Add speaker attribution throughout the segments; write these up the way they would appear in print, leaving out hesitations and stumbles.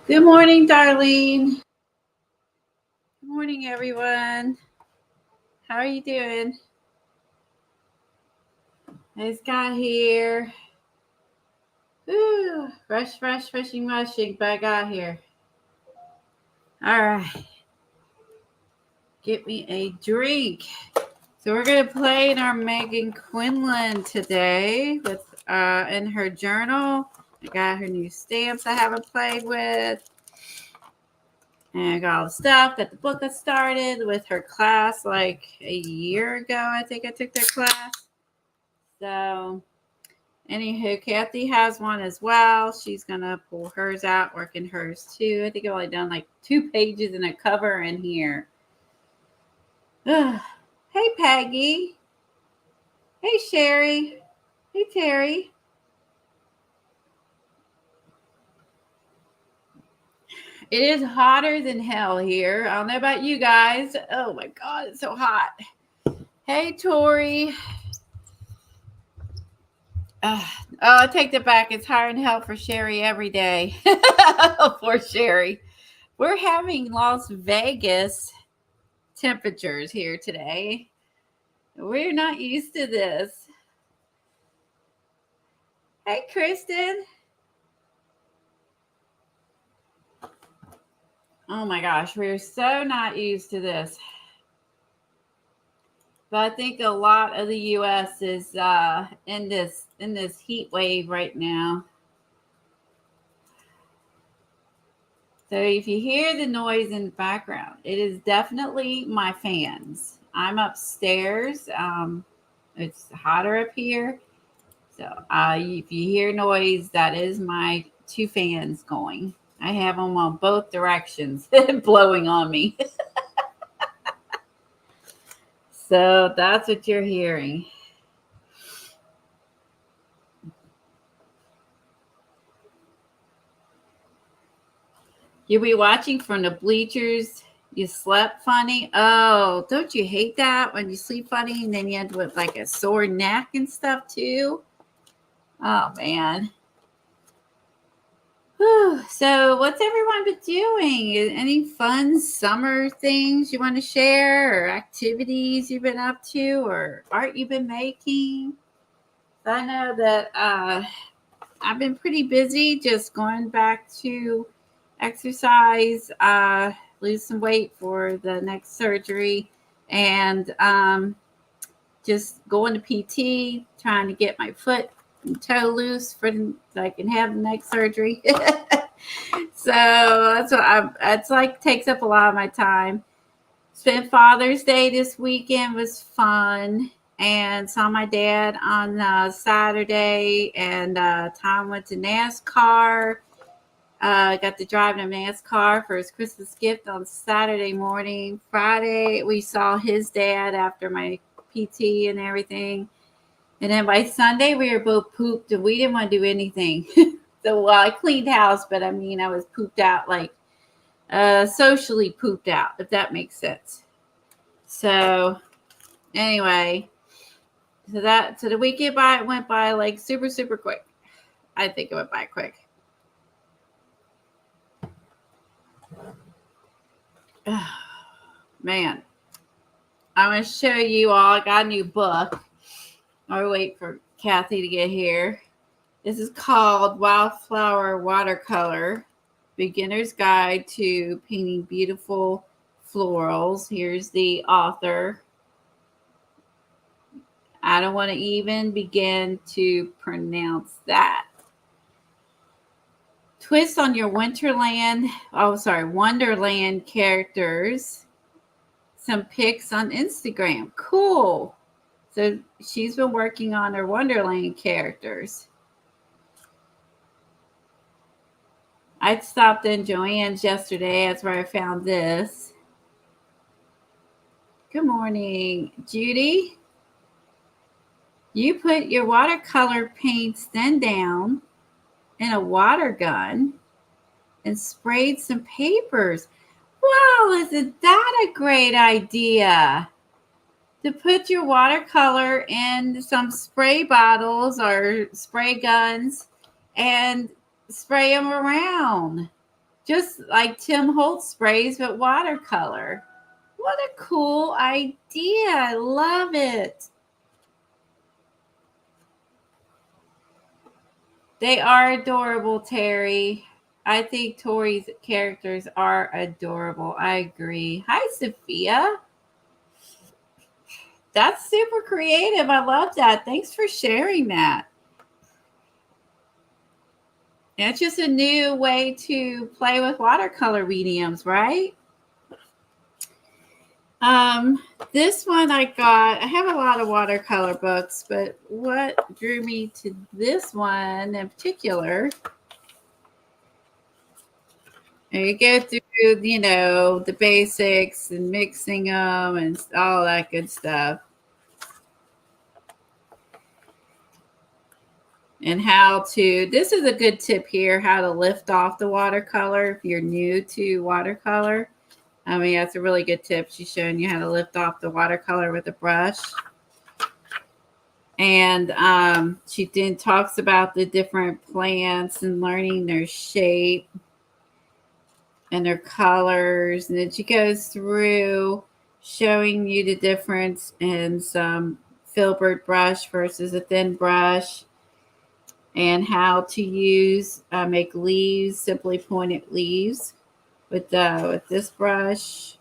Speaker 1: Good morning, Darlene. Good morning, everyone. How are you doing? I just got here. Ooh, rushing, but I got here. All right. Get me a drink. So we're going to play in our Megan Quinlan today with in her journal. I got her new stamps I haven't played with. And I got all the stuff. Got the book I started with her class like a year ago. I think I took that class. So, anywho, Kathy has one as well. She's going to pull hers out, working hers too. I think I've only done like 2 pages and a cover in here. Ugh. Hey, Peggy. Hey, Sherry. Hey, Terry. It is hotter than hell here. I don't know about you guys. Oh my God, it's so hot. Hey, Tori. I take that back. It's higher than hell for Sherry every day. Poor Sherry. We're having Las Vegas temperatures here today. We're not used to this. Hey, Kristen. Oh my gosh, we're so not used to this. But I think a lot of the U.S. is in this heat wave right now. So if you hear the noise in the background, it is definitely my fans. I'm upstairs. It's hotter up here. So if you hear noise, that is my 2 fans going. I have them on both directions blowing on me. So that's what you're hearing. You'll be watching from the bleachers. You slept funny. Oh, don't you hate that when you sleep funny and then you end with like a sore neck and stuff too? Oh, man. Whew. So what's everyone been doing? Any fun summer things you want to share, or activities you've been up to, or art you've been making? I know that I've been pretty busy just going back to exercise, lose some weight for the next surgery, and just going to PT, trying to get my foot and toe loose so I can have the next surgery. So that's what it's like, takes up a lot of my time. Spent Father's Day this weekend, was fun, and saw my dad on Saturday, and Tom went to NASCAR. Got to drive in a NASCAR for his Christmas gift on Saturday morning. Friday, we saw his dad after my PT and everything. And then by Sunday, we were both pooped and we didn't want to do anything. So, well, I cleaned house, but I mean, I was pooped out, like socially pooped out, if that makes sense. So, anyway, so the weekend went by like super, super quick. I think it went by quick. Man, I'm going to show you all. I got a new book. I'll wait for Kathy to get here. This is called Wildflower Watercolor, Beginner's Guide to Painting Beautiful Florals. Here's the author. I don't want to even begin to pronounce that. Twist on your Wonderland characters. Some pics on Instagram. Cool. So she's been working on her Wonderland characters. I stopped in Joann's yesterday. That's where I found this. Good morning, Judy. You put your watercolor paints then down in a water gun and sprayed some papers. Wow, isn't that a great idea? To put your watercolor in some spray bottles or spray guns and spray them around. Just like Tim Holtz sprays, but watercolor. What a cool idea. I love it. They are adorable, Terry. I think Tori's characters are adorable. I agree. Hi, Sophia. That's super creative. I love that. Thanks for sharing that. It's just a new way to play with watercolor mediums, right? This one I have a lot of watercolor books, but what drew me to this one in particular, and you go through, the basics and mixing them and all that good stuff. And this is a good tip here, how to lift off the watercolor if you're new to watercolor. I mean, that's a really good tip. She's showing you how to lift off the watercolor with a brush. And she then talks about the different plants and learning their shape and their colors. And then she goes through showing you the difference in some filbert brush versus a thin brush, and how to make leaves, simply pointed leaves with this brush.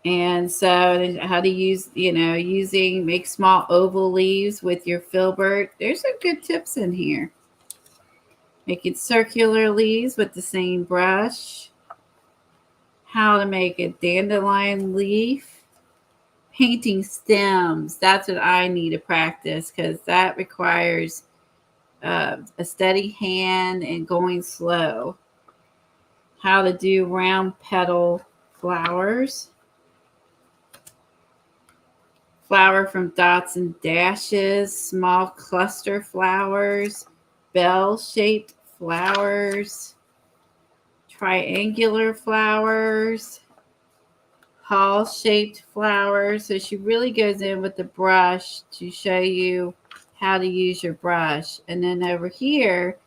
Speaker 1: And so how to use, make small oval leaves with your filbert. There's some good tips in here. Making circular leaves with the same brush. How to make a dandelion leaf. Painting stems. That's what I need to practice, because that requires a steady hand and going slow. How to do round petal flowers. Flower from dots and dashes, small cluster flowers, bell-shaped flowers, triangular flowers, hall-shaped flowers. So she really goes in with the brush to show you how to use your brush. And then over here,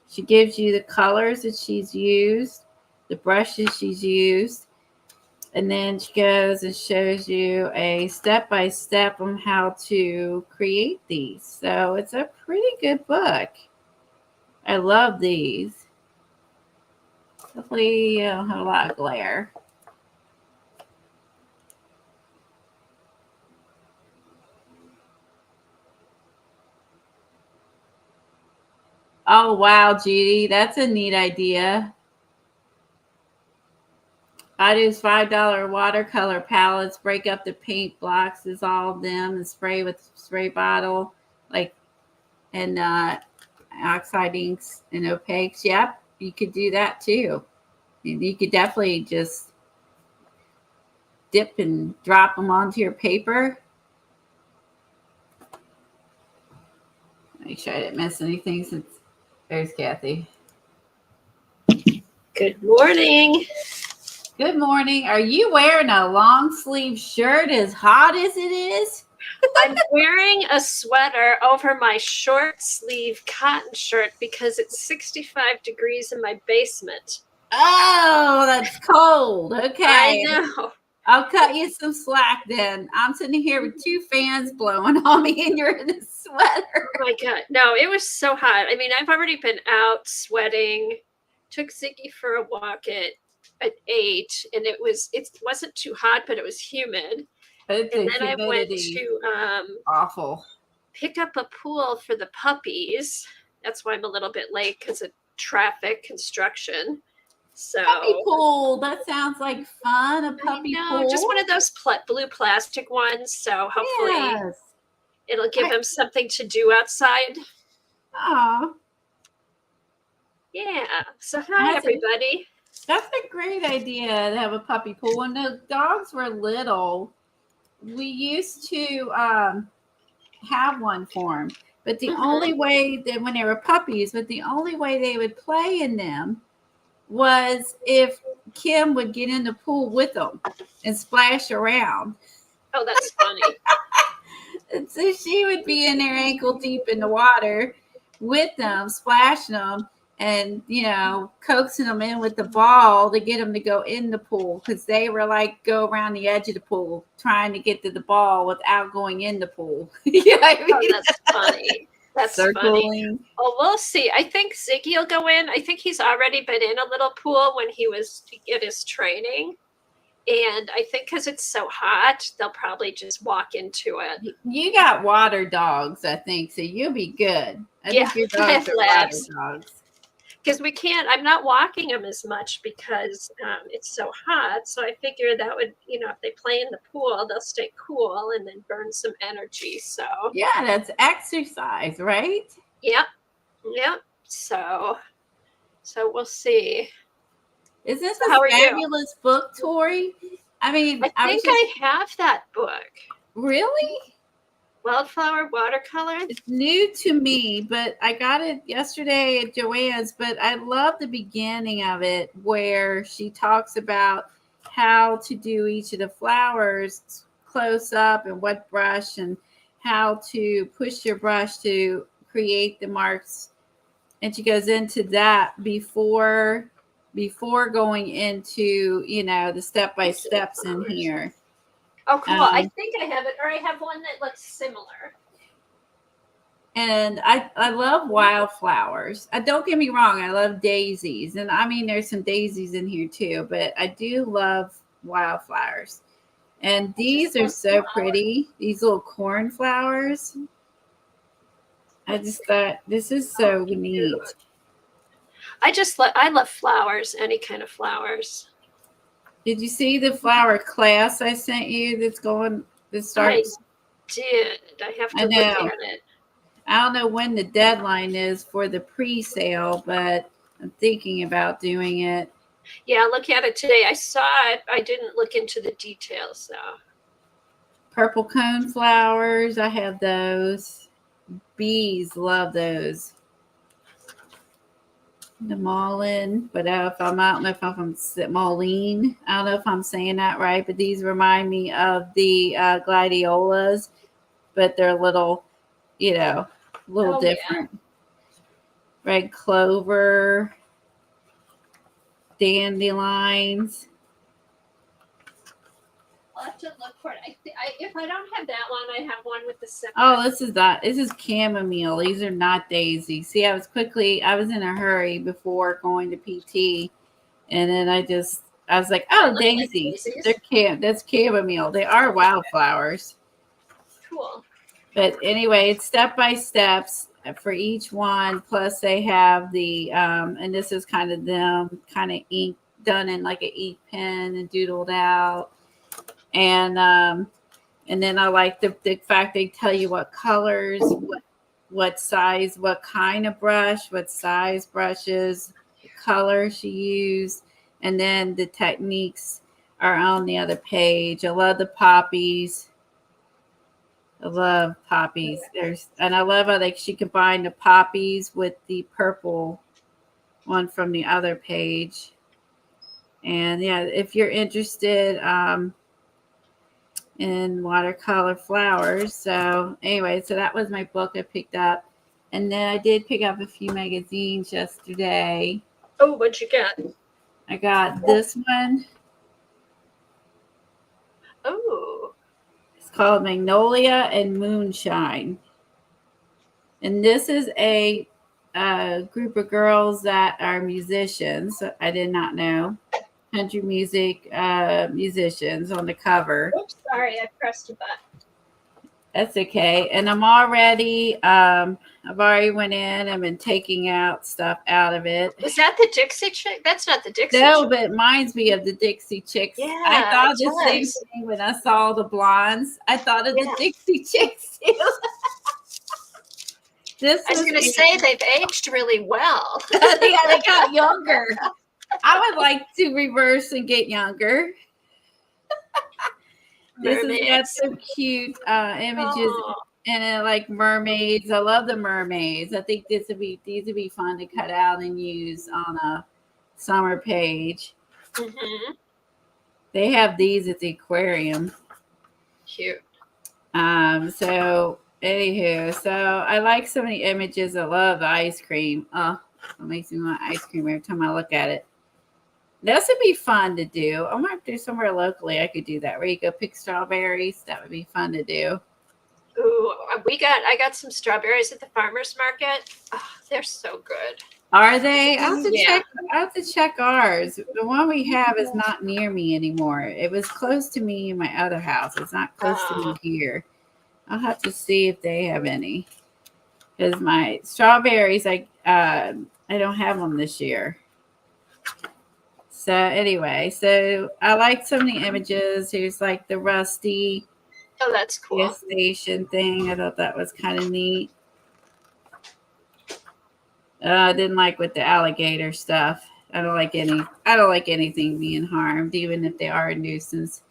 Speaker 1: she gives you the colors that she's used, the brushes she's used. And then she goes and shows you a step-by-step on how to create these. So it's a pretty good book. I love these. Hopefully you don't have a lot of glare. Oh, wow, Judy. That's a neat idea. I use $5 watercolor palettes, break up the paint blocks, dissolve them, and spray with spray bottle, and oxide inks and opaques. Yep, you could do that too. You could definitely just dip and drop them onto your paper. Make sure I didn't miss anything since there's Kathy.
Speaker 2: Good morning.
Speaker 1: Good morning. Are you wearing a long sleeve shirt as hot as it is?
Speaker 2: I'm wearing a sweater over my short sleeve cotton shirt because it's 65 degrees in my basement.
Speaker 1: Oh, that's cold. Okay.
Speaker 2: I know.
Speaker 1: I'll cut you some slack then. I'm sitting here with two fans blowing on me and you're in a sweater.
Speaker 2: Oh my God. No, it was so hot. I mean, I've already been out sweating. Took Ziggy for a walk at 8, and it wasn't too hot, but it was humid. And then I went to
Speaker 1: awful.
Speaker 2: Pick up a pool for the puppies. That's why I'm a little bit late, because of traffic construction. So
Speaker 1: puppy pool. That sounds like fun. A puppy pool.
Speaker 2: Just one of those blue plastic ones. So hopefully it'll give them something to do outside.
Speaker 1: Oh.
Speaker 2: Yeah. So hi, everybody.
Speaker 1: That's a great idea to have a puppy pool. When the dogs were little, we used to have one for them. But the only way that when they were puppies, the only way they would play in them was if Kim would get in the pool with them and splash around.
Speaker 2: Oh, that's funny.
Speaker 1: And so she would be in there ankle deep in the water with them, splashing them. and coaxing them in with the ball to get them to go in the pool, because they were like go around the edge of the pool trying to get to the ball without going in the pool. You know what I mean?
Speaker 2: Oh, that's funny. That's funny.
Speaker 1: Circling.
Speaker 2: Well, we'll see. I think Ziggy will go in. I think he's already been in a little pool when he was at his training. And I think because it's so hot, they'll probably just walk into it.
Speaker 1: You got water dogs, I think, so you'll be good. I think your
Speaker 2: I have
Speaker 1: dogs are
Speaker 2: labs.
Speaker 1: water dogs.
Speaker 2: Because I'm not walking them as much because it's so hot. So I figure that would, if they play in the pool, they'll stay cool and then burn some energy. So
Speaker 1: yeah, that's exercise, right?
Speaker 2: Yep. So we'll see.
Speaker 1: Is this
Speaker 2: So
Speaker 1: a
Speaker 2: how are you?
Speaker 1: fabulous book, Tori? I mean,
Speaker 2: I think I have that book.
Speaker 1: Really?
Speaker 2: Wildflower watercolor?
Speaker 1: It's new to me, but I got it yesterday at Joanne's. But I love the beginning of it where she talks about how to do each of the flowers close up and what brush and how to push your brush to create the marks. And she goes into that before going into, the step-by-steps in here.
Speaker 2: Oh, cool. I think I have it, or I have one that looks similar.
Speaker 1: And I love wildflowers. Don't get me wrong, I love daisies. And I mean, there's some daisies in here too, but I do love wildflowers. And these are so pretty. These little cornflowers. I just thought this is so neat.
Speaker 2: I love flowers, any kind of flowers.
Speaker 1: Did you see the flower class I sent you that starts?
Speaker 2: I did. I have to look at it.
Speaker 1: I don't know when the deadline is for the pre-sale, but I'm thinking about doing it.
Speaker 2: Yeah, I'll look at it today. I saw it. I didn't look into the details, though.
Speaker 1: Purple cone flowers. I have those. Bees love those. The Mullen, but I don't know if I'm Moline. I don't know if I'm saying that right, but these remind me of the gladiolas, but they're a little, different. Yeah. Red clover, dandelions.
Speaker 2: I'll have to look for it. If I don't have that one, I have one with the separate.
Speaker 1: Oh, this is chamomile. These are not daisies. See, I was in a hurry before going to PT, and then I was like, oh, daisies. That's chamomile. They are wildflowers.
Speaker 2: Cool.
Speaker 1: But anyway, it's step by steps for each one. Plus, they have the and this is kind of them kind of ink done in like an ink pen and doodled out. And then I like the fact they tell you what colors, what size, what kind of brush, what size brushes, the color she used, and then the techniques are on the other page. I love the poppies. I love poppies. And I love how she combined the poppies with the purple one from the other page. And yeah, if you're interested, in watercolor flowers. So anyway, so that was my book I picked up. And then I did pick up a few magazines yesterday.
Speaker 2: Oh, what'd you get?
Speaker 1: I got this one.
Speaker 2: Oh.
Speaker 1: It's called Magnolia and Moonshine. And this is a group of girls that are musicians. I did not know. Country music musicians on the cover.
Speaker 2: Oops, sorry, I pressed a button.
Speaker 1: That's okay. And I've already went in and been taking out stuff out of it.
Speaker 2: Is that the Dixie Chick? That's not the Dixie Chick.
Speaker 1: No, but it reminds me of the Dixie Chicks.
Speaker 2: Yeah,
Speaker 1: I thought the same thing when I saw the blondes. I thought of the Dixie Chicks too.
Speaker 2: I was going to say they've aged really well.
Speaker 1: Yeah, they got younger. I would like to reverse and get younger. This has got some cute images and it, like mermaids. I love the mermaids. I think these would be fun to cut out and use on a summer page.
Speaker 2: Mm-hmm.
Speaker 1: They have these at the aquarium.
Speaker 2: Cute.
Speaker 1: So anywho, so I like so many images. I love the ice cream. It makes me want ice cream every time I look at it. This would be fun to do. I wonder if there's somewhere locally I could do that, where you go pick strawberries. That would be fun to do.
Speaker 2: Ooh, I got some strawberries at the farmer's market. Oh, they're so good.
Speaker 1: Are they? I'll have to
Speaker 2: Yeah.
Speaker 1: check. I'll have to check ours. The one we have is not near me anymore. It was close to me in my other house. It's not close to me here. I'll have to see if they have any. Because my strawberries, I don't have them this year. So anyway, so I like some of the images. Here's like the rusty
Speaker 2: that's cool.
Speaker 1: gas station thing. I thought that was kind of neat. I didn't like with the alligator stuff. I don't like anything being harmed, even if they are a nuisance.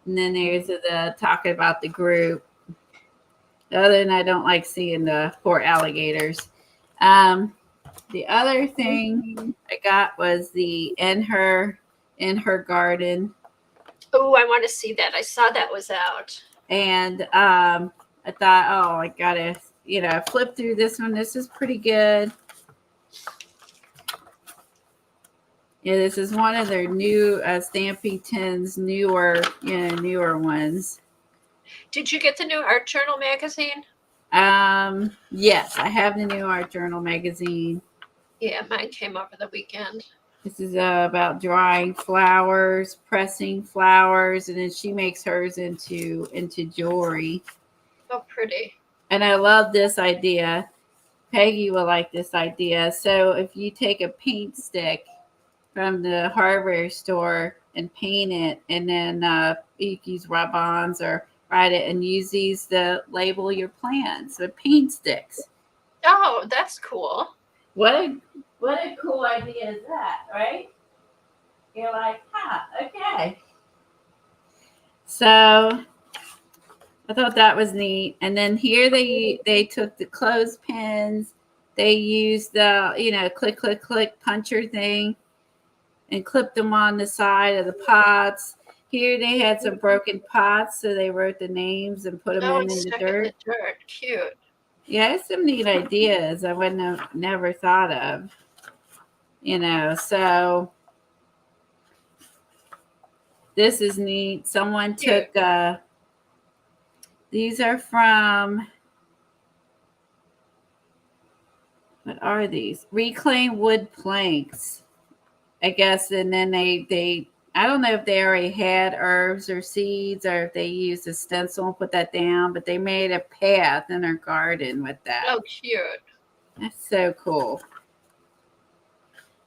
Speaker 1: And then there's the talking about the group. Other than I don't like seeing the poor alligators. The other thing I got was the in her garden.
Speaker 2: Oh, I want to see that. I saw that was out.
Speaker 1: And I thought, oh, I gotta, flip through this one. This is pretty good. Yeah, this is one of their new Stampede 10's newer ones.
Speaker 2: Did you get the new Art Journal magazine?
Speaker 1: Yes, I have the new Art Journal magazine.
Speaker 2: Yeah, mine came over the weekend.
Speaker 1: This is about drying flowers, pressing flowers, and then she makes hers into jewelry.
Speaker 2: Oh, pretty.
Speaker 1: And I love this idea. Peggy will like this idea. So if you take a paint stick from the hardware store and paint it, and then you can use rub-ons or write it and use these to label your plants with paint sticks.
Speaker 2: Oh, that's cool.
Speaker 1: What a cool idea is that, right? You're like, okay. So I thought that was neat. And then here they took the clothespins. They used the, click, click, click puncher thing and clipped them on the side of the pots. Here they had some broken pots, so they wrote the names and put them in the dirt.
Speaker 2: Cute.
Speaker 1: Yeah, it's some neat ideas I wouldn't have never thought of. So this is neat. Someone took these are from, what are these? Reclaimed wood planks, I guess. And then they I don't know if they already had herbs or seeds or if they used a stencil and put that down, but they made a path in their garden with that.
Speaker 2: Oh, cute.
Speaker 1: That's so cool.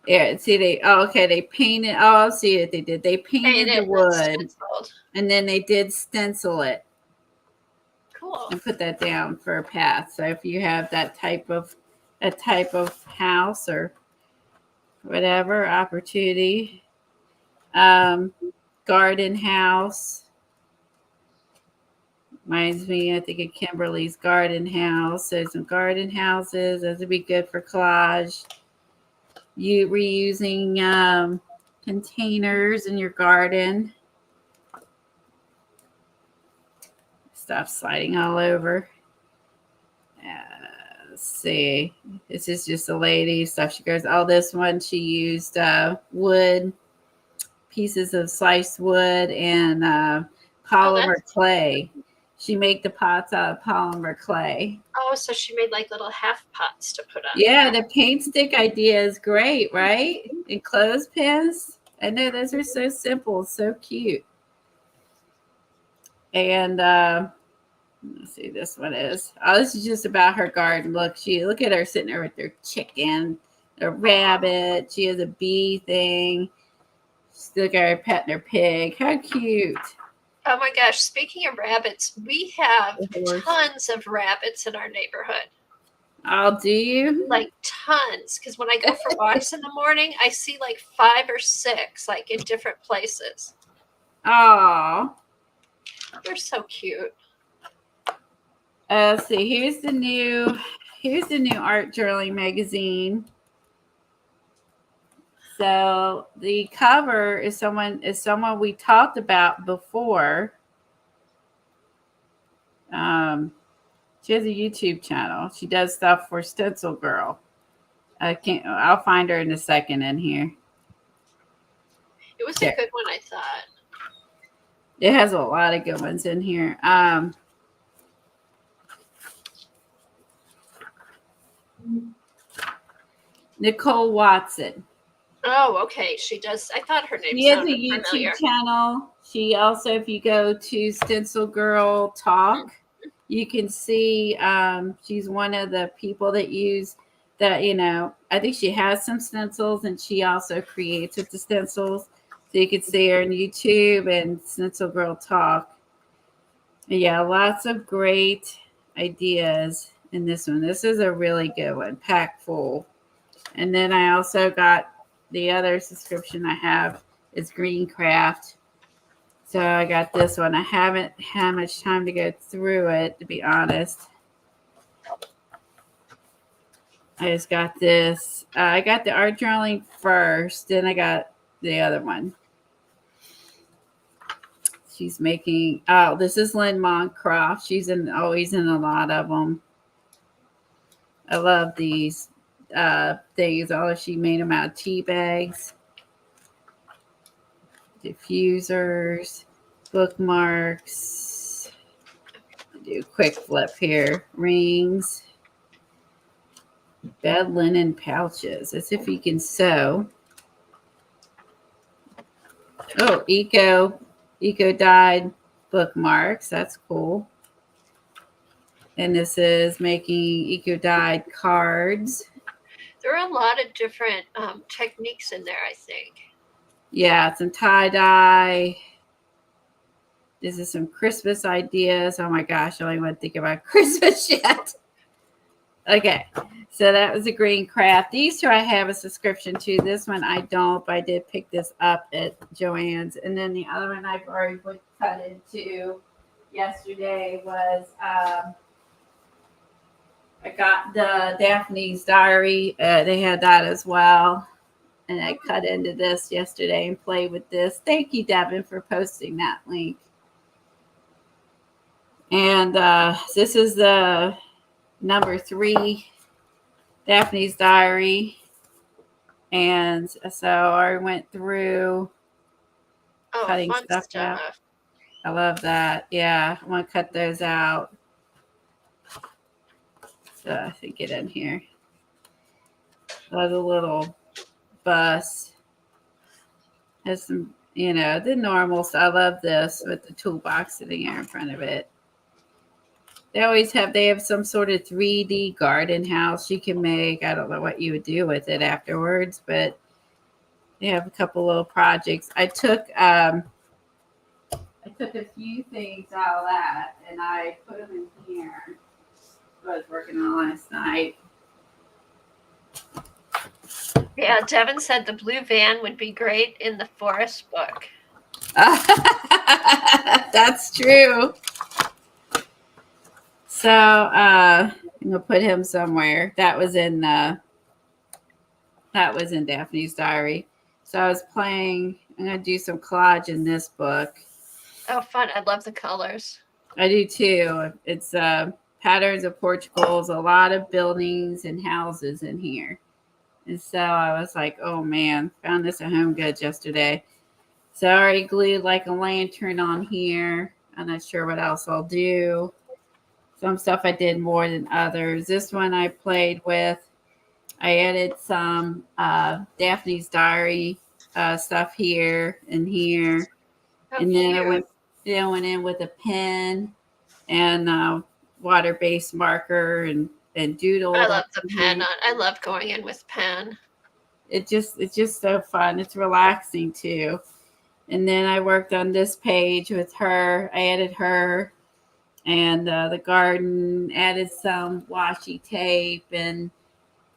Speaker 1: Yeah, see, they painted. Oh, I'll see what they did. They painted the wood, and then they did stencil it.
Speaker 2: Cool.
Speaker 1: And put that down for a path. So if you have that type of house or whatever opportunity, garden house. Reminds me, I think, of Kimberly's garden house. So some garden houses. Those would be good for collage. You reusing containers in your garden. Stuff sliding all over. Let's see. This is just a lady stuff. She goes, oh, this one she used wood, pieces of sliced wood and polymer clay. She made the pots out of polymer clay.
Speaker 2: Oh, so she made like little half pots to put on.
Speaker 1: Yeah, the paint stick idea is great, right? And clothespins. I know those are so simple, so cute. And let's see, this one is. Oh, this is just about her garden. Look at her sitting there with her chicken, a rabbit. She has a bee thing. Look at her petting her pig. How cute.
Speaker 2: Oh my gosh, speaking of rabbits, we have tons of rabbits in our neighborhood.
Speaker 1: Oh, do you?
Speaker 2: Like tons. Because when I go for walks in the morning, I see like 5 or 6, like in different places.
Speaker 1: Oh.
Speaker 2: They're so cute.
Speaker 1: Let's see, here's the new Art Journaling magazine. So the cover is someone we talked about before. She has a YouTube channel. She does stuff for Stencil Girl. I'll find her in a second in here.
Speaker 2: It was a good one, I thought.
Speaker 1: It has a lot of good ones in here. Nicole Watson.
Speaker 2: Oh, okay. She does. I thought her name
Speaker 1: She has a
Speaker 2: sounded
Speaker 1: YouTube
Speaker 2: familiar.
Speaker 1: channel. She also, if you go to Stencil Girl Talk, you can see she's one of the people that use that, I think she has some stencils and she also creates with the stencils. So you can see her on YouTube and Stencil Girl Talk. Yeah, lots of great ideas in this one. This is a really good one, packed full. And then I also got the other subscription I have is Green Craft. So I got this one. I haven't had much time to go through it, to be honest. I just got this. I got the art journaling first, then I got the other one. She's making, this is Lynn Moncroft. She's always in a lot of them. I love these things. She made them out of tea bags, diffusers, bookmarks. I'll do a quick flip here. Rings, bed linen pouches, as if you can sew. Oh, eco dyed bookmarks. That's cool. And this is making eco dyed cards.
Speaker 2: There are a lot of different techniques in there, I think.
Speaker 1: Yeah, some tie-dye. This is some Christmas ideas. Oh my gosh, I don't even think about Christmas yet. Okay, so that was a Green Craft. These two I have a subscription to. This one I don't, but I did pick this up at Joann's. And then the other one I've already cut into yesterday was I got the Daphne's Diary. They had that as well. And I cut into this yesterday and played with this. Thank you, Devin, for posting that link. And this is the number 3 Daphne's Diary. And so I went through cutting stuff out. I love that. Yeah, I want to cut those out. So I think get in here. Love the little bus. Has some, the normal stuff. I love this with the toolbox sitting here in front of it. They have some sort of 3D garden house you can make. I don't know what you would do with it afterwards, but they have a couple little projects. I took a few things out of that and I put them in here. I was working on last night.
Speaker 2: Yeah, Devin said the blue van would be great in the forest book.
Speaker 1: That's true. So I'm gonna put him somewhere. That was in Daphne's Diary. So I was playing. I'm gonna do some collage in this book.
Speaker 2: Oh, fun! I love the colors.
Speaker 1: I do too. It's patterns of Portugal's, a lot of buildings and houses in here. And so I was like, oh man, found this at Home Goods yesterday. So I already glued like a lantern on here. I'm not sure what else I'll do. Some stuff I did more than others. This one I played with. I added some Daphne's Diary stuff here and here. And then I went in with a pen and water-based marker and doodle.
Speaker 2: I love the pen. I love going in with pen.
Speaker 1: It's just so fun. It's relaxing too. And then I worked on this page with her. I added her and the garden, added some washi tape and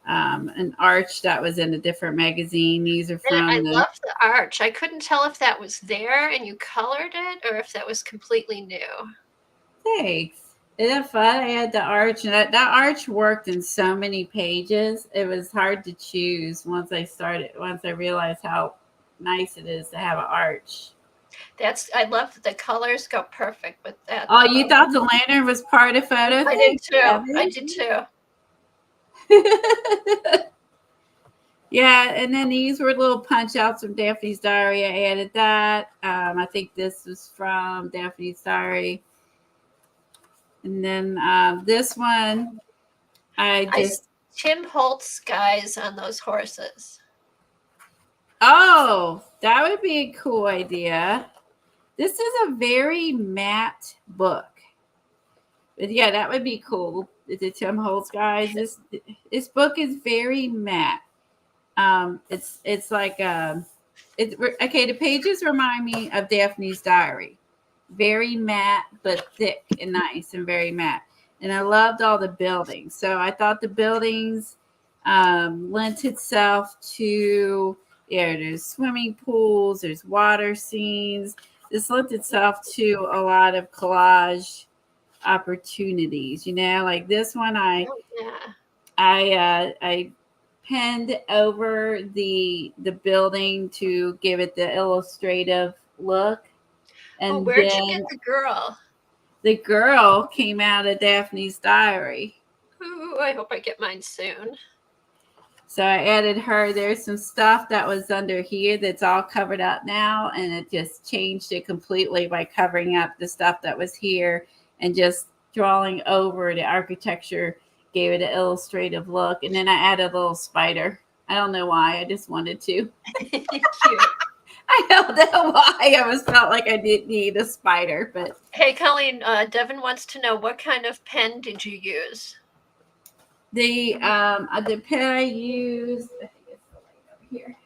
Speaker 1: an arch that was in a different magazine. These are from
Speaker 2: I love the arch. I couldn't tell if that was there and you colored it or if that was completely new.
Speaker 1: Thanks. Isn't that fun? I had the arch, and that arch worked in so many pages. It was hard to choose once I realized how nice it is to have an arch.
Speaker 2: I love that the colors go perfect with that.
Speaker 1: Oh, you thought the lantern was part of photo?
Speaker 2: I did too. I did too.
Speaker 1: Yeah, and then these were little punch outs from Daphne's Diary. I added that. I think this was from Daphne's Diary. And then this one, I just...
Speaker 2: Tim Holtz guys on those horses.
Speaker 1: Oh, that would be a cool idea. This is a very matte book. But yeah, that would be cool. The Tim Holtz guys. This book is very matte. It's like okay. The pages remind me of Daphne's Diary. Very matte, but thick and nice, and very matte. And I loved all the buildings. So I thought the buildings lent itself to, there's swimming pools, there's water scenes. This lent itself to a lot of collage opportunities. Like this one, I penned over the building to give it the illustrative look. And
Speaker 2: where'd you get the girl?
Speaker 1: The girl came out of Daphne's Diary.
Speaker 2: Ooh, I hope I get mine soon.
Speaker 1: So I added her. There's some stuff that was under here that's all covered up now, and it just changed it completely by covering up the stuff that was here and just drawing over the architecture, gave it an illustrative look. And then I added a little spider. I don't know why. I just wanted to.
Speaker 2: Cute.
Speaker 1: I don't know why. I always felt like I didn't need a spider, but...
Speaker 2: Hey, Colleen, Devin wants to know, what kind of pen did you use?
Speaker 1: The pen I used, I think it's right over here.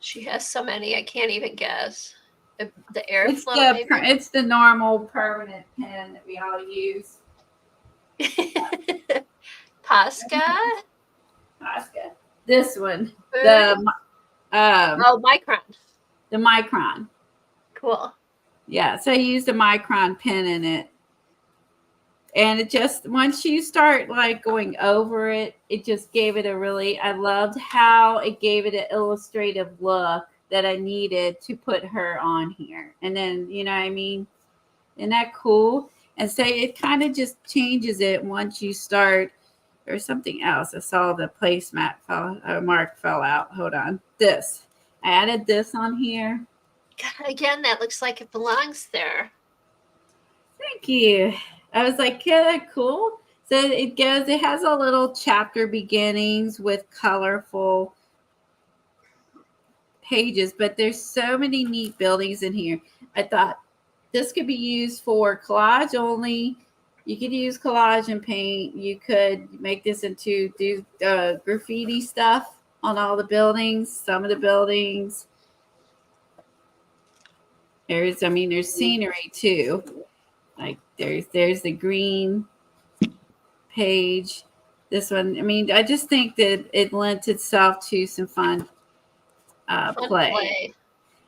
Speaker 2: She has so many, I can't even guess. The Airflow,
Speaker 1: it's the normal permanent pen that we all use.
Speaker 2: Posca?
Speaker 1: This one.
Speaker 2: Micron.
Speaker 1: The Micron.
Speaker 2: Cool.
Speaker 1: Yeah, so I used a Micron pen in it. And it just, once you start like going over it, it just gave it I loved how it gave it an illustrative look that I needed to put her on here. And then, you know what I mean? Isn't that cool? And so it kind of just changes it once you start. There's something else. I saw the placemat mark fell out. Hold on. This. I added this on here.
Speaker 2: God, again, that looks like it belongs there.
Speaker 1: Thank you. I was like, yeah, cool. So it has a little chapter beginnings with colorful pages, but there's so many neat buildings in here. I thought this could be used for collage only. You could use collage and paint. You could make this into graffiti stuff on all the buildings. Some of the buildings. There's scenery too. Like there's the green page. This one, I just think that it lent itself to some fun play.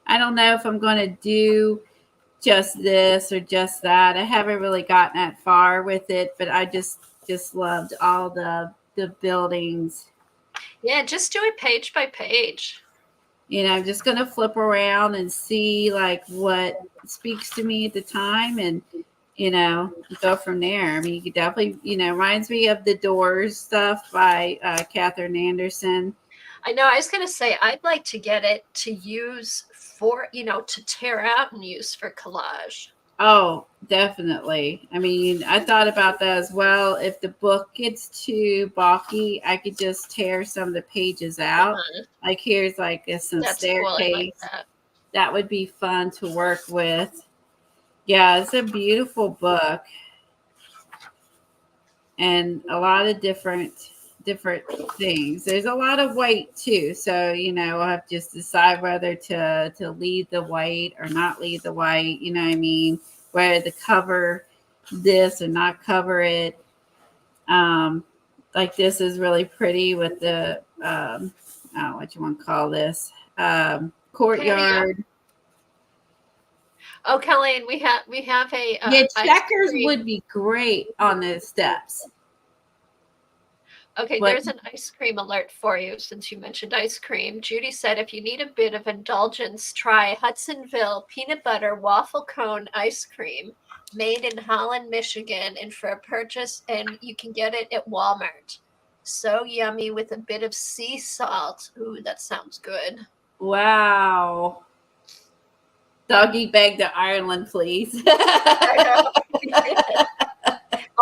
Speaker 1: I don't know if I'm going to do just this or just that. I haven't really gotten that far with it, but I just loved all the buildings.
Speaker 2: Yeah, just do it page by page.
Speaker 1: I'm just going to flip around and see like what speaks to me at the time, and go from there. You could definitely, reminds me of the Doors stuff by Catherine Anderson.
Speaker 2: I know. I was going to say, I'd like to get it to use for, to tear out and use for collage.
Speaker 1: Oh, definitely. I thought about that as well. If the book gets too bulky, I could just tear some of the pages out. Like here's like some staircase.
Speaker 2: Cool. Like
Speaker 1: that would be fun to work with. Yeah, it's a beautiful book. And a lot of different things. There's a lot of white too. So, we'll have to just decide whether to lead the white or not lead the white, whether to cover this or not cover it. Like this is really pretty with the, I don't know what you want to call this, courtyard.
Speaker 2: Oh, Colleen, we have a
Speaker 1: checkers would be great on the steps.
Speaker 2: Okay,
Speaker 1: What?
Speaker 2: there's an ice cream alert for you since you mentioned ice cream. Judy said if you need a bit of indulgence, try Hudsonville peanut butter waffle cone ice cream made in Holland, Michigan, and for a purchase, and you can get it at Walmart. So yummy with a bit of sea salt. Ooh, that sounds good.
Speaker 1: Wow. Doggy bag to Ireland, please.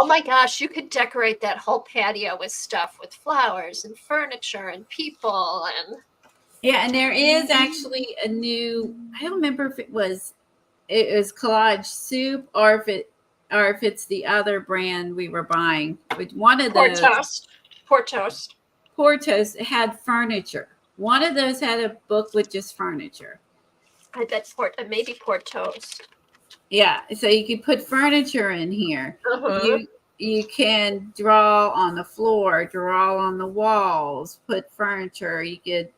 Speaker 2: Oh my gosh, you could decorate that whole patio with stuff, with flowers and furniture and people and
Speaker 1: Yeah, and there is actually a new, I don't remember if it was collage soup or if it's the other brand we were buying. But one of
Speaker 2: poor
Speaker 1: those
Speaker 2: toast. Poor toast.
Speaker 1: Portos had furniture. One of those had a book with just furniture.
Speaker 2: I bet maybe poor toast.
Speaker 1: Yeah, so you could put furniture in here.
Speaker 2: Uh-huh.
Speaker 1: You can draw on the floor, draw on the walls, put furniture. You could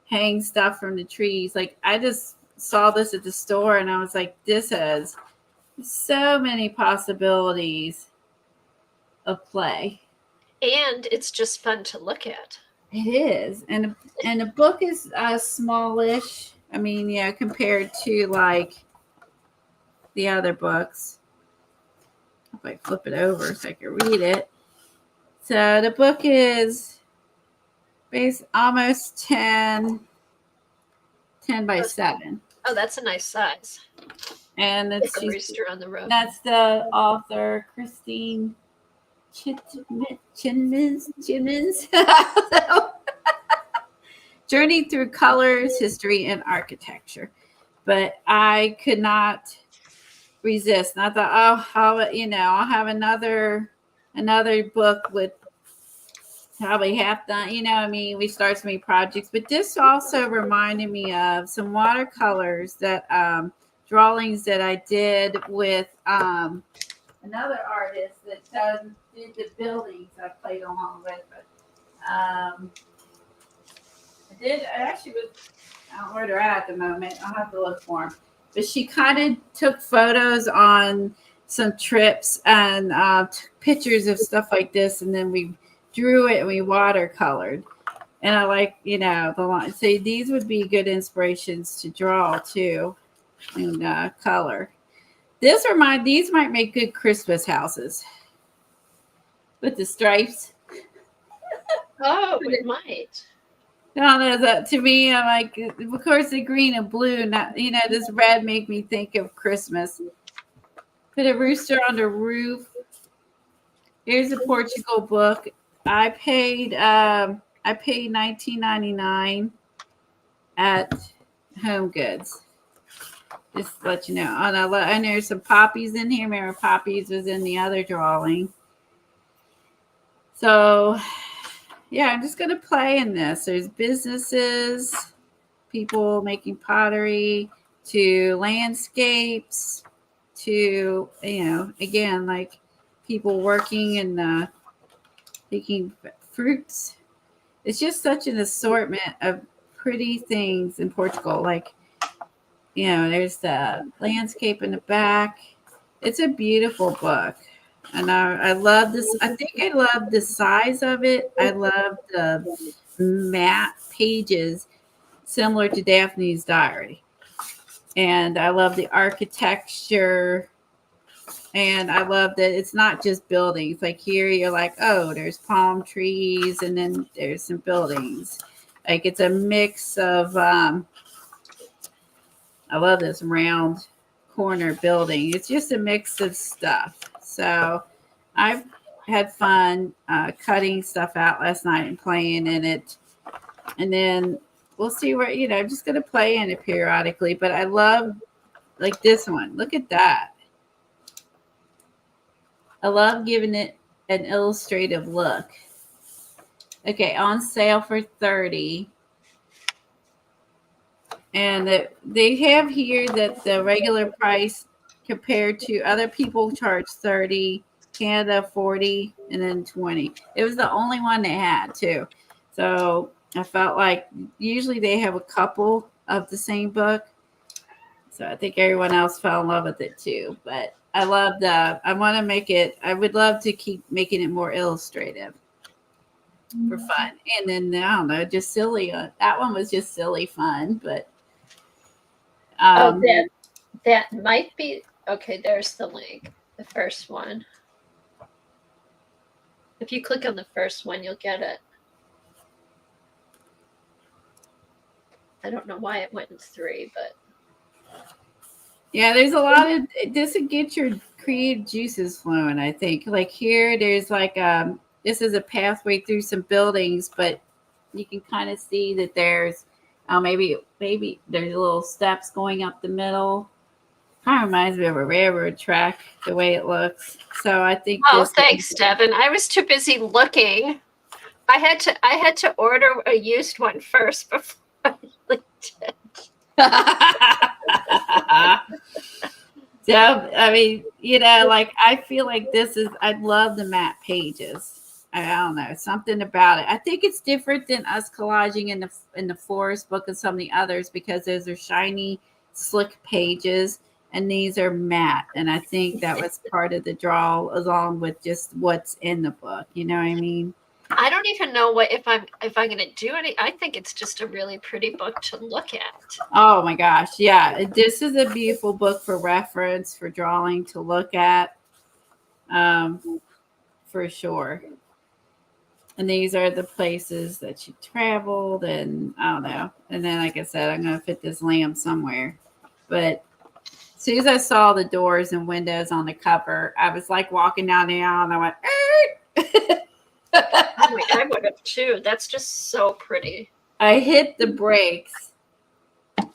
Speaker 1: hang stuff from the trees. Like I just saw this at the store and I was like, this has so many possibilities of play.
Speaker 2: And it's just fun to look at.
Speaker 1: It is, and the book is smallish. I mean, yeah, compared to like the other books. If I flip it over so I can read it. So the book is almost 10 by 7.
Speaker 2: Oh, that's a nice size.
Speaker 1: And
Speaker 2: it's a rooster on the road.
Speaker 1: That's the author, Christine Chinmans. Journey through colors, history, and architecture. But I could not resist. And I thought, I'll have another book with probably half done. We start so many projects. But this also reminded me of some watercolors that drawings that I did with another artist that did the buildings I played along with. But I actually I don't know where they're at the moment. I'll have to look for them. But she kind of took photos on some trips and took pictures of stuff like this, and then we drew it and we watercolored. And I like, the line. So these would be good inspirations to draw too, and color. These might make good Christmas houses with the stripes.
Speaker 2: Oh, it might.
Speaker 1: No, that to me, I'm like, of course, the green and blue. Not, this red make me think of Christmas. Put a rooster on the roof. Here's a Portugal book. I paid $19.99 at Home Goods. Just to let you know. And there's some poppies in here. Remember, poppies was in the other drawing. So, yeah, I'm just going to play in this. There's businesses, people making pottery, to landscapes, to, again, like people working and picking fruits. It's just such an assortment of pretty things in Portugal. Like, there's the landscape in the back. It's a beautiful book. And I love this. I think I love the size of it. I love the matte pages similar to Daphne's Diary. And I love the architecture. And I love that it's not just buildings. Like here, you're like, oh, there's palm trees, and then there's some buildings. Like it's a mix of, I love this round corner building. It's just a mix of stuff. So I've had fun cutting stuff out last night and playing in it. And then we'll see where, I'm just going to play in it periodically. But I love, like this one. Look at that. I love giving it an illustrative look. Okay, on sale for $30. And they have here that the regular price compared to other people charge $30, Canada $40, and then $20. It was the only one they had too. So I felt like usually they have a couple of the same book. So I think everyone else fell in love with it too. But I love I want to make it, I would love to keep making it more illustrative. for fun. And then I don't know, just silly. That one was just silly fun, but
Speaker 2: that might be okay. There's the link, the first one. If you click on the first one, you'll get it. I don't know why it went in 3, but
Speaker 1: yeah, there's a lot of this to get your creative juices flowing. I think like here, there's like this is a pathway through some buildings, but you can kind of see that there's maybe there's little steps going up the middle. Kind of reminds me of a railroad track the way it looks. So I think.
Speaker 2: Oh, thanks, Devin. I was too busy looking. I had to order a used one first before I linked it.
Speaker 1: So I mean, you know, like I feel like this is. I love the matte pages. I don't know, something about it. I think it's different than us collaging in the Forest book and some of the others because those are shiny, slick pages. And these are matte. And I think that was part of the draw along with just what's in the book. You know what I mean?
Speaker 2: I don't even know what if I'm going to do any. I think it's just a really pretty book to look at.
Speaker 1: Oh my gosh. Yeah. This is a beautiful book for reference, for drawing to look at. For sure. And these are the places that she traveled and I don't know. And then like I said, I'm gonna fit this lamb somewhere. But as soon as I saw the doors and windows on the cover, I was like walking down the aisle and I went,
Speaker 2: I would have too. That's just so pretty.
Speaker 1: I hit the brakes.
Speaker 2: It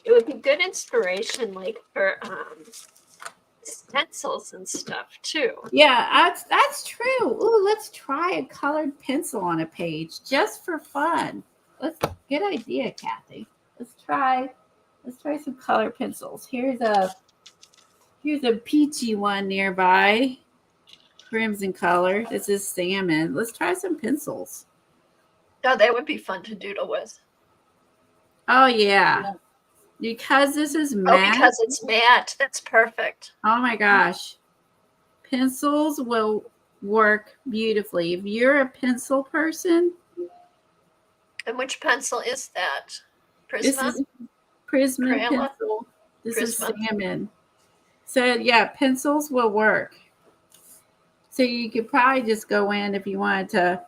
Speaker 2: would be good inspiration, like for stencils and stuff too.
Speaker 1: Yeah, that's true. Ooh, let's try a colored pencil on a page just for fun. Good idea, Kathy. Let's try some colored pencils. Here's a peachy one nearby. Crimson color. This is salmon. Let's try some pencils.
Speaker 2: Oh, that would be fun to doodle with.
Speaker 1: Oh yeah. Because this is matte.
Speaker 2: Oh, because it's matte. That's perfect.
Speaker 1: Oh my gosh. Pencils will work beautifully. If you're a pencil person.
Speaker 2: And which pencil is that? Prisma?
Speaker 1: This is Prisma pencil. This is salmon. So yeah, pencils will work. So you could probably just go in if you wanted to.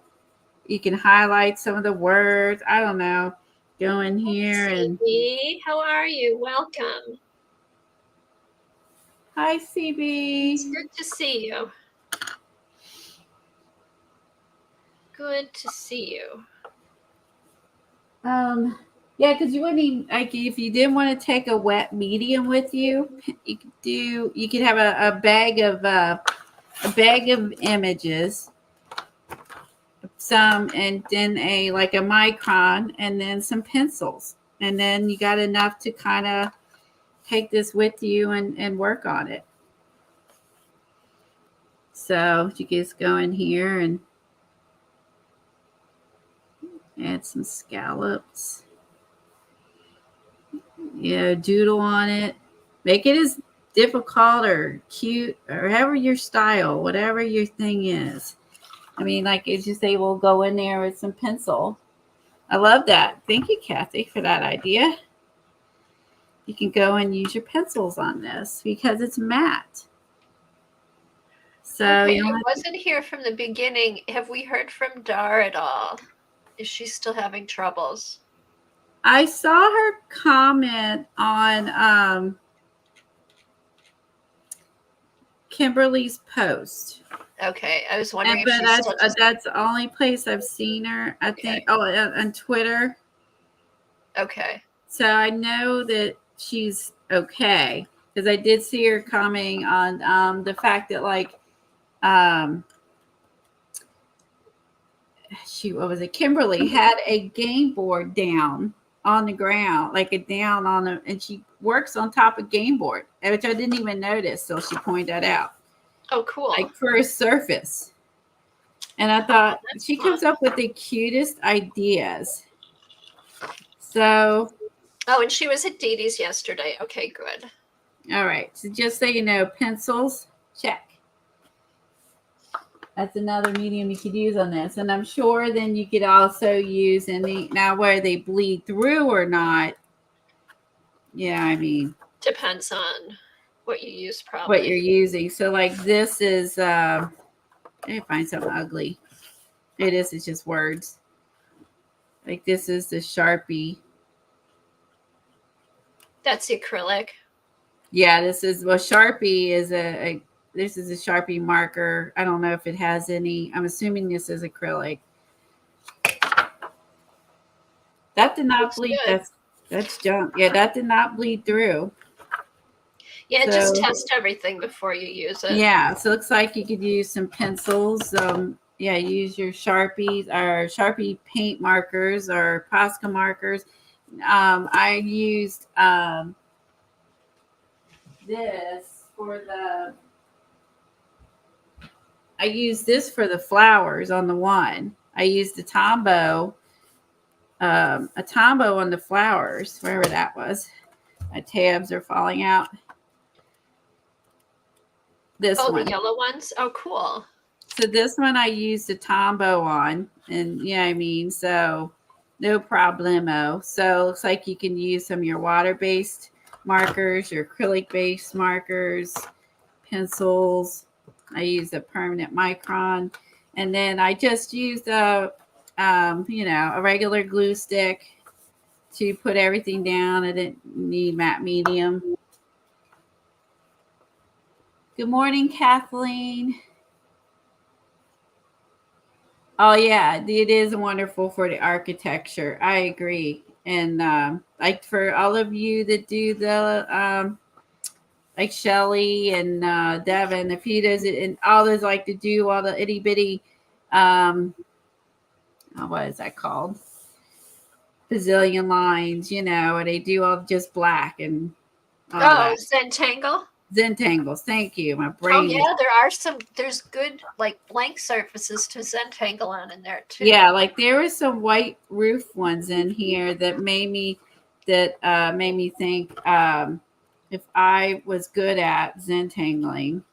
Speaker 1: You can highlight some of the words. I don't know. Go in here and.
Speaker 2: CB, how are you? Welcome.
Speaker 1: Hi, CB.
Speaker 2: It's good to see you. Good to see you.
Speaker 1: Yeah, because you wouldn't even, like if you didn't want to take a wet medium with you, you could have a bag of images, some, and then a micron, and then some pencils, and then you got enough to kind of take this with you and work on it. So you just go in here and add some scallops. Doodle on it. Make it as difficult or cute or however your style, whatever your thing is. I mean, like as you say, we'll go in there with some pencil. I love that. Thank you, Kathy, for that idea. You can go and use your pencils on this because it's matte. So
Speaker 2: okay, I wasn't here from the beginning. Have we heard from Dar at all? Is she still having troubles?
Speaker 1: I saw her comment on Kimberly's post.
Speaker 2: Okay, I was wondering
Speaker 1: but that's the only place I've seen her. I think on Twitter.
Speaker 2: Okay.
Speaker 1: So I know that she's okay because I did see her commenting on the fact that Kimberly had a game board down on the ground, and she works on top of game board, which I didn't even notice till she pointed that out.
Speaker 2: Oh, cool.
Speaker 1: Like for a surface. And I thought she comes up with the cutest ideas. So.
Speaker 2: Oh, and she was at Dee Dee's yesterday. Okay, good.
Speaker 1: All right. So just so you know, pencils, check. That's another medium you could use on this. And I'm sure then you could also use now where they bleed through or not. Yeah, I mean.
Speaker 2: Depends on what you use, probably.
Speaker 1: What you're using. So like this is, let me find something ugly. It's just words. Like this is the Sharpie.
Speaker 2: That's the acrylic.
Speaker 1: Yeah, Sharpie is this is a Sharpie marker. I don't know if it has any. I'm assuming this is acrylic. That did not bleed.
Speaker 2: Good.
Speaker 1: That's junk. Yeah, that did not bleed through.
Speaker 2: Yeah, just test everything before you use it.
Speaker 1: Yeah, so it looks like you could use some pencils. Yeah, use your Sharpies or Sharpie paint markers or Posca markers. I used this for the. I used this for the flowers on the one. I used a Tombow on the flowers, wherever that was. My tabs are falling out. This one.
Speaker 2: The yellow ones? Oh, cool.
Speaker 1: So this one I used a Tombow on, and yeah, I mean, so no problemo. So it looks like you can use some of your water-based markers, your acrylic-based markers, pencils. I use a permanent micron, and then I just used a regular glue stick to put everything down. I didn't need matte medium. Good morning, Kathleen. Oh yeah, it is wonderful for the architecture. I agree, and like for all of you that do the like Shelly and Devin, if he does it, and all those like to do all the itty bitty, what is that called? Bazillion lines, and they do all just black and all that.
Speaker 2: Zentangle.
Speaker 1: Zentangles. Thank you. My brain.
Speaker 2: Oh yeah, there's good like blank surfaces to Zentangle on in there too.
Speaker 1: Yeah, like there were some white roof ones in here that made me think if I was good at Zentangling,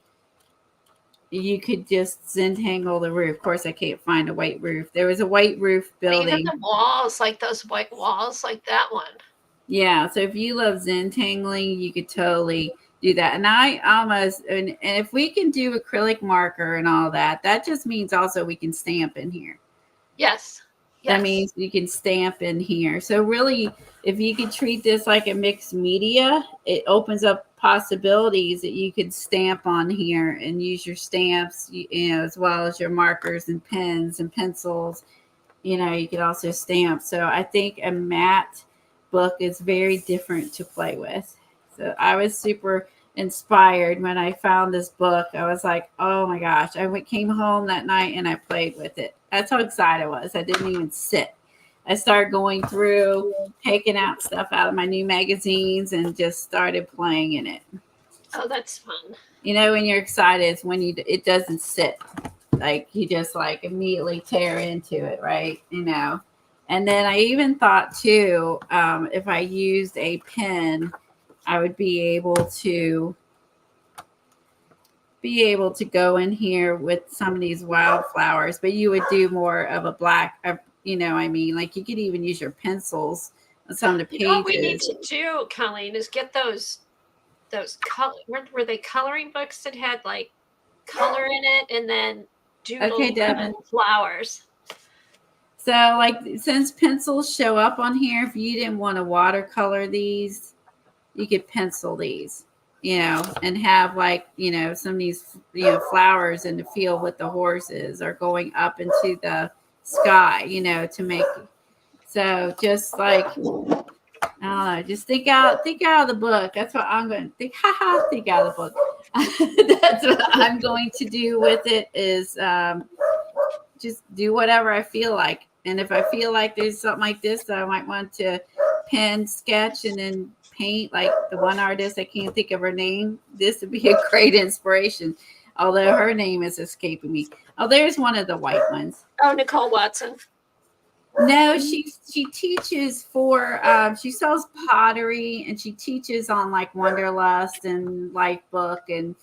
Speaker 1: you could just Zentangle the roof. Of course, I can't find a white roof. There was a white roof building.
Speaker 2: Even the walls, like those white walls, like that one.
Speaker 1: Yeah, so if you love Zentangling, you could totally do that. And I almost, and if we can do acrylic marker and all that, that just means also we can stamp in here.
Speaker 2: Yes.
Speaker 1: That means you can stamp in here. So really, if you could treat this like a mixed media, it opens up possibilities that you could stamp on here and use your stamps, as well as your markers and pens and pencils. You could also stamp. So I think a matte book is very different to play with. So I was super inspired when I found this book. I was like, oh my gosh. I came home that night and I played with it. That's how excited I was. I didn't even sit. I started going through, taking out stuff out of my new magazines and just started playing in it.
Speaker 2: Oh, that's fun.
Speaker 1: When you're excited, it's when it doesn't sit. Like you just like immediately tear into it, right? And then I even thought too, if I used a pen, I would be able to go in here with some of these wildflowers, but you would do more of a black, like you could even use your pencils on some of the pages.
Speaker 2: What we need to do, Colleen, is get those were they coloring books that had like color in it and then do flowers.
Speaker 1: So like since pencils show up on here, if you didn't want to watercolor these, you could pencil these, and have like, some of these, flowers in the field with the horses or going up into the sky, to make. So just like, I don't know, just think out of the book. That's what I'm going to think. Think out of the book. That's what I'm going to do with it is just do whatever I feel like. And if I feel like there's something like this that I might want to pen, sketch, and then paint, like the one artist, I can't think of her name, this would be a great inspiration. Although her name is escaping me. Oh, there's one of the white ones.
Speaker 2: Oh, Nicole Watson.
Speaker 1: No, she teaches for she sells pottery and she teaches on like Wanderlust and Life Book, and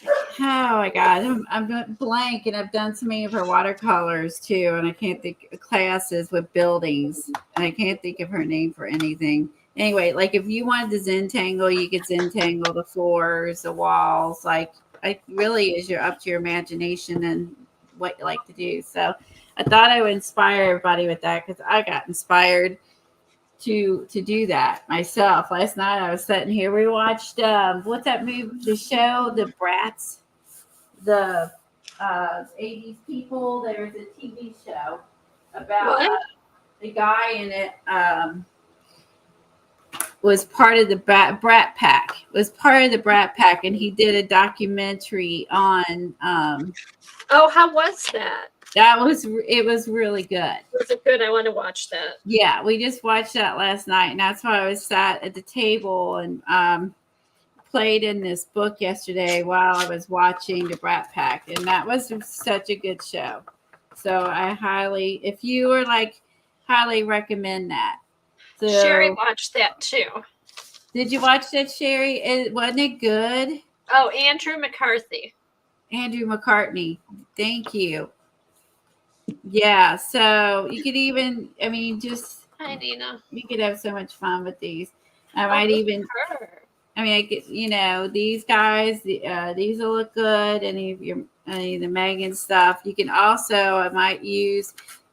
Speaker 1: Oh my God, I'm blank, and I've done so many of her watercolors too, and I can't think of classes with buildings, and I can't think of her name for anything. Anyway, like if you wanted to Zentangle, you could Zentangle the floors, the walls, like really is your up to your imagination and what you like to do. So I thought I would inspire everybody with that because I got inspired to do that myself. Last night I was sitting here. We watched what's that movie? The show, The Brats, the 80s people. There's a TV show about
Speaker 2: What?
Speaker 1: the guy in it was part of the Brat Pack. Was part of the Brat Pack, and he did a documentary on.
Speaker 2: Oh, how was that?
Speaker 1: It was really good.
Speaker 2: Was it good? I want to watch that.
Speaker 1: Yeah, we just watched that last night, and that's why I was sat at the table and played in this book yesterday while I was watching the Brat Pack, and that was such a good show. So I if you were like, highly recommend that. So,
Speaker 2: Sherry watched that too.
Speaker 1: Did you watch that, Sherry? Wasn't it good?
Speaker 2: Oh, Andrew McCarthy.
Speaker 1: Andrew McCartney. Thank you. Yeah, so you could even, I mean, just
Speaker 2: Hi, Nina.
Speaker 1: You could have so much fun with these. I might even. I mean, I could, these guys, these will look good. Any of the Megan stuff. You can also, I might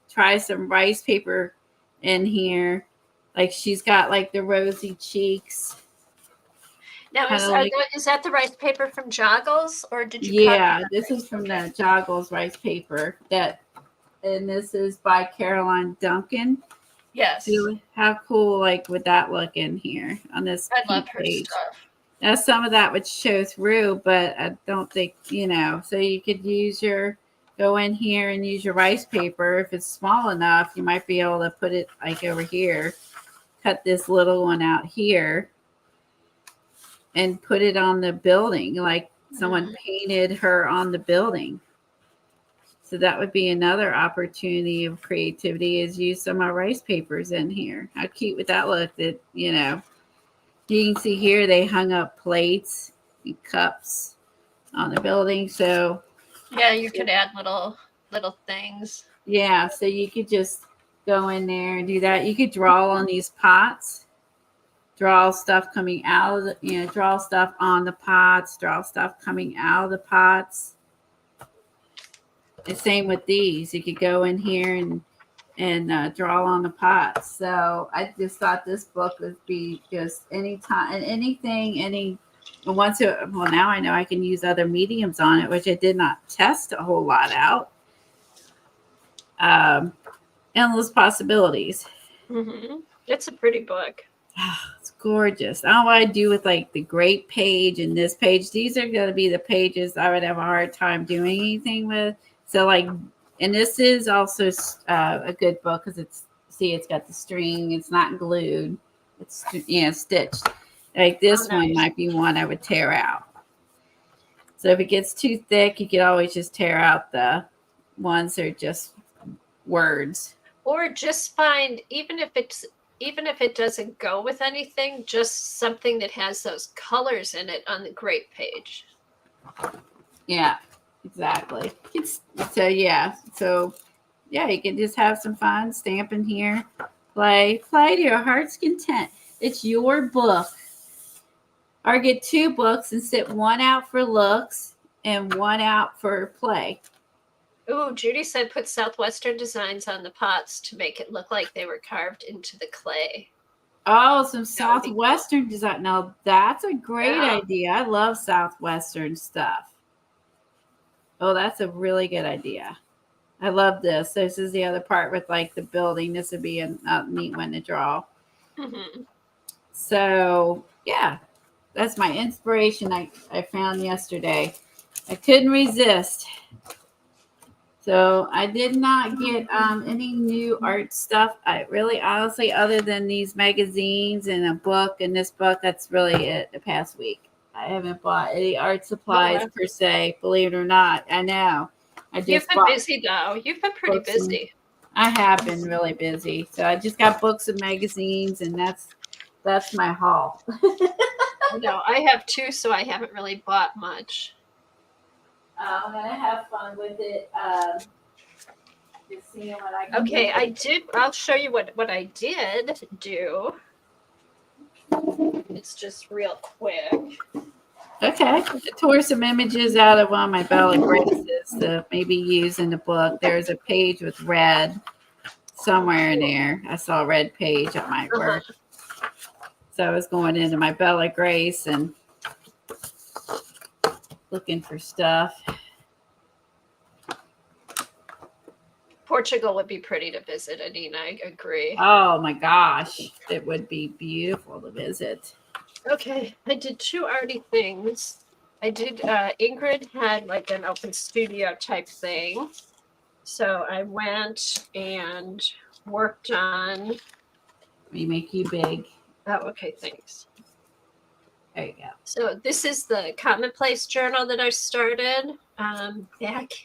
Speaker 1: try some rice paper in here. Like she's got like the rosy cheeks.
Speaker 2: Now, is that the rice paper from Joggles, or did you?
Speaker 1: Yeah, this is from the Joggles rice paper and this is by Caroline Duncan.
Speaker 2: Yes.
Speaker 1: So how cool, like, would that look in here on this?
Speaker 2: I love her stuff.
Speaker 1: Now, some of that would show through, but I don't think, so you could go in here and use your rice paper. If it's small enough, you might be able to put it like over here, cut this little one out here and put it on the building. Like someone painted her on the building. So that would be another opportunity of creativity is use some of our rice papers in here. How cute would that look? That, you can see here they hung up plates and cups on the building. So
Speaker 2: yeah, you could add little things.
Speaker 1: Yeah, so you could just go in there and do that. You could draw on these pots, draw stuff coming out of draw stuff on the pots, draw stuff coming out of the pots. The same with these. You could go in here and draw on the pots. So I just thought this book would be just anytime and anything, well, now I know I can use other mediums on it, which I did not test a whole lot out. Endless possibilities.
Speaker 2: Mm-hmm. It's a pretty book.
Speaker 1: It's gorgeous. I don't know what I do with like the great page and this page. These are going to be the pages I would have a hard time doing anything with. So and this is also a good book because it's got the string. It's not glued. It's stitched. Like this one might be one I would tear out. So if it gets too thick, you could always just tear out the ones that are just words.
Speaker 2: Or just find, even if it doesn't go with anything, just something that has those colors in it on the great page.
Speaker 1: Yeah. Exactly. So you can just have some fun, stamp in here, play to your heart's content. It's your book. Or get two books and sit one out for looks and one out for play.
Speaker 2: Ooh, Judy said put Southwestern designs on the pots to make it look like they were carved into the clay.
Speaker 1: Oh, some Southwestern design. Now that's a great idea. I love Southwestern stuff. Oh, that's a really good idea. I love this. This is the other part with like the building. This would be a neat one to draw.
Speaker 2: Mm-hmm.
Speaker 1: So yeah, that's my inspiration I found yesterday. I couldn't resist. So I did not get any new art stuff. I really, honestly, other than these magazines and a book and this book, that's really it the past week. I haven't bought any art supplies per se, believe it or not. I know.
Speaker 2: You've been busy though. You've been pretty busy.
Speaker 1: I have been really busy. So I just got books and magazines, and that's my haul.
Speaker 2: No, I have two, so I haven't really bought much.
Speaker 1: I'm gonna have fun with it. Just seeing what I can
Speaker 2: Okay,
Speaker 1: do.
Speaker 2: I'll show you what I did do. It's just real quick.
Speaker 1: Okay. I tore some images out of one of my Bella Graces to maybe use in the book. There's a page with red somewhere in there. I saw a red page at my work. So I was going into my Bella Grace and looking for stuff.
Speaker 2: Portugal would be pretty to visit, Adina. I agree.
Speaker 1: Oh my gosh. It would be beautiful to visit.
Speaker 2: Okay, I did 2 arty things. I did, Ingrid had like an open studio type thing. So I went and worked on.
Speaker 1: Let me make you big.
Speaker 2: Oh, okay, thanks.
Speaker 1: There you go.
Speaker 2: So this is the Commonplace journal that I started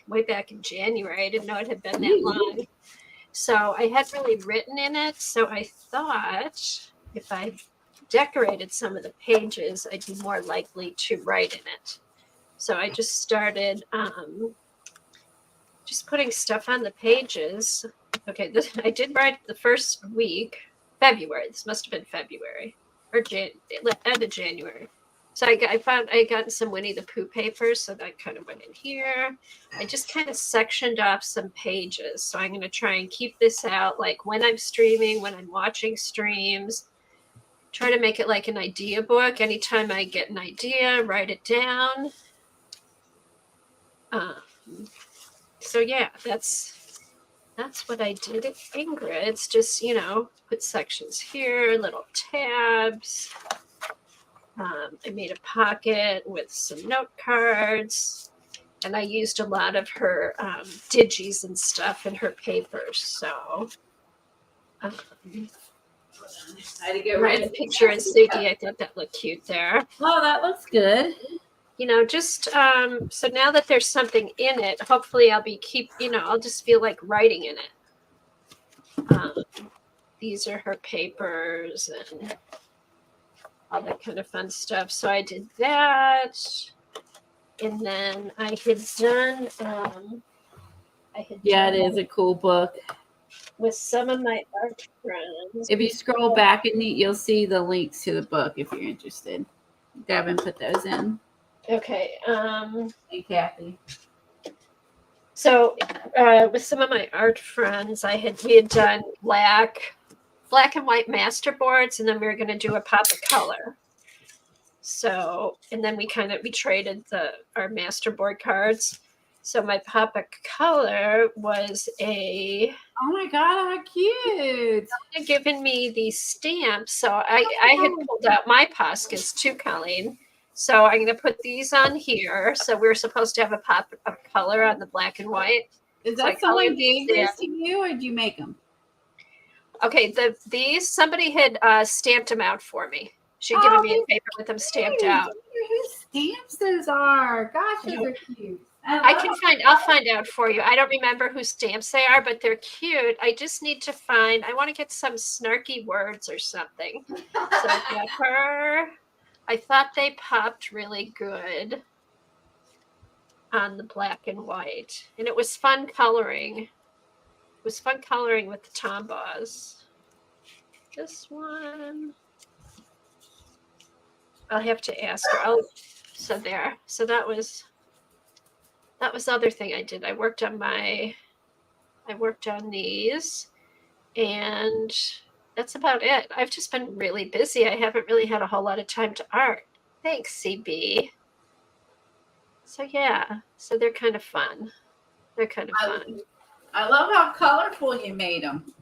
Speaker 2: way back in January. I didn't know it had been that long. So I hadn't really written in it. So I thought if I decorated some of the pages, I'd be more likely to write in it. So I just started just putting stuff on the pages. Okay, I did write the first week, February. This must have been February or end of January. So I found I got some Winnie the Pooh papers, so that kind of went in here. I just kind of sectioned off some pages. So I'm going to try and keep this out like when I'm streaming, when I'm watching streams. Try to make it like an idea book. Anytime I get an idea, write it down. So yeah, that's what I did at Ingrid's. Just, put sections here, little tabs. I made a pocket with some note cards, and I used a lot of her digis and stuff in her papers. So I had to get right a picture of Ziggy. I thought that looked cute there.
Speaker 1: Oh, that looks good.
Speaker 2: Just so now that there's something in it, hopefully I'll I'll just feel like writing in it. These are her papers and all that kind of fun stuff. So I did that. And then I had done,
Speaker 1: it is a cool book.
Speaker 2: With some of my art friends.
Speaker 1: If you scroll back you'll see the links to the book if you're interested. Gavin put those in.
Speaker 2: Okay.
Speaker 1: Hey, Kathy.
Speaker 2: So with some of my art friends, we had done black and white masterboards, and then we were going to do a pop of color. So, and then we traded our masterboard cards. So my pop of color was
Speaker 1: oh my God, how cute.
Speaker 2: They'd given me these stamps. So I had pulled out my Poscas too, Colleen. So I'm going to put these on here. So we're supposed to have a pop of color on the black and white.
Speaker 1: Is that someone gave this to you, or did you make them?
Speaker 2: Okay, these somebody had stamped them out for me. She'd given me a paper with them stamped out.
Speaker 1: I wonder whose stamps those are. Gosh, those are cute.
Speaker 2: I'll find out for you. I don't remember whose stamps they are, but they're cute. I just need to I want to get some snarky words or something. So pepper. I thought they popped really good on the black and white. And it was fun coloring. It was fun coloring with the Tombows. This one, I'll have to ask her. So there. So that was the other thing I did. I worked on these, and that's about it. I've just been really busy. I haven't really had a whole lot of time to art. Thanks, CB. So yeah, so they're kind of fun.
Speaker 1: I love how colorful you made them.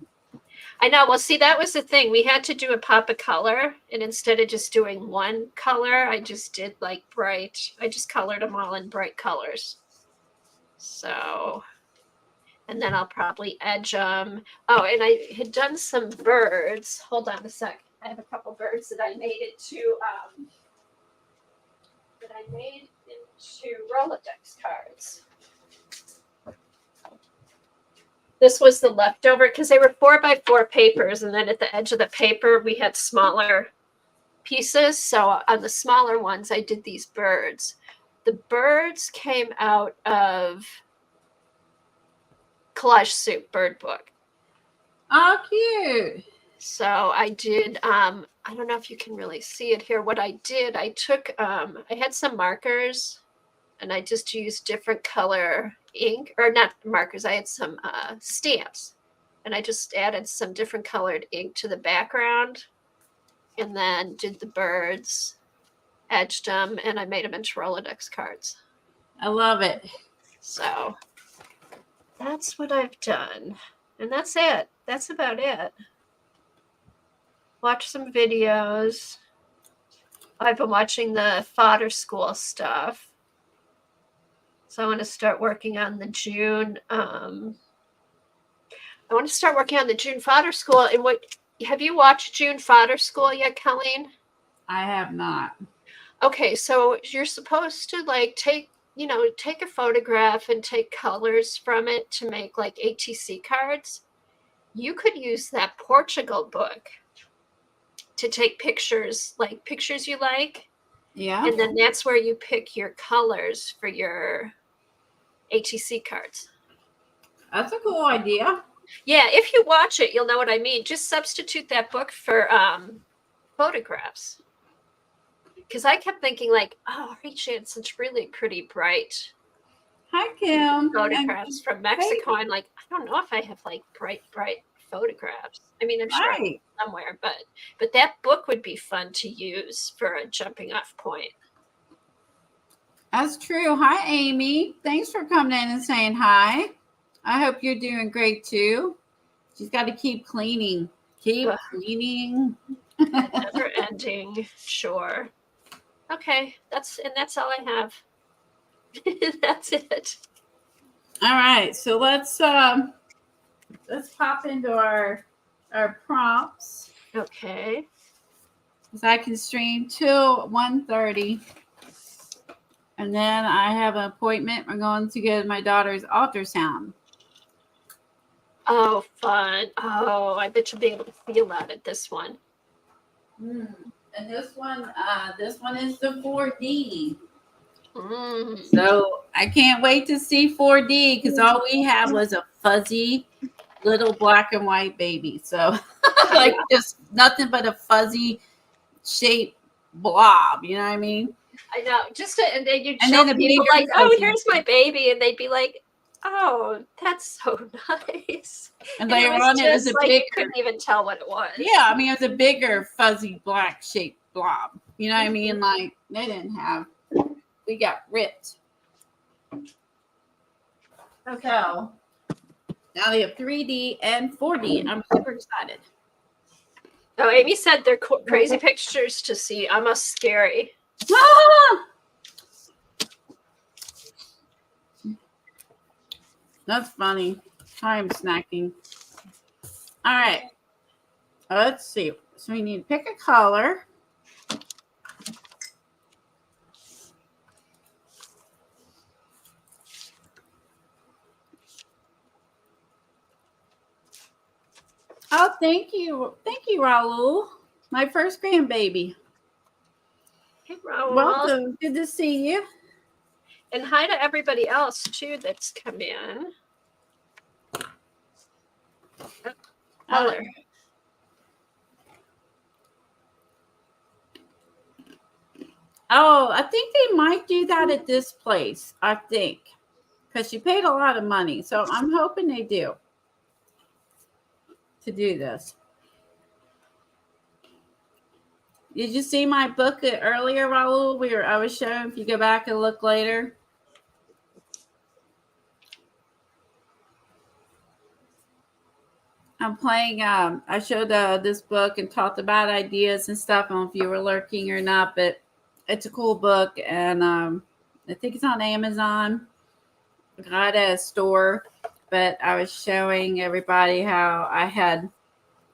Speaker 2: I know. Well, see, that was the thing. We had to do a pop of color, and instead of just doing one color, I just did like bright. I just colored them all in bright colors. So, and then I'll probably edge them. Oh, and I had done some birds. Hold on a sec. I have a couple birds that I made into Rolodex cards. This was the leftover because they were 4x4 papers, and then at the edge of the paper we had smaller pieces. So on the smaller ones, I did these birds. the birds came out of Collage Soup Bird Book.
Speaker 1: Oh, cute.
Speaker 2: So I did, I don't know if you can really see it here. What I did, I took, I had some markers and I just used different color ink, or not markers, I had some stamps. And I just added some different colored ink to the background and then did the birds, edged them, and I made them into Rolodex cards.
Speaker 1: I love it.
Speaker 2: So that's what I've done. And that's it. That's about it. Watch some videos. I've been watching the fodder school stuff. So I want to start working on the June. I want to start working on the June fodder school. And what have you watched June fodder school yet, Colleen?
Speaker 1: I have not.
Speaker 2: Okay, so you're supposed to like take a photograph and take colors from it to make like ATC cards. You could use that Portugal book to take pictures, like pictures you like.
Speaker 1: Yeah.
Speaker 2: And then that's where you pick your colors for your ATC cards.
Speaker 1: That's a cool idea.
Speaker 2: Yeah, if you watch it, you'll know what I mean. Just substitute that book for photographs. Because I kept thinking like, oh, Rachel had such really pretty bright
Speaker 1: Hi, Kim.
Speaker 2: photographs from Mexico. I'm like, I don't know if I have like bright photographs. I mean, I'm sure
Speaker 1: Right.
Speaker 2: somewhere, but that book would be fun to use for a jumping off point.
Speaker 1: That's true. Hi, Amy. Thanks for coming in and saying hi. I hope you're doing great too. She's got to keep cleaning. Keep cleaning.
Speaker 2: Never ending. Sure. Okay. That's all I have. That's it.
Speaker 1: All right. So let's pop into our prompts.
Speaker 2: Okay.
Speaker 1: Because I can stream till 1:30. And then I have an appointment. We're going to get my daughter's ultrasound.
Speaker 2: Oh, fun. Oh, I bet you'll be able to feel that at this one.
Speaker 1: And this one is the 4D.
Speaker 2: Mm.
Speaker 1: So I can't wait to see 4D because all we had was a fuzzy little black and white baby. So like just nothing but a fuzzy shaped blob. You know what I mean?
Speaker 2: I know. And then you
Speaker 1: And
Speaker 2: show
Speaker 1: then a
Speaker 2: people
Speaker 1: bigger
Speaker 2: like, oh,
Speaker 1: fuzzy.
Speaker 2: here's my baby, and they'd be like, oh, that's so nice.
Speaker 1: And later on it was a
Speaker 2: like,
Speaker 1: bigger.
Speaker 2: you couldn't even tell what it was.
Speaker 1: Yeah, I mean it was a bigger fuzzy black shaped blob. You know what I mean? Like they didn't have. We got ripped. Okay. So now they have 3D and 4D, and I'm super excited.
Speaker 2: Oh, Amy said they're crazy pictures to see, almost scary.
Speaker 1: Ah! That's funny. I am snacking. All right. Let's see. So we need to pick a color. Oh, thank you. Thank you, Raul. My first grandbaby.
Speaker 2: Hey, Raul.
Speaker 1: Welcome. Good to see you.
Speaker 2: And hi to everybody else, too, that's come in. Color.
Speaker 1: Oh, I think they might do that at this place, I think. Because she paid a lot of money. So I'm hoping they do. To do this. Did you see my book earlier, Raul? I was showing. If you go back and look later. I'm playing. I showed this book and talked about ideas and stuff. I don't know if you were lurking or not, but it's a cool book, and I think it's on Amazon. I got it at a store. But I was showing everybody how I had,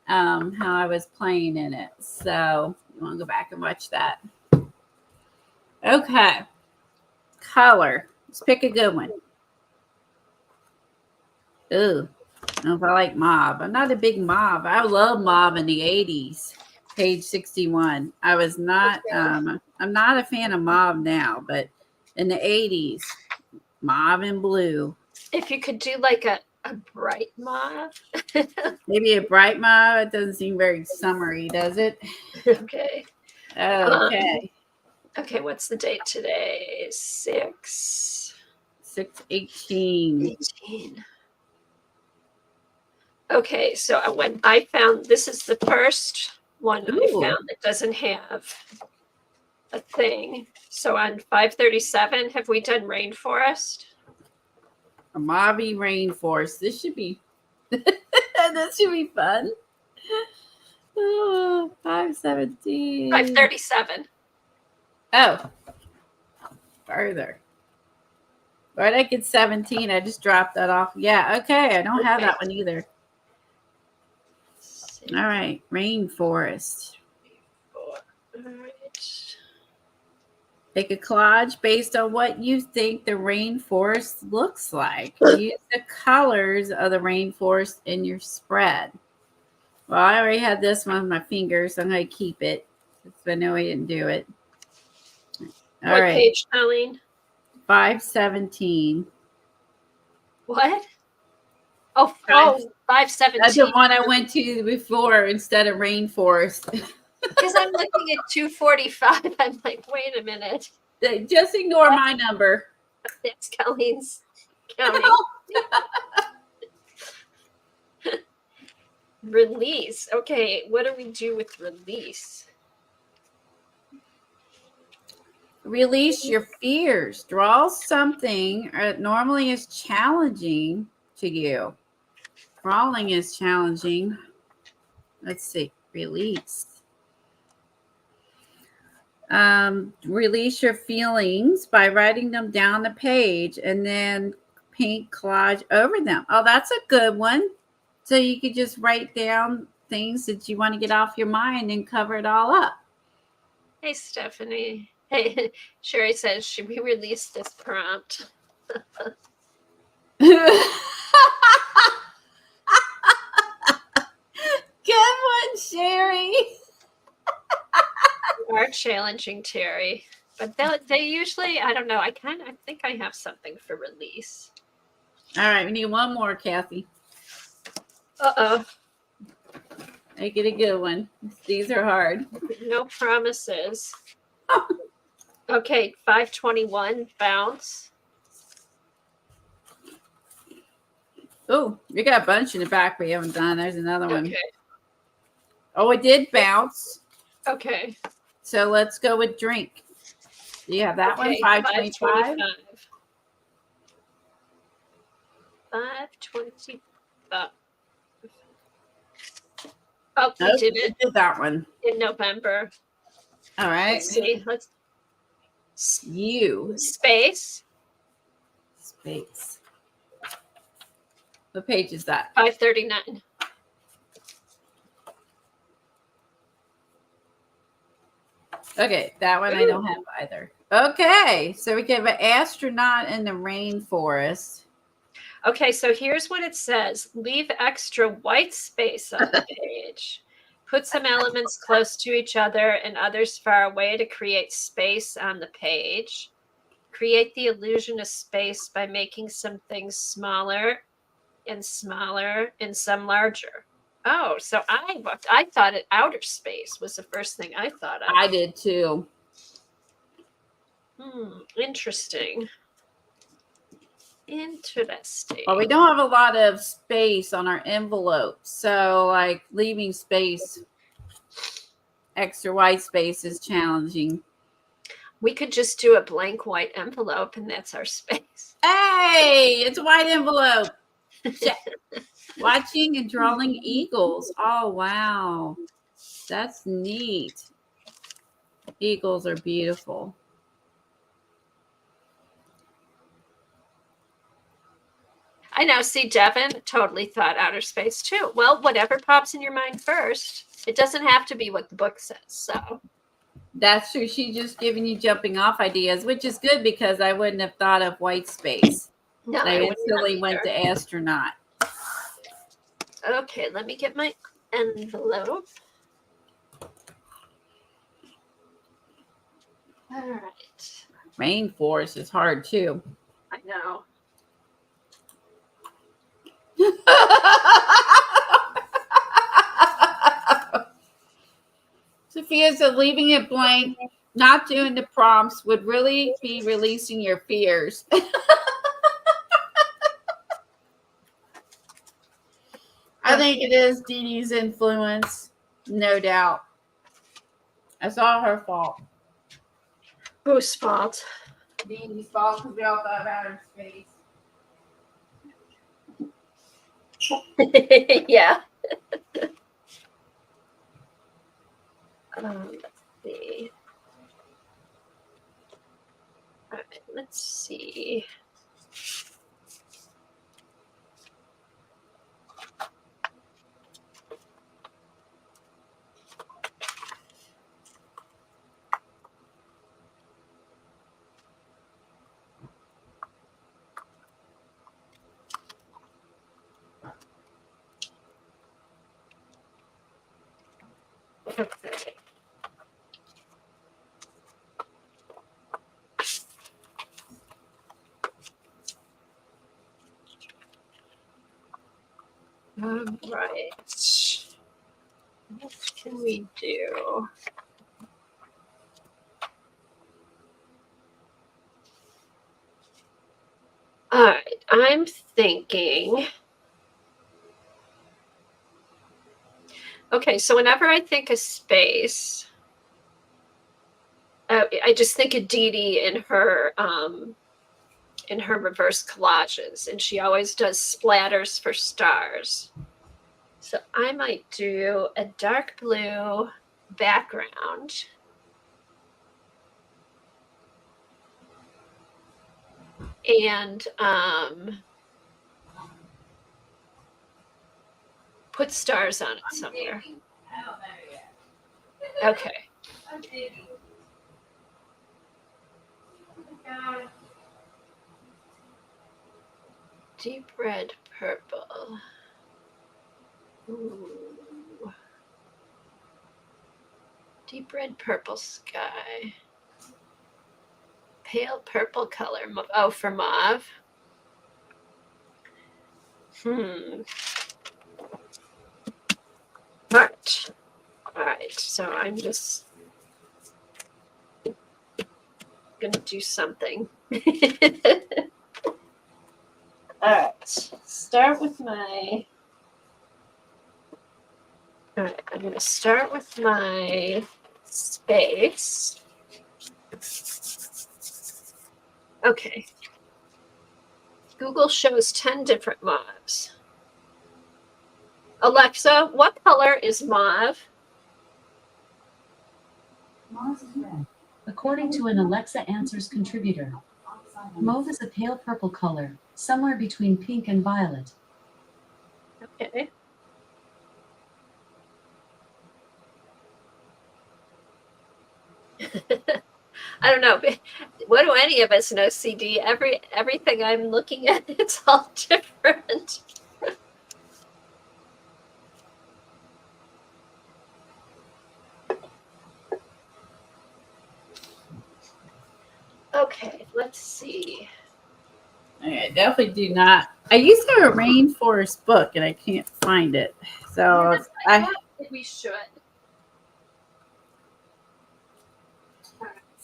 Speaker 1: how I was playing in it. So you want to go back and watch that. Okay. Color. Let's pick a good one. Ooh. I don't know if I like mauve. I'm not a big mauve. I love mauve in the 80s. Page 61. I was not, I'm not a fan of mauve now, but in the 80s. Mauve and blue.
Speaker 2: If you could do like a bright mauve.
Speaker 1: Maybe a bright mauve. It doesn't seem very summery, does it?
Speaker 2: Okay.
Speaker 1: Okay.
Speaker 2: Okay, what's the date today?
Speaker 1: 6/18.
Speaker 2: Okay, so when I found, this is the first one I found that doesn't have a thing. So on 537, have we done rainforest?
Speaker 1: A mauve rainforest. This should be this should be fun. Oh, 517.
Speaker 2: 537.
Speaker 1: Oh, further. Why'd I get 17? I just dropped that off. Yeah, okay. I don't have that one either. All right, rainforest.
Speaker 2: All right.
Speaker 1: Make a collage based on what you think the rainforest looks like. Use the colors of the rainforest in your spread. Well, I already had this one with my fingers, so I'm going to keep it. So I know I didn't do it. All
Speaker 2: what
Speaker 1: right.
Speaker 2: Page, Colleen?
Speaker 1: 517.
Speaker 2: What? Oh, 517.
Speaker 1: That's the one I went to before instead of rainforest.
Speaker 2: Because I'm looking at 245. I'm like, wait a minute.
Speaker 1: Just ignore my number.
Speaker 2: That's Colleen's counting. Release. Okay, what do we do with release?
Speaker 1: Release your fears. Draw something that normally is challenging to you. Drawing is challenging. Let's see. Release. Release your feelings by writing them down the page and then paint collage over them. Oh, that's a good one. So you could just write down things that you want to get off your mind and cover it all up.
Speaker 2: Hey, Stephanie. Hey, Sherry says, should we release this prompt?
Speaker 1: Good one, Sherry.
Speaker 2: You are challenging, Terry. But they usually, I don't know, I think I have something for release.
Speaker 1: All right, we need one more, Kathy.
Speaker 2: Uh-oh.
Speaker 1: Make it a good one. These are hard.
Speaker 2: No promises. Okay, 521, bounce.
Speaker 1: Oh, you got a bunch in the back we haven't done. There's another one.
Speaker 2: Okay.
Speaker 1: Oh, it did bounce.
Speaker 2: Okay.
Speaker 1: So let's go with drink. Do you have that one? 525?
Speaker 2: 525. Oh, we did it.
Speaker 1: Did that one.
Speaker 2: In November.
Speaker 1: All right.
Speaker 2: Let's see.
Speaker 1: You.
Speaker 2: Space.
Speaker 1: What page is that?
Speaker 2: 539.
Speaker 1: Okay, that one I don't have either. Okay, so we have an astronaut in the rainforest.
Speaker 2: Okay, so here's what it says. Leave extra white space on the page. Put some elements close to each other and others far away to create space on the page. Create the illusion of space by making some things smaller and some larger. Oh, so I thought outer space was the first thing I thought of.
Speaker 1: I did too.
Speaker 2: Interesting.
Speaker 1: Well, we don't have a lot of space on our envelope, so like leaving space, extra white space is challenging.
Speaker 2: We could just do a blank white envelope and that's our space.
Speaker 1: Hey, it's a white envelope. Watching and drawing eagles. Oh, wow. That's neat. Eagles are beautiful.
Speaker 2: I know. See, Devin totally thought outer space too. Well, whatever pops in your mind first. It doesn't have to be what the book says. So
Speaker 1: that's true. She's just giving you jumping off ideas, which is good because I wouldn't have thought of white space.
Speaker 2: No,
Speaker 1: I instantly went to astronaut.
Speaker 2: Okay, let me get my envelope. All right.
Speaker 1: Rainforest is hard too.
Speaker 2: I know.
Speaker 1: Sophia said leaving it blank, not doing the prompts would really be releasing your fears. I think it is Dee Dee's influence, no doubt. It's all her fault.
Speaker 2: Whose fault?
Speaker 1: Dee Dee's fault because we all thought about her space.
Speaker 2: Yeah. Let's see. All right, let's see. Okay. All right. What can we do? All right, I'm thinking. Okay, so whenever I think of space, I just think of Dee Dee in her reverse collages, and she always does splatters for stars. So I might do a dark blue background. And put stars on it somewhere.
Speaker 1: I don't know yet.
Speaker 2: Okay.
Speaker 1: I'm digging. Oh,
Speaker 2: Deep red purple. Ooh. Deep red purple sky. Pale purple color. Oh, for mauve. Right. All right. So I'm just gonna do something. All right. Start with my. All right. I'm gonna start with my space. Okay. Google shows 10 different mauves. Alexa, what color is mauve?
Speaker 3: Mauve is red. According to an Alexa Answers contributor, mauve is a pale purple color, somewhere between pink and violet.
Speaker 2: Okay. I don't know. What do any of us know, CD? Everything I'm looking at, it's all different. Okay, let's see.
Speaker 1: I definitely do not. I used to have a rainforest book and I can't find it. So
Speaker 2: Yes, I thought we should.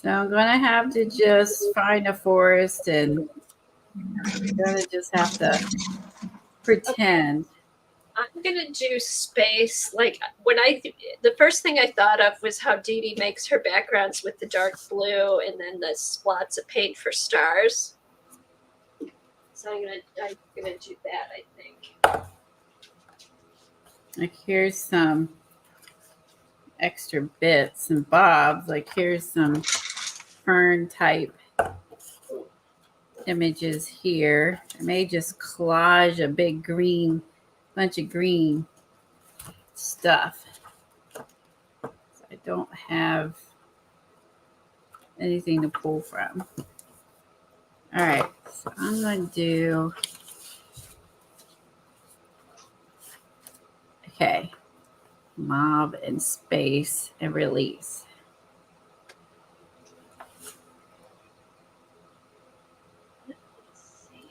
Speaker 1: So I'm gonna have to just find a forest and I'm gonna just have to pretend.
Speaker 2: I'm gonna do space. Like the first thing I thought of was how Dee Dee makes her backgrounds with the dark blue and then the spots of paint for stars. So I'm gonna do that, I think.
Speaker 1: Like here's some extra bits and bobs. Like here's some fern type images here. I may just collage a big bunch of green stuff. So I don't have anything to pull from. All right, so I'm going to do, okay, mob and space and release.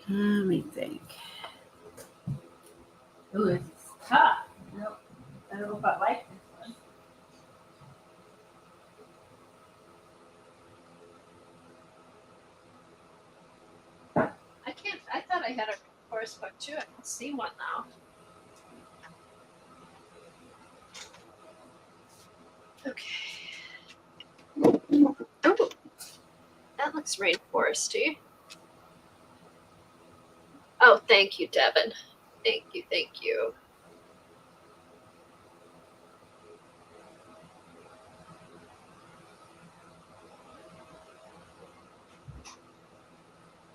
Speaker 1: Let me think. Ooh, it's tough. Nope. I don't know if I like this one.
Speaker 2: I thought I had a forest book too. I can see one now. Okay. Oh, that looks rainforesty. Oh, thank you, Devin. Thank you, thank you.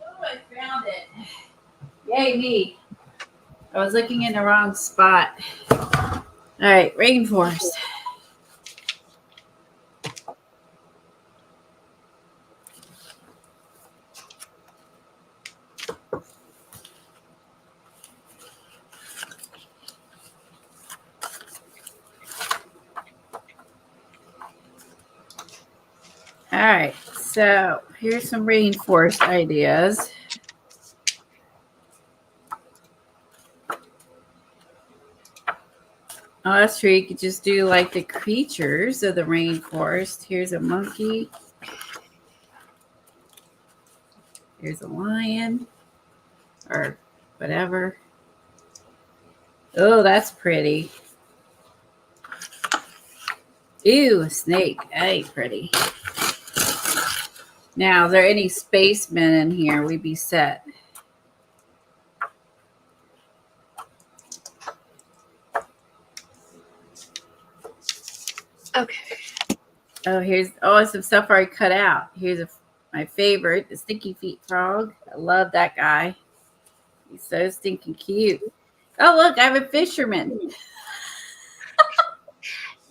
Speaker 1: Oh, I found it. Yay, me. I was looking in the wrong spot. All right, rainforest. All right, so here's some rainforest ideas. Oh, that's true. You could just do like the creatures of the rainforest. Here's a monkey. Here's a lion. Or whatever. Oh, that's pretty. Ew, a snake. Hey, pretty. Now, is there any spacemen in here? We'd be set.
Speaker 2: Okay.
Speaker 1: Oh, here's some stuff already cut out. Here's my favorite, the Stinky Feet Frog. I love that guy. He's so stinking cute. Oh, look, I have a fisherman.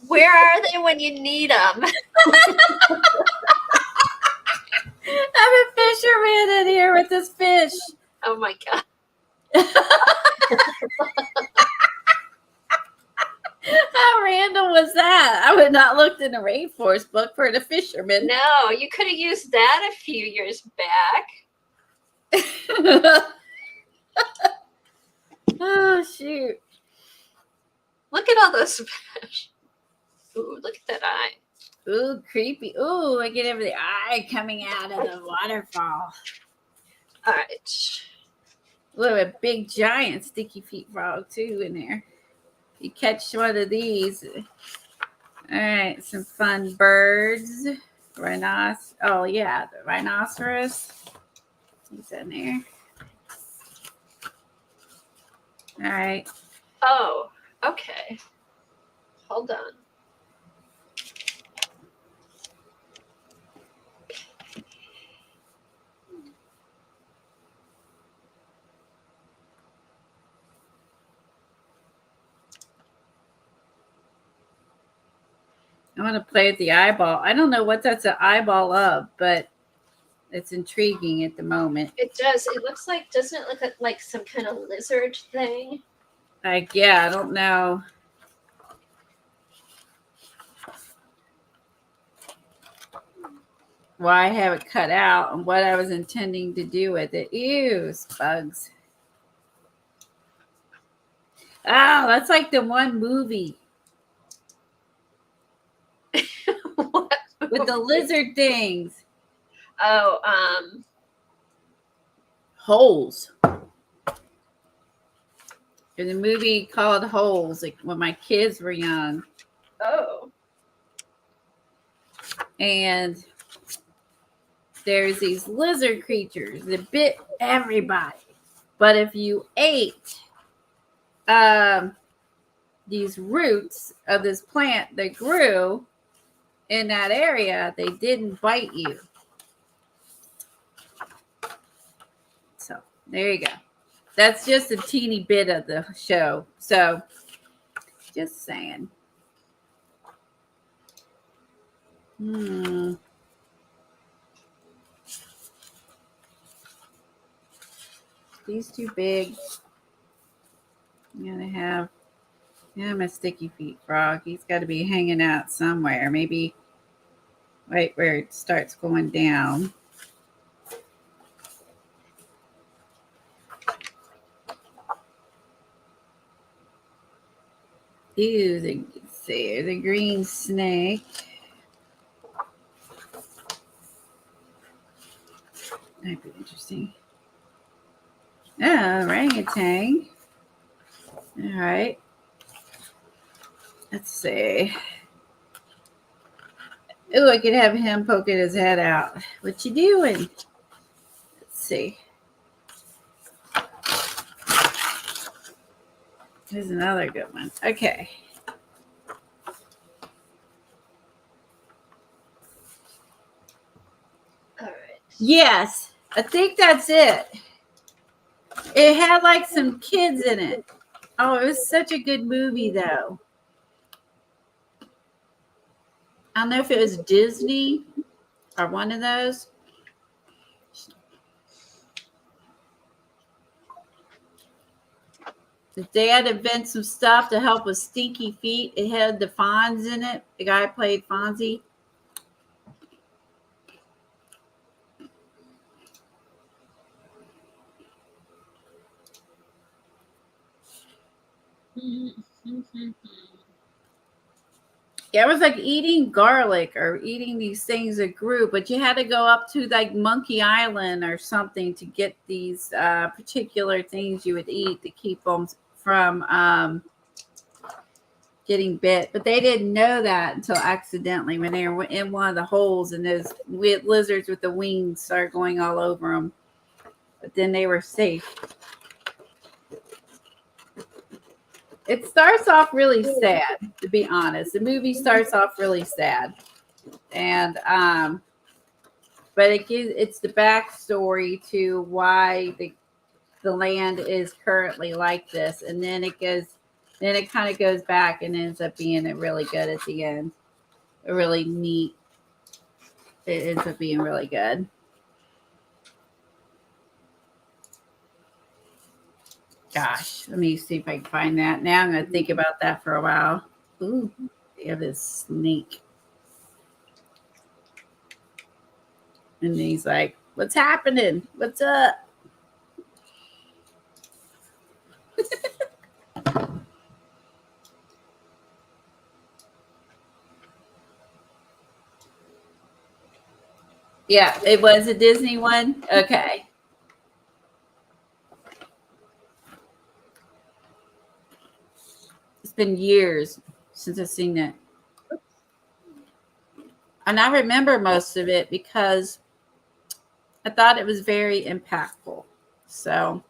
Speaker 2: Where are they when you need them?
Speaker 1: I have a fisherman in here with this fish.
Speaker 2: Oh my God.
Speaker 1: How random was that? I would not looked in the rainforest book for the fisherman.
Speaker 2: No, you could have used that a few years back.
Speaker 1: Oh, shoot.
Speaker 2: Look at all those fish. Ooh, look at that eye.
Speaker 1: Ooh, creepy. Ooh, I get over the eye coming out of the waterfall.
Speaker 2: All right.
Speaker 1: Look, a big giant Sticky Feet Frog, too, in there. You catch one of these. All right, some fun birds. Rhinoceros. Oh, yeah, the rhinoceros. He's in there. All right.
Speaker 2: Oh, okay. Hold on.
Speaker 1: I want to play with the eyeball. I don't know what that's an eyeball of, but it's intriguing at the moment.
Speaker 2: It does. It looks like, doesn't it look like some kind of lizard thing?
Speaker 1: Like, yeah, I don't know. Why I have it cut out and what I was intending to do with it. Ew, bugs. Oh, that's like the one movie.
Speaker 2: What?
Speaker 1: With the lizard things.
Speaker 2: Oh,
Speaker 1: Holes. There's a movie called Holes, like when my kids were young.
Speaker 2: oh.
Speaker 1: And there's these lizard creatures that bit everybody. But if you ate these roots of this plant that grew in that area, they didn't bite you. So there you go. That's just a teeny bit of the show. So just saying. These too big. I'm gonna have my Sticky Feet Frog. He's got to be hanging out somewhere. Maybe right where it starts going down. Ew, let's see, the green snake. That'd be interesting. Oh, orangutan. All right. Let's see. Oh, I could have him poking his head out. What you doing? Let's see. Here's another good one. Okay.
Speaker 2: All right.
Speaker 1: Yes, I think that's it. It had like some kids in it. Oh, it was such a good movie, though. I don't know if it was Disney or one of those. They had to invent some stuff to help with stinky feet. It had the Fonz in it. The guy played Fonzie. Yeah, it was like eating garlic or eating these things that grew, but you had to go up to like Monkey Island or something to get these particular things you would eat to keep them from getting bit. But they didn't know that until accidentally when they were in one of the holes and those lizards with the wings started going all over them. But then they were safe. It starts off really sad, to be honest. The movie starts off really sad, and but it's the backstory to why the land is currently like this, and then it kind of goes back and ends up being really good at the end. A really neat. It ends up being really good. Gosh, let me see if I can find that. Now I'm going to think about that for a while. Ooh, they have this snake. And he's like, what's happening? What's up? Yeah, it was a Disney one? Okay. It's been years since I've seen it. And I remember most of it because I thought it was very impactful. So,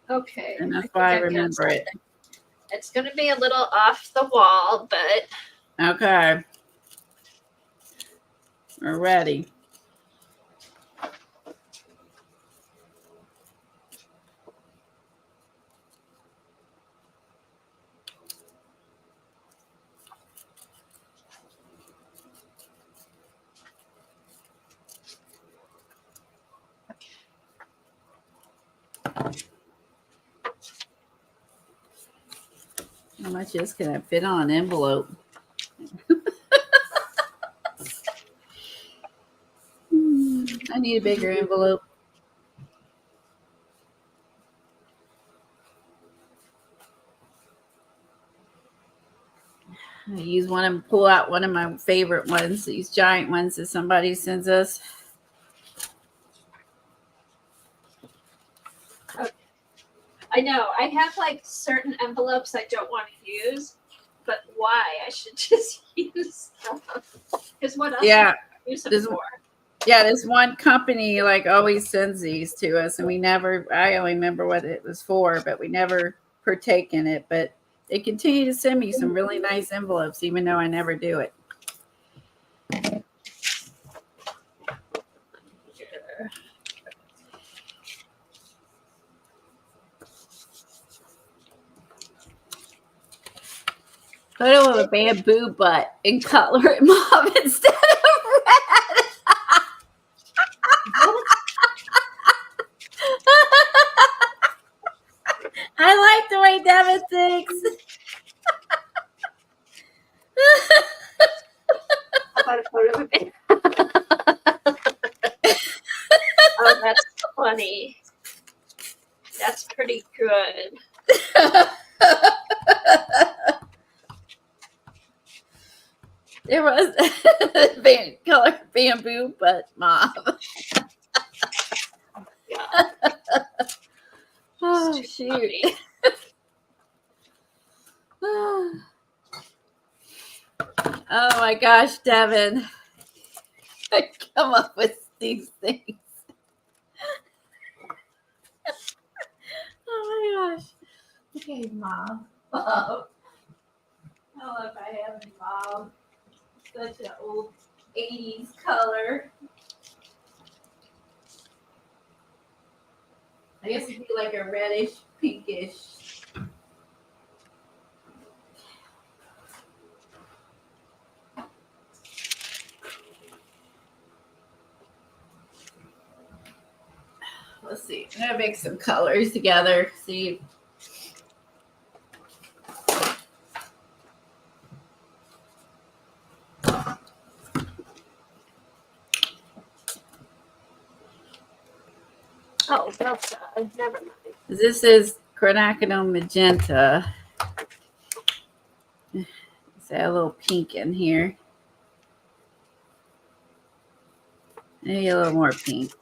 Speaker 2: Okay.
Speaker 1: and that's why I remember it.
Speaker 2: It's going to be a little off the wall, but
Speaker 1: Okay. We're ready. How much is can I fit on an envelope? I need a bigger envelope. I pull out one of my favorite ones, these giant ones that somebody sends us.
Speaker 2: okay. I know I have like certain envelopes I don't want to use, but why? I should just use them. Because what else?
Speaker 1: Yeah,
Speaker 2: use them for?
Speaker 1: Yeah, this one company like always sends these to us, and I only remember what it was for, but we never partake in it. But they continue to send me some really nice envelopes, even though I never do it. Photo of a bamboo butt and color it mauve instead of red. I like the way Devin thinks.
Speaker 2: How about a photo of it? Oh, that's funny. That's pretty good.
Speaker 1: There was color bamboo, but mauve.
Speaker 2: Yeah.
Speaker 1: Oh,
Speaker 2: It's too
Speaker 1: shoot.
Speaker 2: funny.
Speaker 1: Oh my gosh, Devin. I come up with these things. Oh my gosh. Okay, mauve. Mauve. I don't know if I have any mauve. Such an old 80s color. I guess it'd be like a reddish, pinkish. Let's see. I'm gonna mix some colors together. See.
Speaker 2: Oh, that's never mind.
Speaker 1: This is quinacridone magenta. Let's add a little pink in here. Maybe a little more pink.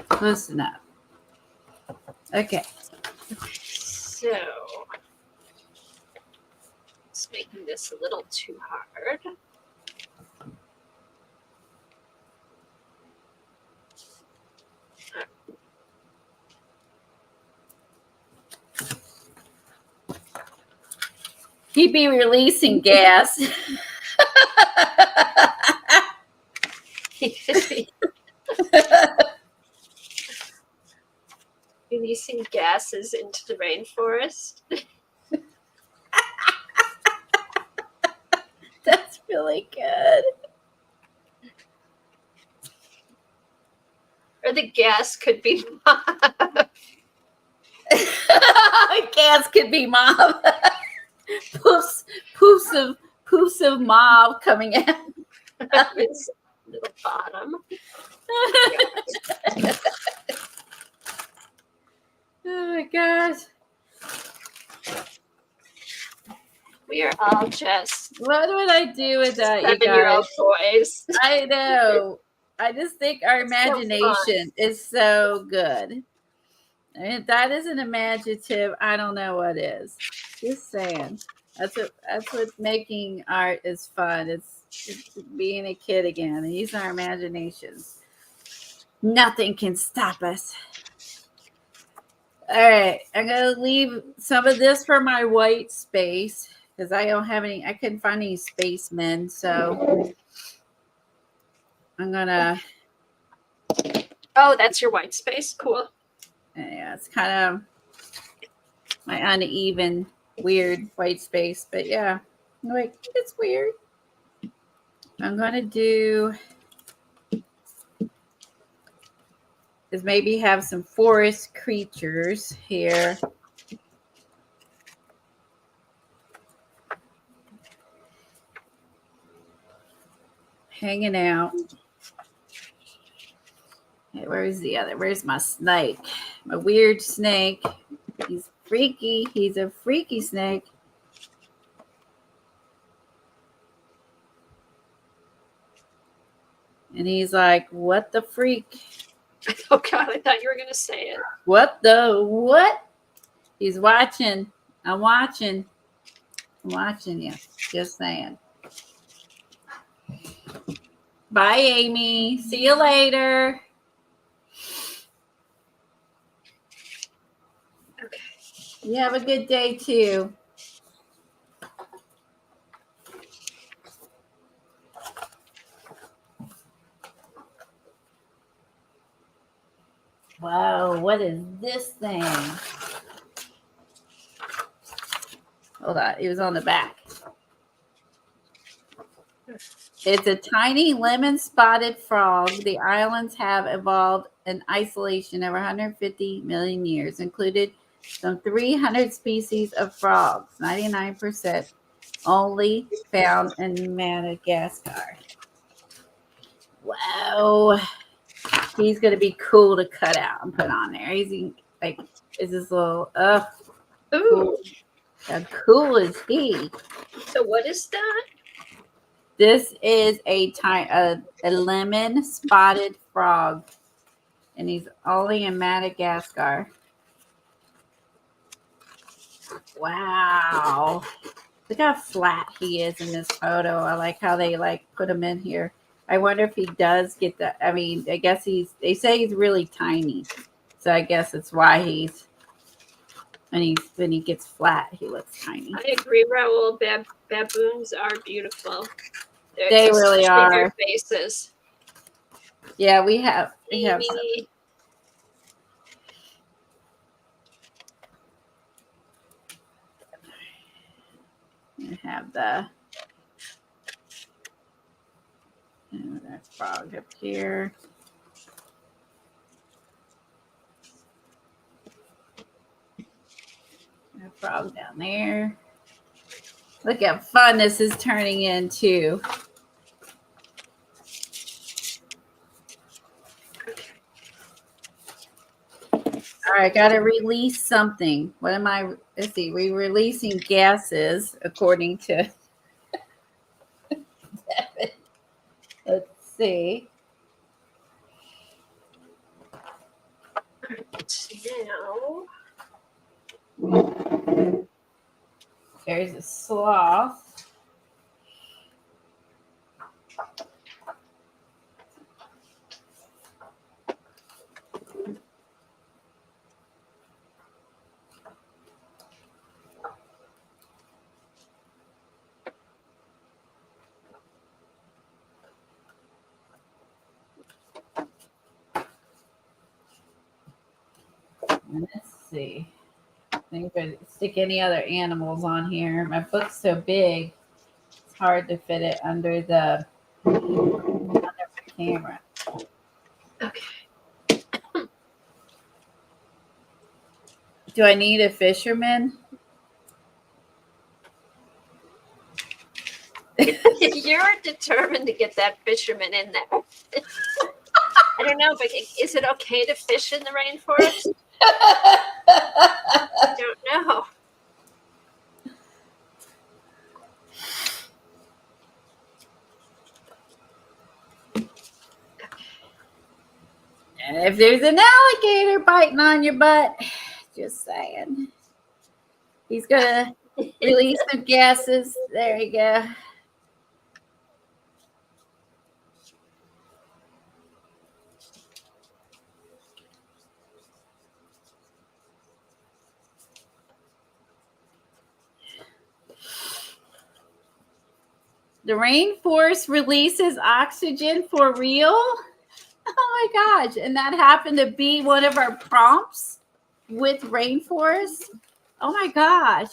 Speaker 1: Close enough. Okay.
Speaker 2: So it's making this a little too hard.
Speaker 1: He'd be releasing gas.
Speaker 2: Releasing gases into the rainforest.
Speaker 1: That's really good.
Speaker 2: Or the gas could be
Speaker 1: Gas could be mauve. Poofs of mauve coming out.
Speaker 2: his little bottom.
Speaker 1: Oh my gosh.
Speaker 2: We are all just
Speaker 1: What would I do without you
Speaker 2: 7-year-old
Speaker 1: guys?
Speaker 2: boys.
Speaker 1: I know. I just think our
Speaker 2: It's so fun.
Speaker 1: imagination is so good. I mean, if that isn't imaginative, I don't know what is. Just saying. That's what making art is fun. It's being a kid again and using our imaginations. Nothing can stop us. All right, I'm gonna leave some of this for my white space because I don't have any. I couldn't find any spacemen, so I'm gonna.
Speaker 2: Oh, that's your white space. Cool.
Speaker 1: Yeah, it's kind of my uneven, weird white space, but yeah, like it's weird. I'm gonna do is maybe have some forest creatures here. Hanging out. Okay, where's the other? Where's my snake? My weird snake. He's freaky. He's a freaky snake. And he's like, what the freak?
Speaker 2: Oh God, I thought you were gonna say it.
Speaker 1: What the what? He's watching. I'm watching. I'm watching you. Just saying. Bye, Amy. See you later.
Speaker 2: Okay.
Speaker 1: You have a good day too. Wow, what is this thing? Hold on, it was on the back. It's a tiny lemon-spotted frog. The islands have evolved in isolation over 150 million years, included some 300 species of frogs, 99% only found in Madagascar. Wow. He's gonna be cool to cut out and put on there. He's like, is this little
Speaker 2: Ooh.
Speaker 1: cool. How cool is he?
Speaker 2: So what is that?
Speaker 1: This is a lemon spotted frog, and he's only in Madagascar. Wow. Look how flat he is in this photo. I like how they put him in here. I wonder if he does get that. I mean, I guess they say he's really tiny. So I guess that's why when he gets flat, he looks tiny.
Speaker 2: I agree, Raoul. Baboons are beautiful.
Speaker 1: They really are.
Speaker 2: Their faces.
Speaker 1: Yeah, we have some. We have that frog up here. That frog down there. Look how fun this is turning into. All right, got to release something. What am I? Let's see. We're releasing gases according to Devin. Let's see.
Speaker 2: Now,
Speaker 1: there's a sloth. Let's see. I think if I stick any other animals on here, my book's so big, it's hard to fit it under my camera.
Speaker 2: Okay.
Speaker 1: Do I need a fisherman?
Speaker 2: You're determined to get that fisherman in there. I don't know, but is it okay to fish in the rainforest? I don't know.
Speaker 1: And if there's an alligator biting on your butt, just saying. He's going to release some gases. There you go. The rainforest releases oxygen for real? Oh my gosh. And that happened to be one of our prompts with rainforest? Oh my gosh.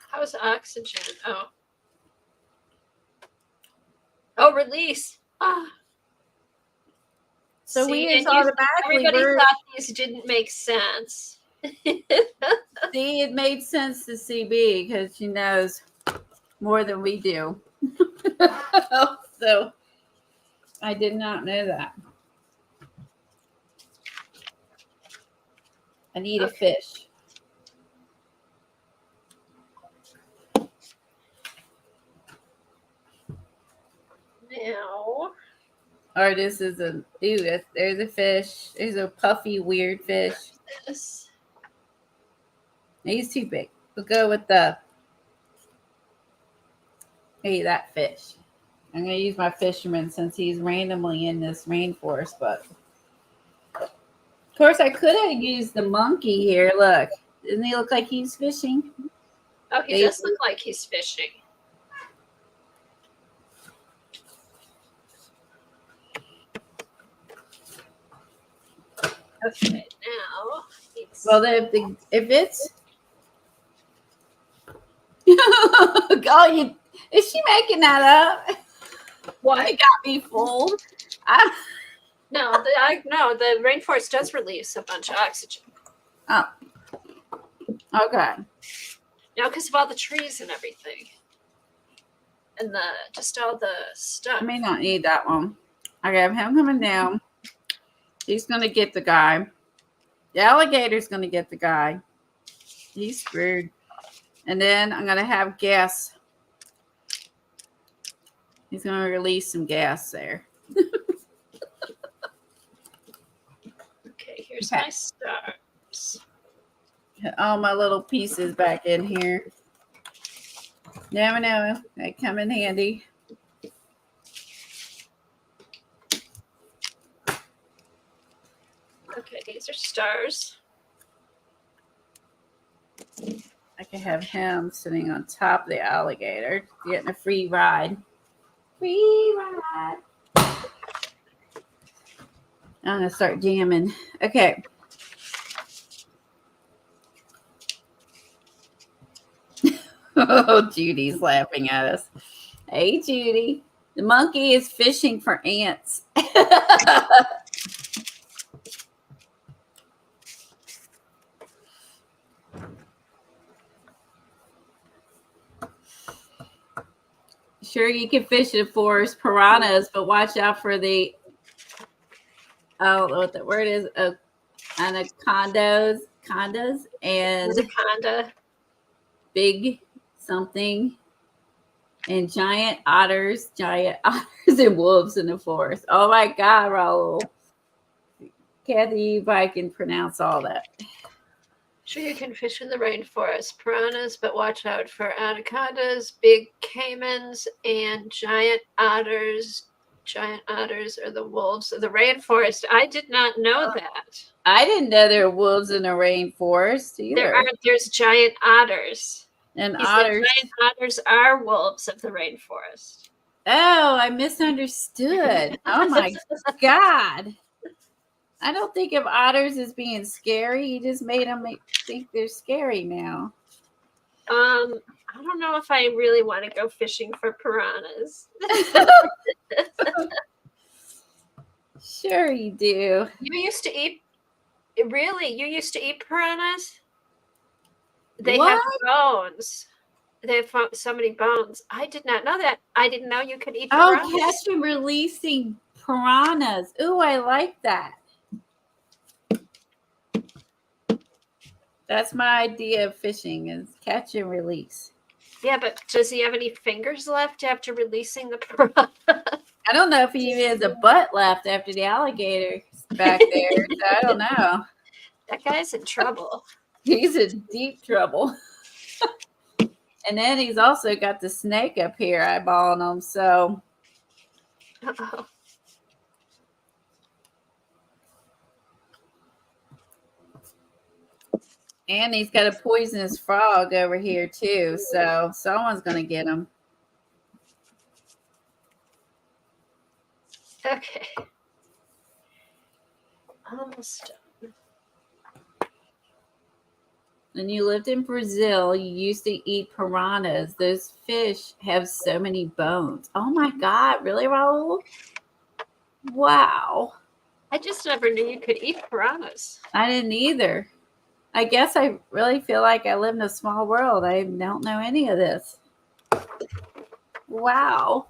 Speaker 2: How's oxygen? Oh, release. Ah.
Speaker 1: So we just automatically
Speaker 2: everybody thought these didn't make sense.
Speaker 1: See, it made sense to CB because she knows more than we do. So I did not know that. I need a fish.
Speaker 2: Now.
Speaker 1: Or this is there's a fish. There's a puffy, weird fish.
Speaker 2: This.
Speaker 1: He's too big. We'll go with that fish. I'm going to use my fisherman since he's randomly in this rainforest, but of course I could have used the monkey here. Look, doesn't he look like he's fishing?
Speaker 2: Oh, he does look like he's fishing. Okay, now.
Speaker 1: Well, if it's oh, is she making that up?
Speaker 2: What?
Speaker 1: It got me fooled.
Speaker 2: No, the rainforest does release a bunch of oxygen.
Speaker 1: Oh, okay.
Speaker 2: Now, because of all the trees and everything. and just all the stuff.
Speaker 1: I may not need that one. I have him coming down. He's going to get the guy. The alligator's going to get the guy. He's screwed. And then I'm going to have gas. He's going to release some gas there.
Speaker 2: Okay, here's my stars.
Speaker 1: Put all my little pieces back in here. Never know. They come in handy.
Speaker 2: Okay, these are stars.
Speaker 1: I could have him sitting on top of the alligator, getting a free ride. Free ride. I'm going to start jamming. Okay. Oh, Judy's laughing at us. Hey, Judy. The monkey is fishing for ants. Sure, you can fish it for piranhas, but watch out for the, I don't know what that word is, anacondas, and
Speaker 2: Anaconda.
Speaker 1: big something, and giant otters and wolves in the forest. Oh my God, Raul. Kathy, if I can pronounce all that.
Speaker 2: Sure, you can fish in the rainforest. Piranhas, but watch out for anacondas, big caimans, and giant otters. Giant otters are the wolves of the rainforest. I did not know that.
Speaker 1: I didn't know there were wolves in the rainforest either.
Speaker 2: There's giant otters.
Speaker 1: And
Speaker 2: He said
Speaker 1: otters.
Speaker 2: giant otters are wolves of the rainforest.
Speaker 1: Oh, I misunderstood. Oh my God. I don't think of otters as being scary. You just made them think they're scary now.
Speaker 2: I don't know if I really want to go fishing for piranhas.
Speaker 1: Sure you do.
Speaker 2: You used to eat piranhas? They
Speaker 1: What?
Speaker 2: have bones. They have so many bones. I did not know that. I didn't know you could eat piranhas.
Speaker 1: Oh, catch and releasing piranhas. Ooh, I like that. That's my idea of fishing is catch and release.
Speaker 2: Yeah, but does he have any fingers left after releasing the piranha?
Speaker 1: I don't know if he even has a butt left after the alligator's back there. So I don't know.
Speaker 2: That guy's in trouble.
Speaker 1: He's in deep trouble. And then he's also got the snake up here eyeballing him. So
Speaker 2: Uh-oh.
Speaker 1: and he's got a poisonous frog over here too. So someone's gonna get him.
Speaker 2: Okay. Almost done.
Speaker 1: When you lived in Brazil, you used to eat piranhas. Those fish have so many bones. Oh my God, really, Raul? Wow.
Speaker 2: I just never knew you could eat piranhas.
Speaker 1: I didn't either. I guess I really feel like I live in a small world. I don't know any of this. Wow.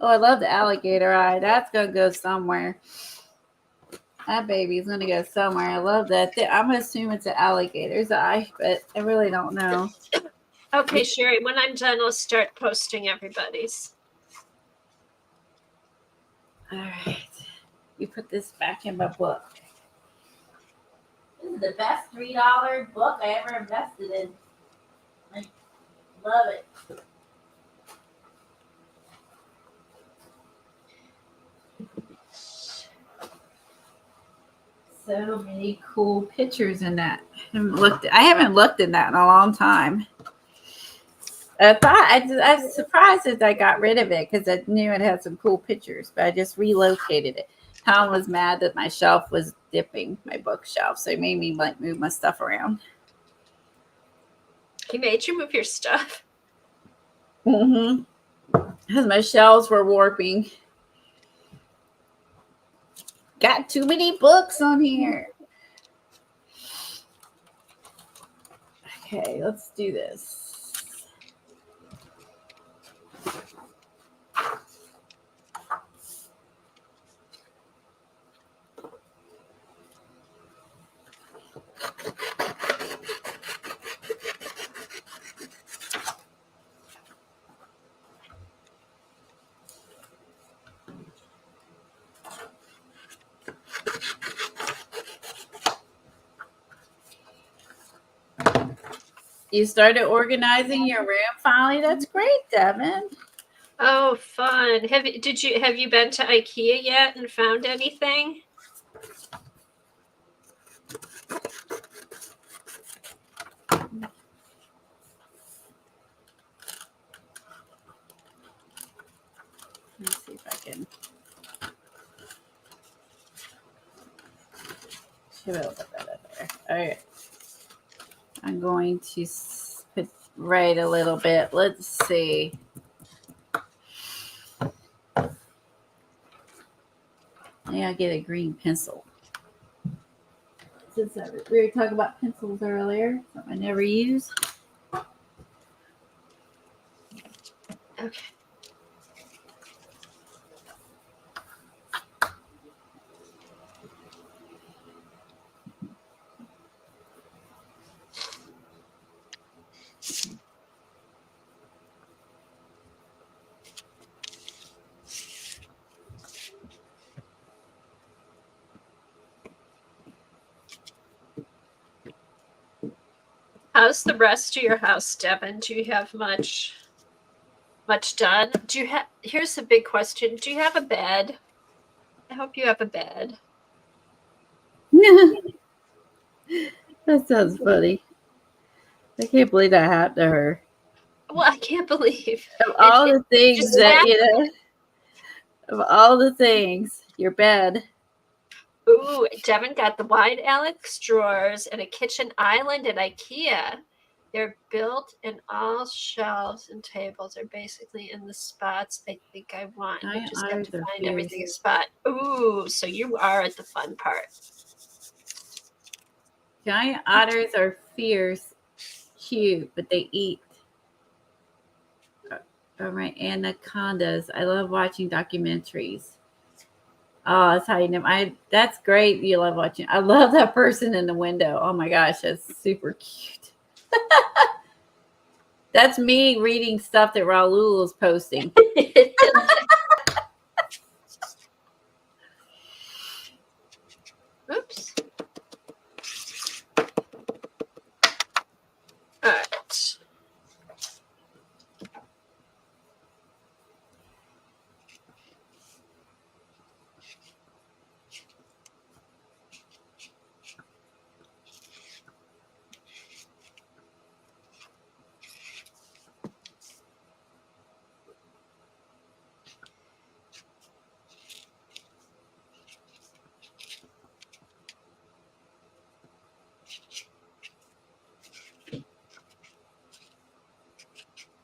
Speaker 1: Oh, I love the alligator eye. That's going to go somewhere. That baby's going to go somewhere. I love that. I'm going to assume it's an alligator's eye, but I really don't know.
Speaker 2: Okay, Sherry, when I'm done, I'll start posting everybody's.
Speaker 1: All right. You put this back in my book. This is the best $3 book I ever invested in. I love it. So many cool pictures in that. I haven't looked in that in a long time. I was surprised that I got rid of it because I knew it had some cool pictures, but I just relocated it. Tom was mad that my shelf was dipping, my bookshelf, so he made me like move my stuff around.
Speaker 2: He made you move your stuff?
Speaker 1: Mm-hmm. Because my shelves were warping. Got too many books on here. Okay, let's do this. You started organizing your room finally. That's great, Devin.
Speaker 2: Oh, fun. Have you been to IKEA yet and found anything?
Speaker 1: Let's see if I can. Should I put that up there? All right. I'm going to put right a little bit. Let's see. Maybe I'll get a green pencil. Since we were talking about pencils earlier, something I never use.
Speaker 2: Okay. How's the rest of your house, Devin? Do you have much done? Here's a big question. Do you have a bed? I hope you have a bed.
Speaker 1: That sounds funny. I can't believe that happened to her.
Speaker 2: Well, I can't believe
Speaker 1: Of all the things that, of all the things, your bed.
Speaker 2: Ooh, Devin got the wide Alex drawers and a kitchen island at IKEA. They're built and all shelves and tables are basically in the spots I think I want. You just have to find everything a spot. Ooh, so you are at the fun part.
Speaker 1: Giant otters are fierce, cute, but they eat. All right, anacondas. I love watching documentaries. Oh, that's how you know. That's great. You love watching. I love that person in the window. Oh my gosh, that's super cute. That's me reading stuff that Raul is posting.
Speaker 2: Oops. All right.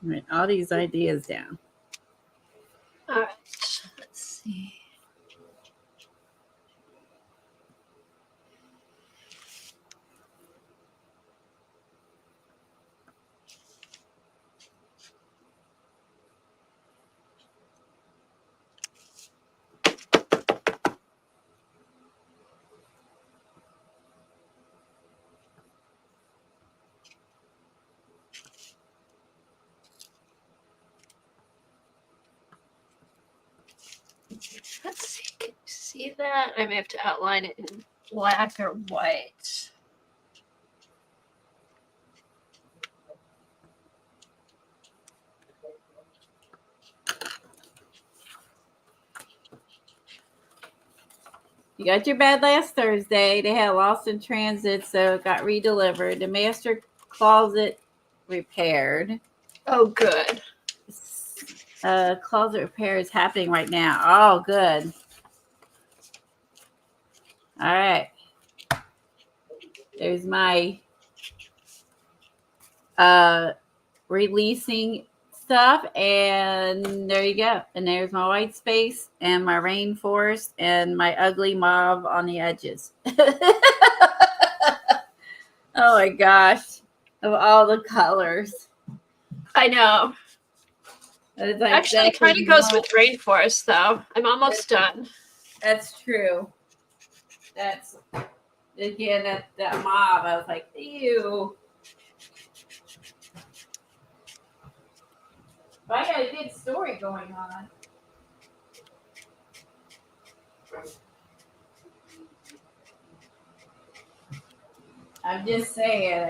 Speaker 1: Write all these ideas down.
Speaker 2: All right. Let's see. Let's see. Can you see that? I may have to outline it in black or white.
Speaker 1: You got your bed last Thursday. They had lost in transit, so it got redelivered. The master closet repaired.
Speaker 2: Oh, good.
Speaker 1: Closet repair is happening right now. Oh, good. All right. There's my releasing stuff, and there you go. And there's my white space and my rainforest and my ugly mauve on the edges. Oh my gosh. of all the colors.
Speaker 2: I know.
Speaker 1: It's like
Speaker 2: Actually, it kind of goes with rainforest, though. I'm almost done.
Speaker 1: That's true. That's, again, that mob. I was like, ew. But I got a good story going on. I'm just saying,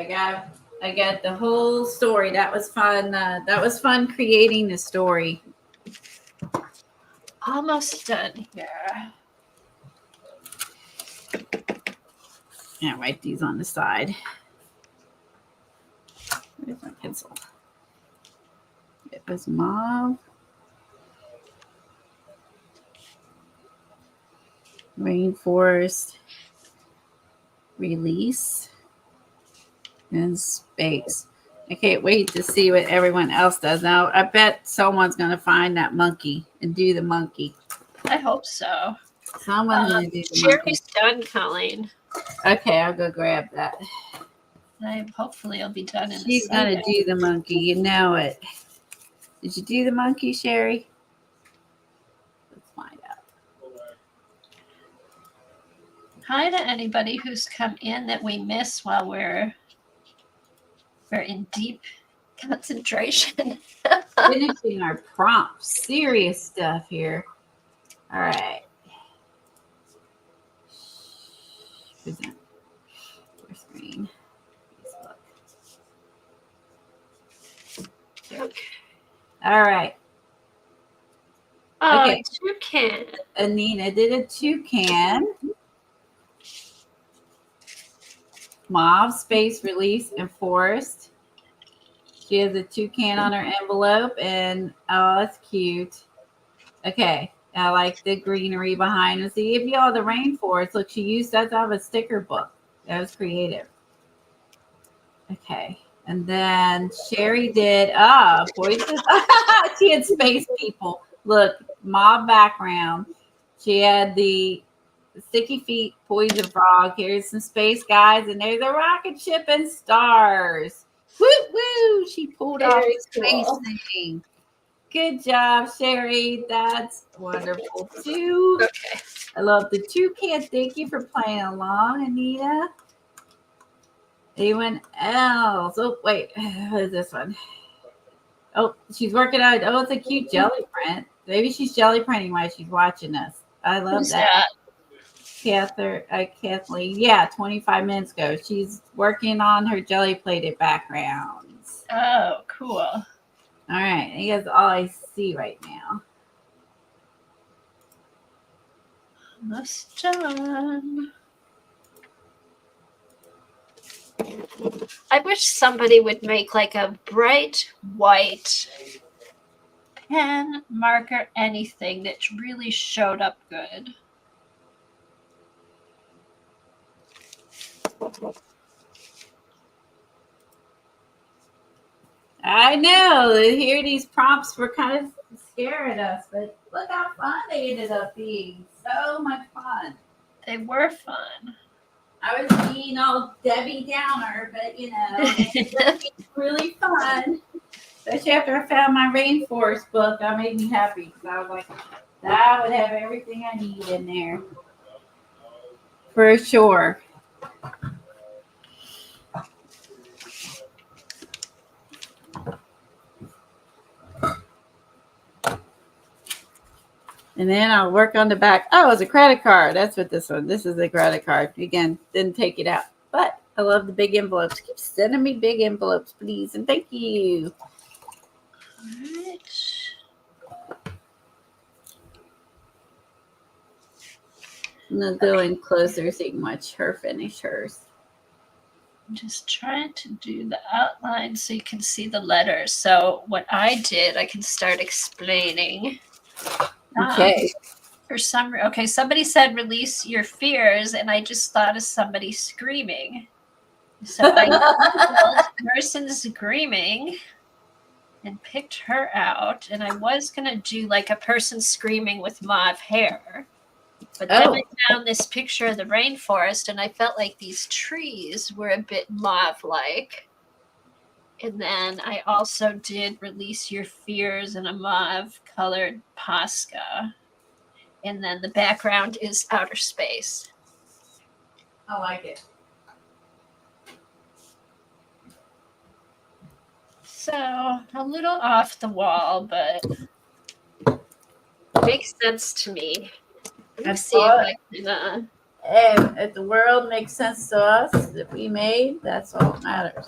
Speaker 1: I got the whole story. That was fun. That was fun creating the story.
Speaker 2: Almost done here.
Speaker 1: Yeah, write these on the side. Where's my pencil? It was mauve. Rainforest. Release. And space. I can't wait to see what everyone else does. Now, I bet someone's going to find that monkey and do the monkey.
Speaker 2: I hope so.
Speaker 1: Someone's going to do the monkey.
Speaker 2: Sherry's done, Colleen.
Speaker 1: Okay, I'll go grab that.
Speaker 2: Hopefully it'll be done in
Speaker 1: She's going to do the monkey. You know it. Did you do the monkey, Sherry? Let's find out.
Speaker 2: Hi to anybody who's come in that we miss while we're in deep concentration.
Speaker 1: Finishing our prompts. Serious stuff here. All right. Present. Share screen. Facebook.
Speaker 2: Okay.
Speaker 1: All right.
Speaker 2: Oh,
Speaker 1: Okay.
Speaker 2: toucan.
Speaker 1: Anita did a toucan. Mauve, space, release, and forest. She has a toucan on her envelope, and oh, that's cute. Okay, I like the greenery behind us. See, if y'all the rainforest. Look, she used that to have a sticker book. That was creative. Okay, and then Sherry did poison. She had space people. Look, mob background. She had the sticky feet, poison frog. Here's some space guys, and there's a rocket ship and stars. Woo woo! She pulled off the space thing. Good job, Sherry. That's wonderful too.
Speaker 2: Okay.
Speaker 1: I love the toucan. Thank you for playing along, Anita. Anyone else? Oh wait, what is this one? Oh, she's working out. Oh, it's a cute jelly print. Maybe she's jelly printing while she's watching us. I love
Speaker 2: Who's
Speaker 1: that. Kathleen. Yeah, 25 minutes ago. She's working on her jelly plated backgrounds.
Speaker 2: Oh, cool.
Speaker 1: All right. I think that's all I see right now.
Speaker 2: Almost done. I wish somebody would make like a bright white pen, marker, anything that really showed up good.
Speaker 1: I know. Here these prompts were kind of scaring us, but look how fun they ended up being. So much fun.
Speaker 2: They were fun.
Speaker 1: I was being all Debbie Downer, but you know, it's really fun. Especially after I found my rainforest book, that made me happy because I was like, that would have everything I need in there. For sure. And then I'll work on the back. Oh, it's a credit card. That's what this one. This is a credit card. Again, didn't take it out. But I love the big envelopes. Keep sending me big envelopes, please. And thank you.
Speaker 2: All right.
Speaker 1: I'm going to go in closer so you can watch her finish hers.
Speaker 2: I'm just trying to do the outline so you can see the letters. So what I did, I can start explaining.
Speaker 1: Okay.
Speaker 2: Somebody said release your fears, and I just thought of somebody screaming. So I Googled person screaming and picked her out, and I was gonna do like a person screaming with mauve hair. But then I found this picture of the rainforest, and I felt like these trees were a bit mauve-like. And then I also did Release Your Fears in a mauve colored Posca. And then the background is outer space.
Speaker 1: I like it.
Speaker 2: So a little off the wall, but makes sense to me. Let me see if I can.
Speaker 1: If the world makes sense to us that we made, that's all that matters.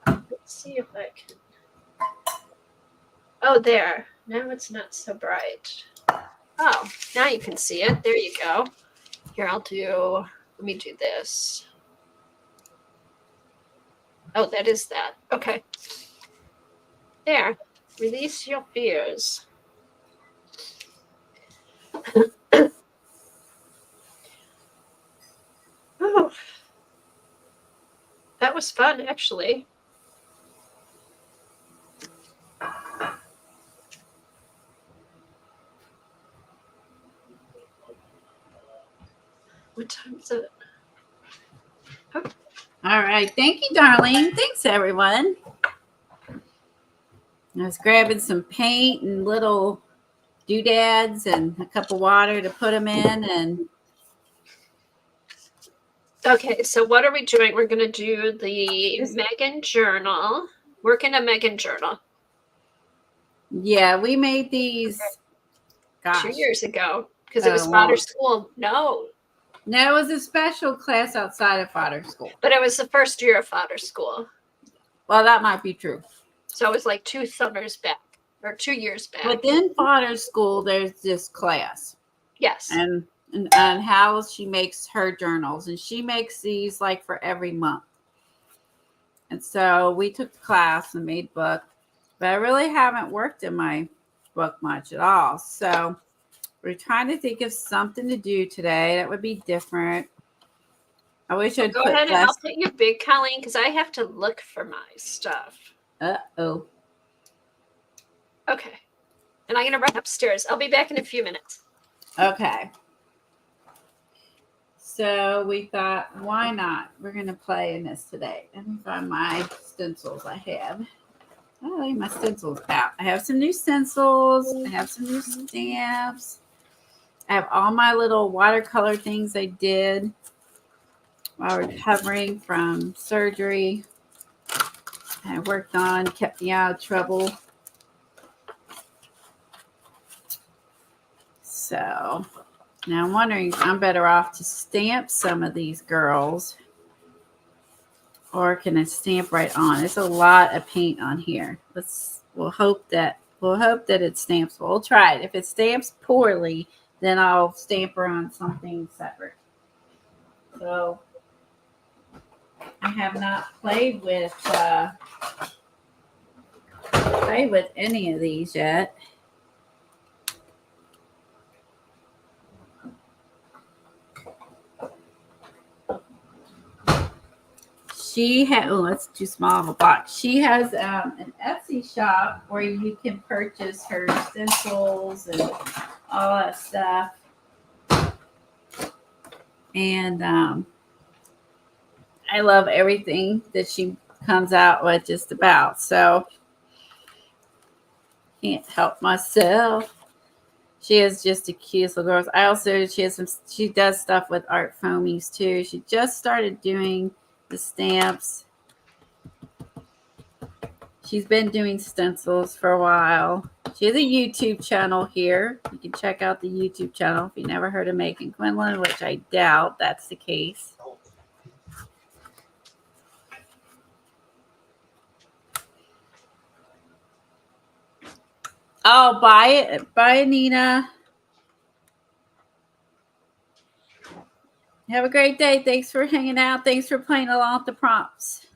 Speaker 2: Let's see if I can. Oh, there. Now it's not so bright. Oh, now you can see it. There you go. Here, let me do this. Oh, that is that. Okay. There. Release your fears. Oh, that was fun, actually. What time is it?
Speaker 1: All right. Thank you, darling. Thanks, everyone. I was grabbing some paint and little doodads and a cup of water to put them in. And
Speaker 2: okay, so what are we doing? We're going to do the Megan journal. Work in a Megan journal.
Speaker 1: Yeah, we made these
Speaker 2: 2 years ago because it was fodder school. No,
Speaker 1: it was a special class outside of fodder school.
Speaker 2: But it was the first year of fodder school.
Speaker 1: Well, that might be true.
Speaker 2: So it was like 2 summers back or 2 years back.
Speaker 1: Within fodder school, there's this class.
Speaker 2: Yes.
Speaker 1: And how she makes her journals. And she makes these like for every month. And so we took the class and made book. But I really haven't worked in my book much at all. So we're trying to think of something to do today that would be different. I wish I'd
Speaker 2: go ahead and I'll put you big, Colleen, because I have to look for my stuff.
Speaker 1: Uh-oh.
Speaker 2: Okay. And I'm going to run upstairs. I'll be back in a few minutes.
Speaker 1: Okay. So we thought, why not? We're going to play in this today. Let me find my stencils I have. Oh, I have my stencils out. I have some new stencils. I have some new stamps. I have all my little watercolor things I did while recovering from surgery. I worked on, kept me out of trouble. So now I'm wondering if I'm better off to stamp some of these girls, or can I stamp right on? There's a lot of paint on here. We'll hope that it stamps. We'll try it. If it stamps poorly, then I'll stamp her on something separate. So I have not played with any of these yet. That's too small of a box. She has an Etsy shop where you can purchase her stencils and all that stuff. And I love everything that she comes out with just about. So can't help myself. She is just the cutest little girl. She does stuff with art foamies too. She just started doing the stamps. She's been doing stencils for a while. She has a YouTube channel here. You can check out the YouTube channel if you never heard of Megan Quinlan, which I doubt that's the case. Oh, buy it. Bye, Nina. Have a great day. Thanks for hanging out. Thanks for playing along with the prompts.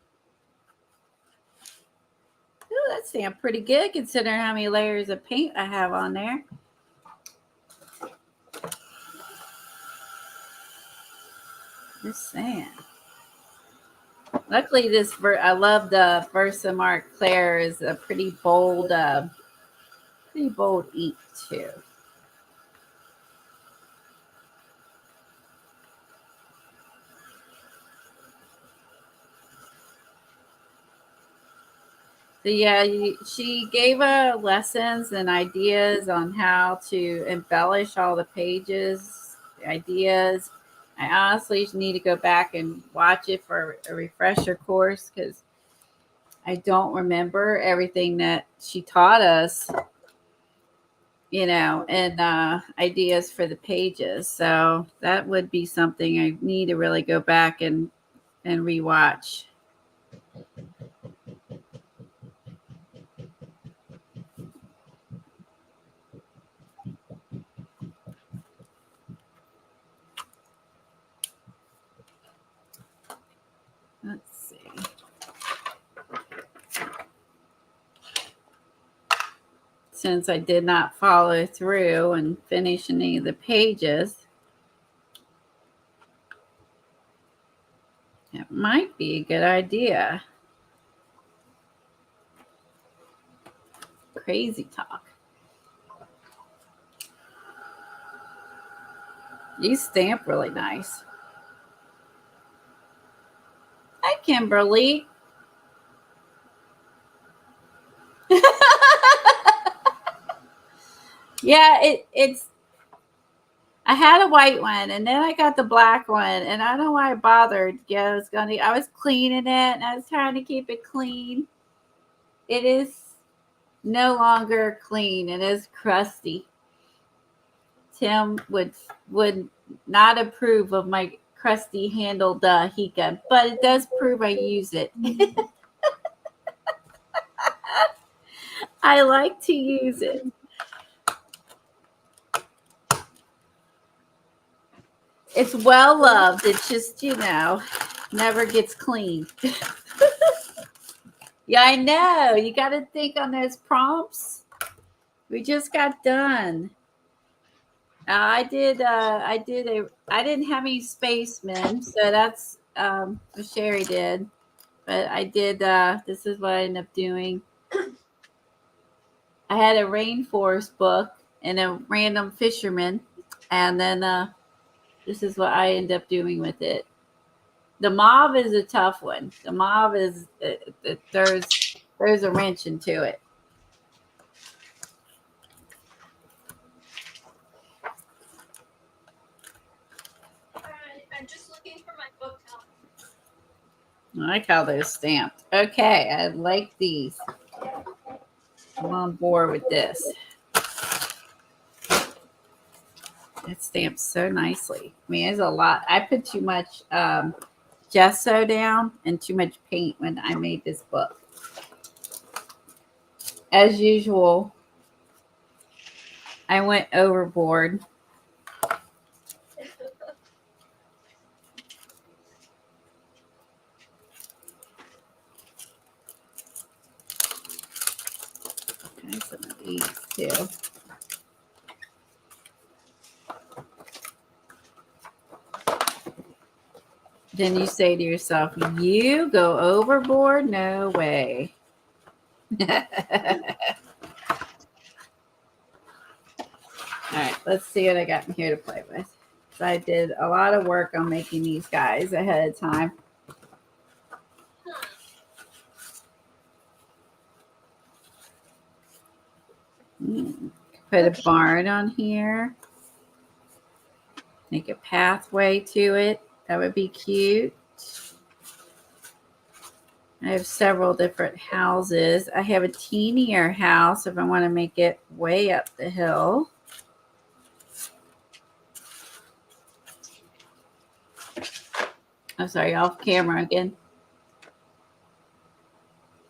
Speaker 1: Ooh, that stamped pretty good considering how many layers of paint I have on there. Just saying. Luckily, I love the Versamark Claire is a pretty bold ink too. So yeah, she gave lessons and ideas on how to embellish all the pages, ideas. I honestly need to go back and watch it for a refresher course because I don't remember everything that she taught us, and ideas for the pages. So that would be something I need to really go back and rewatch. Let's see. Since I did not follow through and finish any of the pages, it might be a good idea. Crazy talk. You stamp really nice. Hi, Kimberly. Yeah, it's. I had a white one, and then I got the black one, and I don't know why I bothered. Yeah, I was cleaning it, and I was trying to keep it clean. It is no longer clean. It is crusty. Tim would not approve of my crusty handled heat gun, but it does prove I use it. I like to use it. It's well loved. It's just, never gets clean. Yeah, I know. You got to think on those prompts. We just got done. I didn't have any spacemen, so that's what Sherry did. But I did, this is what I ended up doing. I had a rainforest book and a random fisherman, and then this is what I end up doing with it. The mauve is a tough one. The mauve is there's a wrench into it.
Speaker 2: I'm just looking for my book now.
Speaker 1: I like how they're stamped. Okay, I like these. I'm on board with this. It stamps so nicely. I mean, there's a lot. I put too much gesso down and too much paint when I made this book. As usual, I went overboard. Okay, some of these too. Then you say to yourself, you go overboard? No way. All right, let's see what I got in here to play with. So I did a lot of work on making these guys ahead of time. Put a barn on here. Make a pathway to it. That would be cute. I have several different houses. I have a teenier house if I want to make it way up the hill. I'm sorry, off camera again.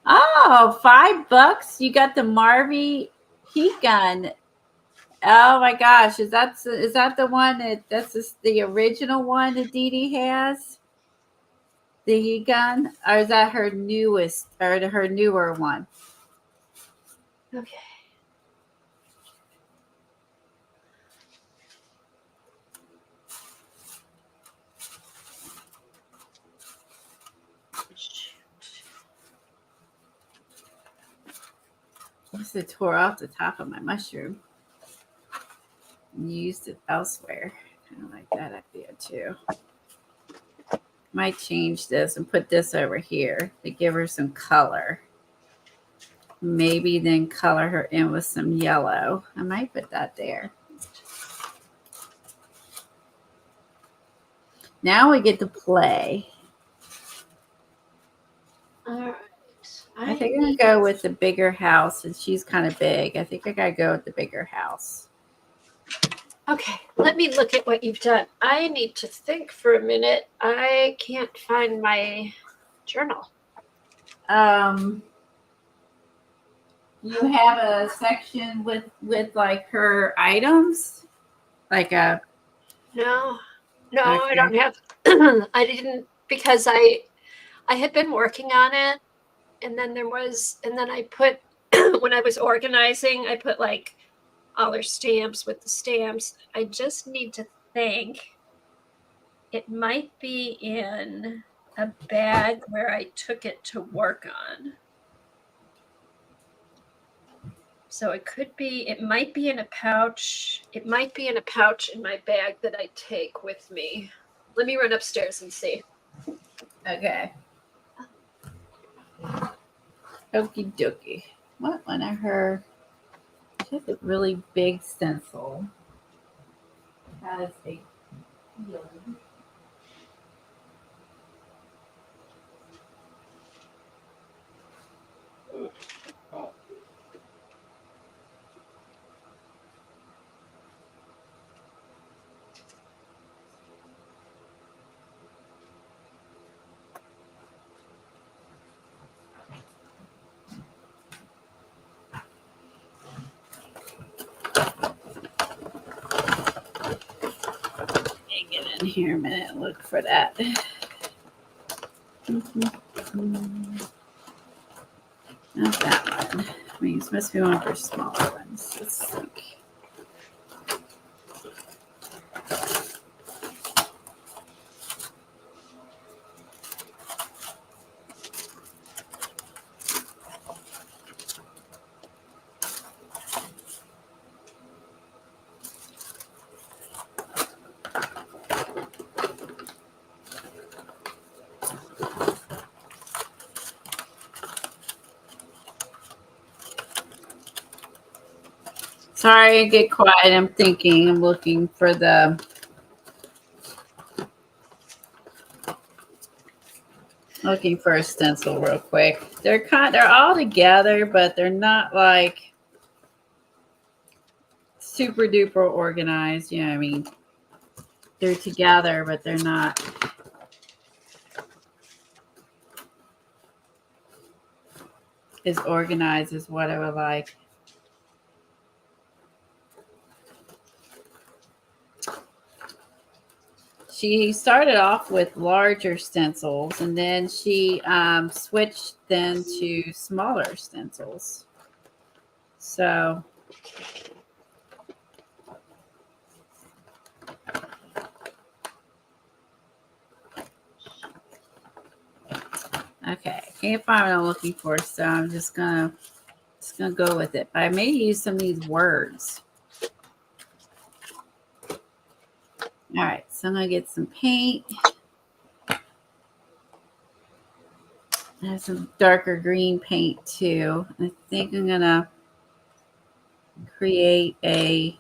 Speaker 1: Oh, $5. You got the Marvy heat gun. Oh my gosh, is that the one that's the original one that Dee Dee has? The heat gun, or is that her newest or her newer one?
Speaker 2: Okay.
Speaker 1: Must have tore off the top of my mushroom and used it elsewhere. Kind of like that idea too. Might change this and put this over here to give her some color. maybe then color her in with some yellow. I might put that there. Now we get to play.
Speaker 2: All right.
Speaker 1: I think I'm going to go with the bigger house, and she's kind of big. I think I got to go with the bigger house.
Speaker 2: Okay, let me look at what you've done. I need to think for a minute. I can't find my journal.
Speaker 1: You have a section with like her items, like a.
Speaker 2: No,
Speaker 1: Okay.
Speaker 2: I don't have. I didn't, because I had been working on it, and then I put when I was organizing, I put like all her stamps with the stamps. I just need to think. It might be in a bag where I took it to work on. So it might be in a pouch. It might be in a pouch in my bag that I take with me. Let me run upstairs and see.
Speaker 1: Okay. Okie dokie. What one of her? She has a really big stencil. That is a feeling. Get in here a minute and look for that. Not that one. I mean, this must be one of her smaller ones. Let's think. Sorry, get quiet. I'm thinking. I'm looking for the. Looking for a stencil real quick. They're all together, but they're not like super duper organized. You know what I mean? They're together, but they're not. As organized as what I would like. She started off with larger stencils, and then she switched then to smaller stencils. So okay, can't find what I'm looking for, so I'm just gonna go with it. But I may use some of these words. All right, so I'm gonna get some paint. I have some darker green paint too. I think I'm gonna create a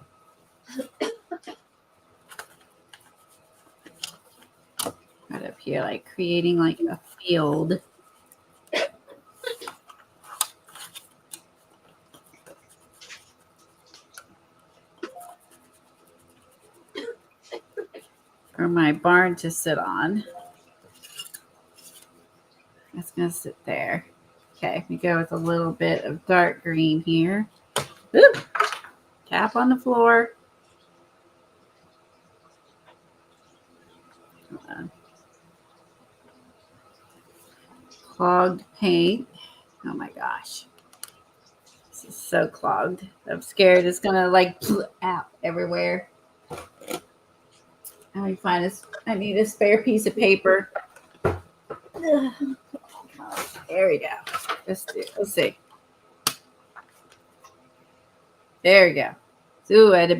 Speaker 1: right up here, like creating like a field. For my barn to sit on. That's going to sit there. Okay, we go with a little bit of dark green here. Oop, tap on the floor. Hold on. Clogged paint. Oh my gosh. This is so clogged. I'm scared it's going to like out everywhere. Let me find this. I need a spare piece of paper. There we go. Let's see. There we go. Ooh, I had a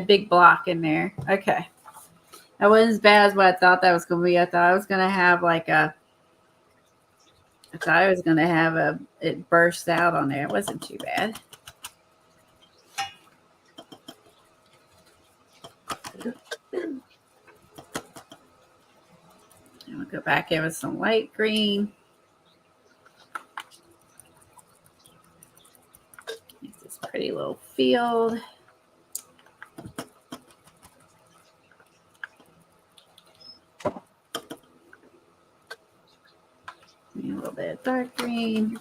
Speaker 1: big block in there. Okay. That wasn't as bad as what I thought that was going to be. I thought I was going to have like a I thought I was going to have it burst out on there. It wasn't too bad. And we'll go back in with some light green. Make this pretty little field. A little bit of dark green.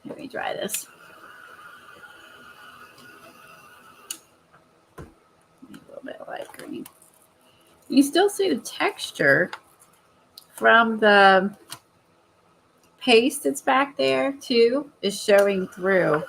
Speaker 1: Let me dry this. A little bit of light green. You still see the texture from the paste that's back there too is showing through.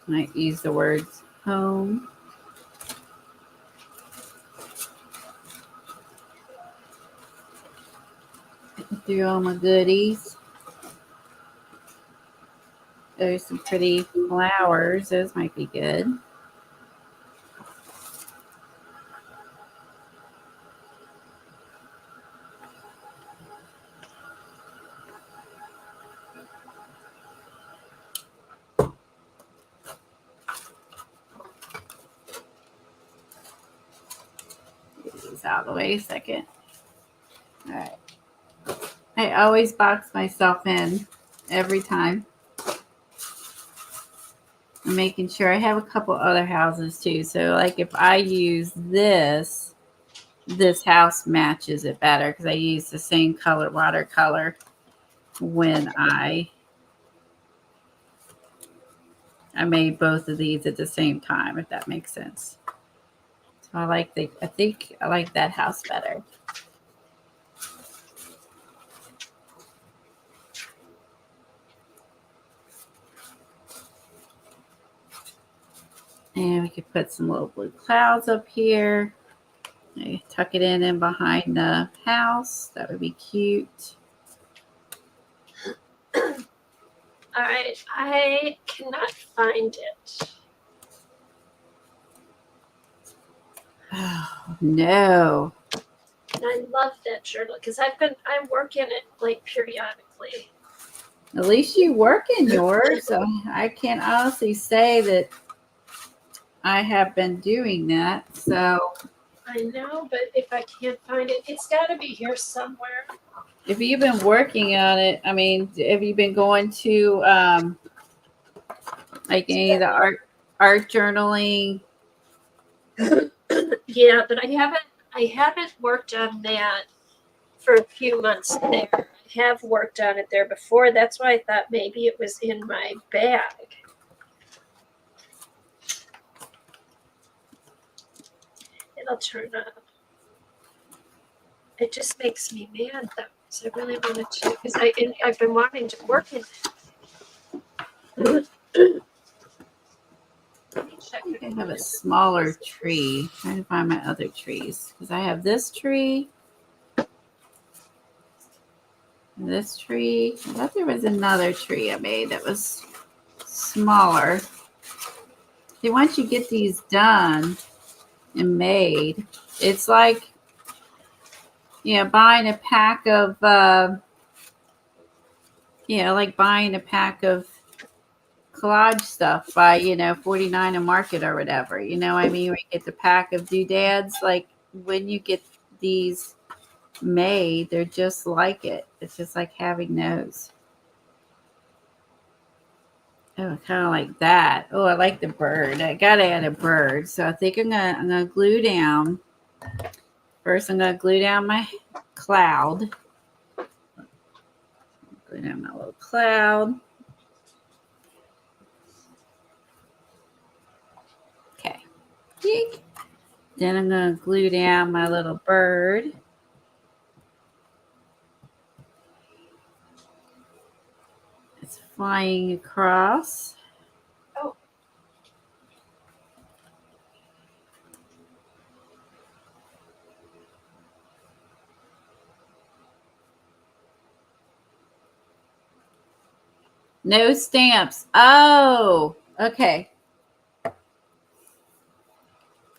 Speaker 1: Might use the words home. Through all my goodies. There's some pretty flowers. Those might be good. Get these out of the way a second. All right. I always box myself in every time. I'm making sure I have a couple other houses too. So like if I use this house matches it better because I use the same color watercolor when I made both of these at the same time, if that makes sense. So I think I like that house better. And we could put some little blue clouds up here. Maybe tuck it in behind the house. That would be cute.
Speaker 2: All right, I cannot find it.
Speaker 1: Oh, no.
Speaker 2: And I love that journal because I work in it like periodically.
Speaker 1: At least you work in yours. So I can't honestly say that I have been doing that. So
Speaker 2: I know, but if I can't find it, it's got to be here somewhere.
Speaker 1: if you've been working on it, I mean, have you been going to like any of the art journaling?
Speaker 2: Yeah, but I haven't worked on that for a few months there. I have worked on it there before. That's why I thought maybe it was in my bag. It'll turn up. It just makes me mad though, because I really wanted to, because I've been wanting to work in it.
Speaker 1: I think I have a smaller tree. I'm trying to find my other trees because I have this tree. This tree. I thought there was another tree I made that was smaller. See, once you get these done and made, it's like, buying a pack of, like buying a pack of collage stuff by, 49 a market or whatever. You know what I mean? Where you get the pack of doodads. Like when you get these made, they're just like it. It's just like having those. Oh, kind of like that. Oh, I like the bird. I gotta add a bird. So I think I'm gonna glue down. First, I'm gonna glue down my cloud. Glue down my little cloud. Okay. Eek. Then I'm gonna glue down my little bird. It's flying across. No stamps. Oh, okay.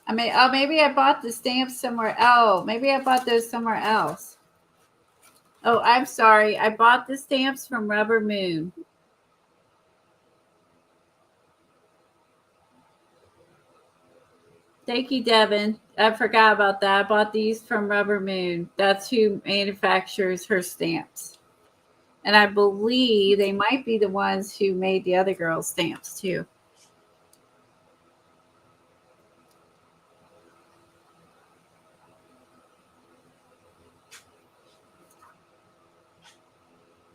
Speaker 1: I mean, oh, maybe I bought the stamps somewhere. Oh, maybe I bought those somewhere else. Oh, I'm sorry. I bought the stamps from Rubber Moon. Thank you, Devin. I forgot about that. I bought these from Rubber Moon. That's who manufactures her stamps. And I believe they might be the ones who made the other girls' stamps too.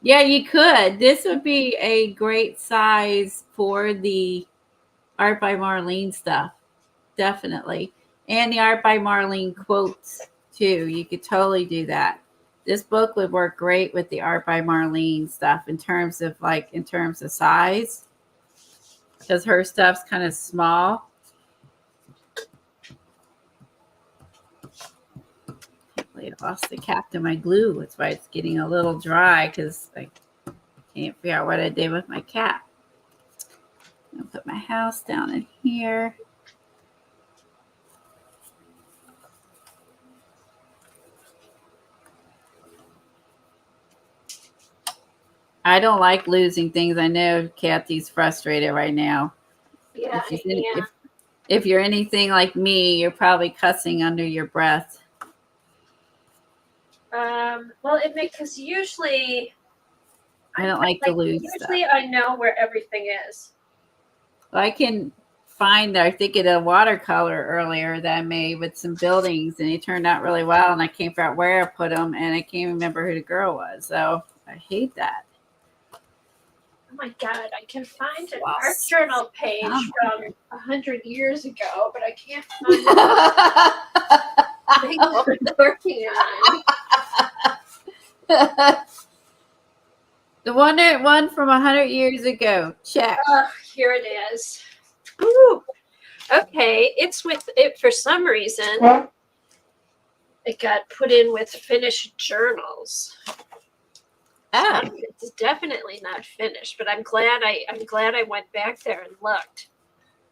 Speaker 1: Yeah, you could. This would be a great size for the Art by Marlene stuff. Definitely. And the Art by Marlene quotes too. You could totally do that. This book would work great with the Art by Marlene stuff in terms of size. Because her stuff's kind of small. I lost the cap to my glue. That's why it's getting a little dry because I can't figure out what I did with my cap. I'll put my house down in here. I don't like losing things. I know Kathy's frustrated right now.
Speaker 2: Yeah,
Speaker 1: if you're anything like me, you're probably cussing under your breath.
Speaker 2: Well, it makes because usually
Speaker 1: I don't like to lose
Speaker 2: usually
Speaker 1: stuff.
Speaker 2: I know where everything is.
Speaker 1: Well, I can find I think of a watercolor earlier that I made with some buildings, and it turned out really well. And I can't figure out where I put them, and I can't remember who the girl was. So I hate that.
Speaker 2: Oh my God, I can find an art journal page from 100 years ago, but I can't find the thing I'm working on.
Speaker 1: The one from 100 years ago. Check.
Speaker 2: Here it is. Ooh. Okay, it's with it for some reason. It got put in with finished journals.
Speaker 1: Oh.
Speaker 2: So it's definitely not finished, but I'm glad I went back there and looked.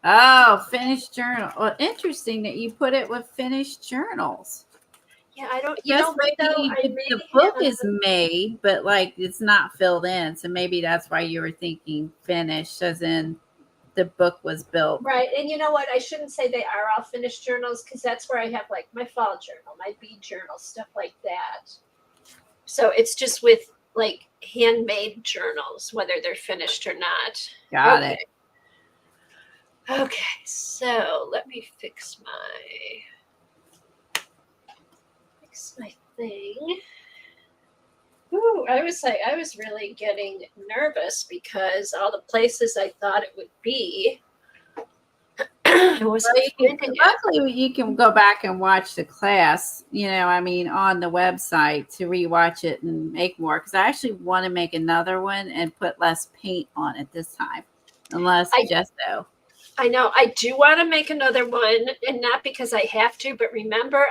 Speaker 1: Oh, finished journal. Well, interesting that you put it with finished journals.
Speaker 2: Yeah, I don't. You know what though?
Speaker 1: The book is made, but like it's not filled in. So maybe that's why you were thinking finished, as in the book was built.
Speaker 2: Right, and you know what? I shouldn't say they are all finished journals because that's where I have like my fall journal, my bead journal, stuff like that. So it's just with like handmade journals, whether they're finished or not.
Speaker 1: Got it.
Speaker 2: Okay, so let me fix my thing. Ooh, I was really getting nervous because all the places I thought it would be.
Speaker 1: Luckily, you can go back and watch the class, on the website to rewatch it and make more. Because I actually want to make another one and put less paint on it this time, and less gesso.
Speaker 2: I know. I do want to make another one, and not because I have to, but remember,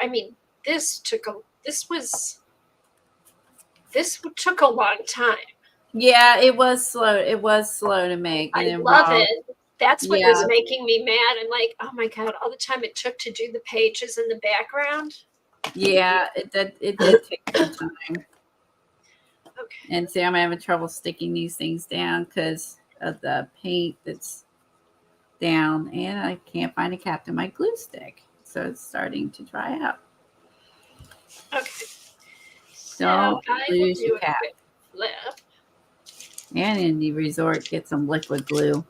Speaker 2: this took a long time.
Speaker 1: Yeah, it was slow. It was slow to make.
Speaker 2: I love it. That's what was making me mad. I'm like, oh my God, all the time it took to do the pages in the background.
Speaker 1: Yeah, it did take some time.
Speaker 2: Okay.
Speaker 1: And see, I'm having trouble sticking these things down because of the paint that's down, and I can't find a cap to my glue stick. So it's starting to dry out.
Speaker 2: Okay.
Speaker 1: Don't lose your cap.
Speaker 2: Flip.
Speaker 1: And in the resort, get some liquid glue.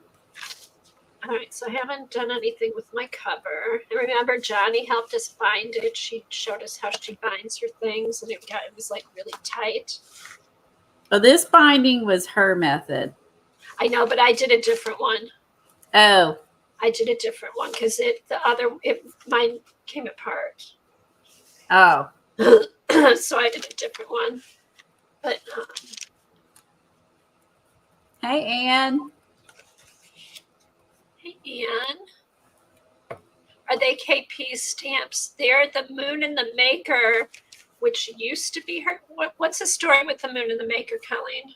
Speaker 2: All right, so I haven't done anything with my cover. And remember, Johnny helped us bind it. She showed us how she binds her things, and it was like really tight.
Speaker 1: Oh, this binding was her method.
Speaker 2: I know, but I did a different one.
Speaker 1: Oh.
Speaker 2: I did a different one because mine came apart.
Speaker 1: Oh.
Speaker 2: So I did a different one. But
Speaker 1: hey, Anne.
Speaker 2: Hey, Anne. Are they KP stamps? They're the Moon and the Maker, which used to be her. What's the story with the Moon and the Maker, Colleen?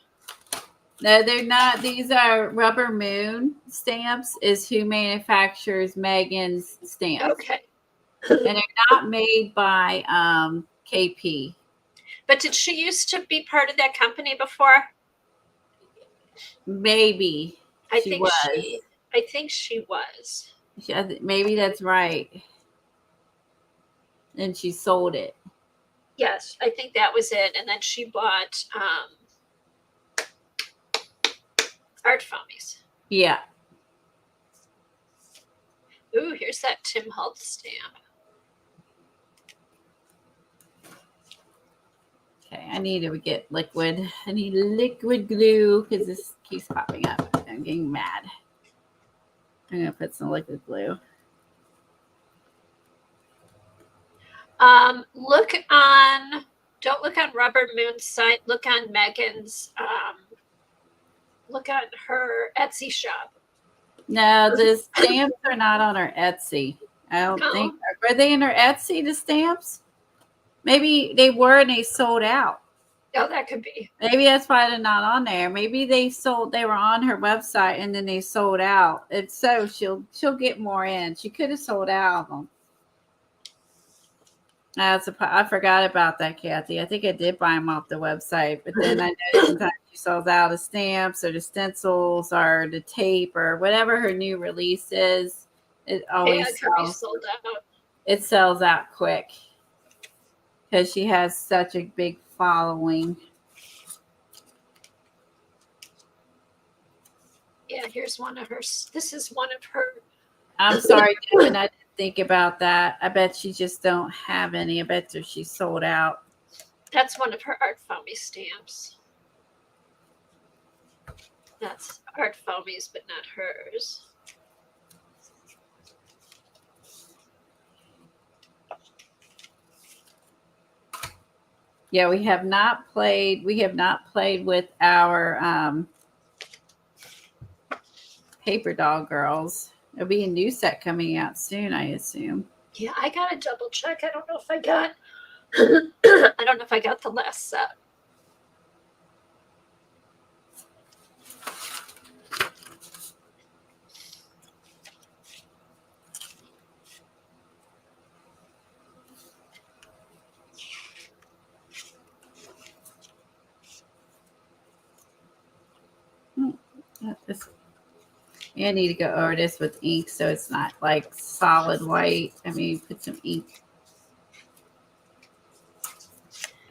Speaker 1: No, they're not. These are Rubber Moon stamps. Is who manufactures Megan's stamps,
Speaker 2: Okay.
Speaker 1: and they're not made by KP.
Speaker 2: But did she used to be part of that company before?
Speaker 1: Maybe
Speaker 2: I
Speaker 1: she
Speaker 2: think
Speaker 1: was.
Speaker 2: I think she was.
Speaker 1: Maybe that's right. And she sold it.
Speaker 2: Yes, I think that was it. And then she bought Art Foamies.
Speaker 1: Yeah.
Speaker 2: Ooh, here's that Tim Holtz stamp.
Speaker 1: Okay, I need to get liquid. I need liquid glue because this keeps popping up. I'm getting mad. I'm going to put some liquid glue.
Speaker 2: Don't look on Rubber Moon's site. Look on Megan's, look on her Etsy shop.
Speaker 1: No, the stamps are not on her Etsy. I don't think. Are they in her Etsy, the stamps? Maybe they were and they sold out.
Speaker 2: Oh, that could be.
Speaker 1: Maybe that's why they're not on there. Maybe they were on her website and then they sold out. If so, she'll get more in. She could have sold out of them. I forgot about that, Kathy. I think I did buy them off the website, but then I know sometimes she sells out the stamps or the stencils or the tape or whatever her new release is. It always
Speaker 2: sold out.
Speaker 1: It sells out quick because she has such a big following.
Speaker 2: Yeah, here's one of her. This is one of her.
Speaker 1: I'm sorry, Devin. I didn't think about that. I bet she just don't have any. I bet she sold out.
Speaker 2: That's one of her Art Foamy stamps. That's Art Foamy's, but not hers.
Speaker 1: Yeah, we have not played with our Paper Doll Girls. There'll be a new set coming out soon, I assume.
Speaker 2: Yeah, I gotta double check. I don't know if I got I don't know if I got the last set.
Speaker 1: I need to go over this with ink so it's not like solid white. I mean, put some ink.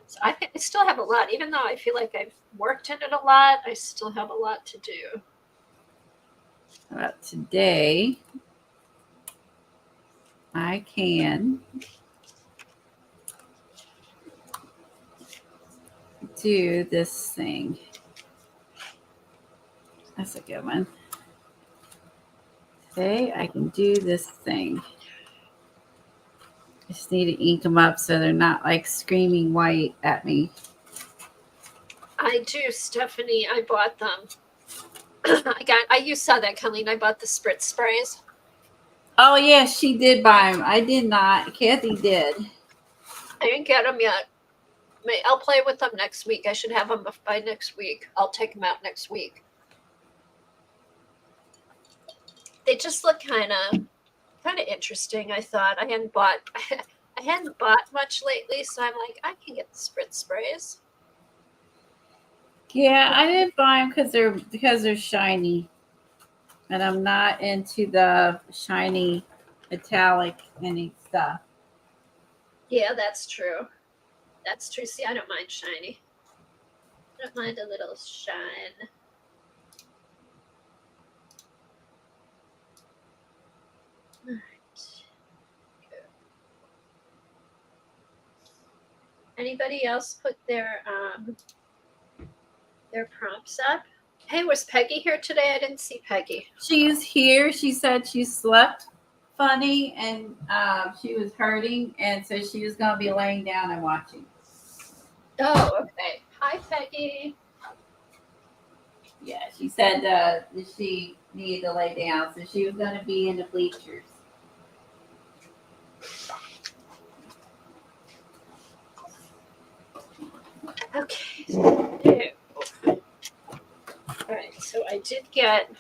Speaker 2: So I still have a lot, even though I feel like I've worked in it a lot. I still have a lot to do.
Speaker 1: About today, I can do this thing. That's a good one. Today, I can do this thing. I just need to ink them up so they're not like screaming white at me.
Speaker 2: I do, Stephanie. I bought them. You saw that, Colleen. I bought the spritz sprays.
Speaker 1: Oh, yeah, she did buy them. I did not. Kathy did.
Speaker 2: I didn't get them yet. I'll play with them next week. I should have them by next week. I'll take them out next week. They just look kind of interesting. I thought I hadn't bought much lately, so I'm like, I can get the spritz sprays.
Speaker 1: Yeah, I didn't buy them because they're shiny, and I'm not into the shiny metallic any stuff.
Speaker 2: Yeah, that's true. That's true. See, I don't mind shiny. I don't mind a little shine. All right. Good. Anybody else put their prompts up? Hey, was Peggy here today? I didn't see Peggy.
Speaker 1: She's here. She said she slept funny and she was hurting, and so she was going to be laying down and watching.
Speaker 2: Oh, okay. Hi, Peggy.
Speaker 1: Yeah, she said that she needed to lay down, so she was going to be in the bleachers.
Speaker 2: Okay. So I did get,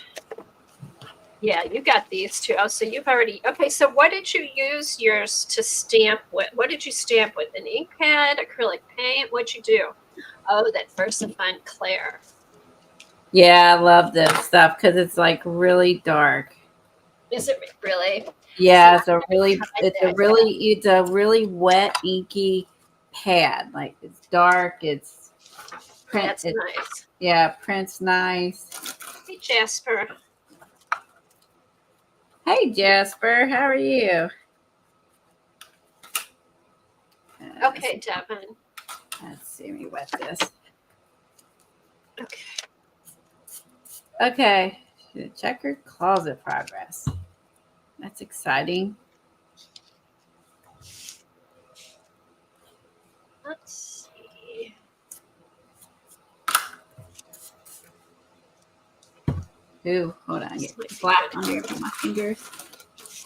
Speaker 2: yeah, you got these too. Oh, so you've already, okay, so what did you use yours to stamp with? What did you stamp with? An ink pad, acrylic paint? What'd you do? Oh, that VersaFine Claire.
Speaker 1: Yeah, I love this stuff because it's like really dark.
Speaker 2: Is it really?
Speaker 1: Yeah,
Speaker 2: So
Speaker 1: it's a really wet, inky pad. Like it's dark, it's print.
Speaker 2: That's nice.
Speaker 1: Yeah, print's nice.
Speaker 2: Hey, Jasper.
Speaker 1: Hey, Jasper, how are you?
Speaker 2: Okay, Devin.
Speaker 1: Let's see, let me wet this.
Speaker 2: Okay.
Speaker 1: Okay, checkered closet progress. That's exciting.
Speaker 2: Let's see.
Speaker 1: Ooh, hold on, get black on here with my fingers.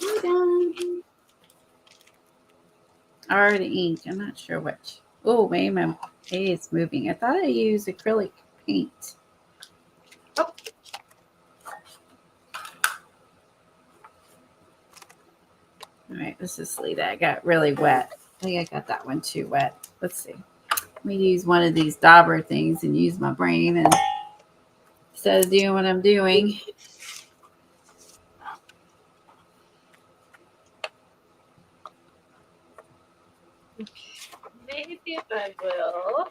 Speaker 1: Hold on. Or the ink, I'm not sure which. Oh, wait a minute. Hey, it's moving. I thought I used acrylic paint.
Speaker 2: Oh.
Speaker 1: All right, let's just leave that. I got really wet. I think I got that one too wet. Let's see. Let me use one of these dauber things and use my brain and instead of doing what I'm doing.
Speaker 2: Maybe I will.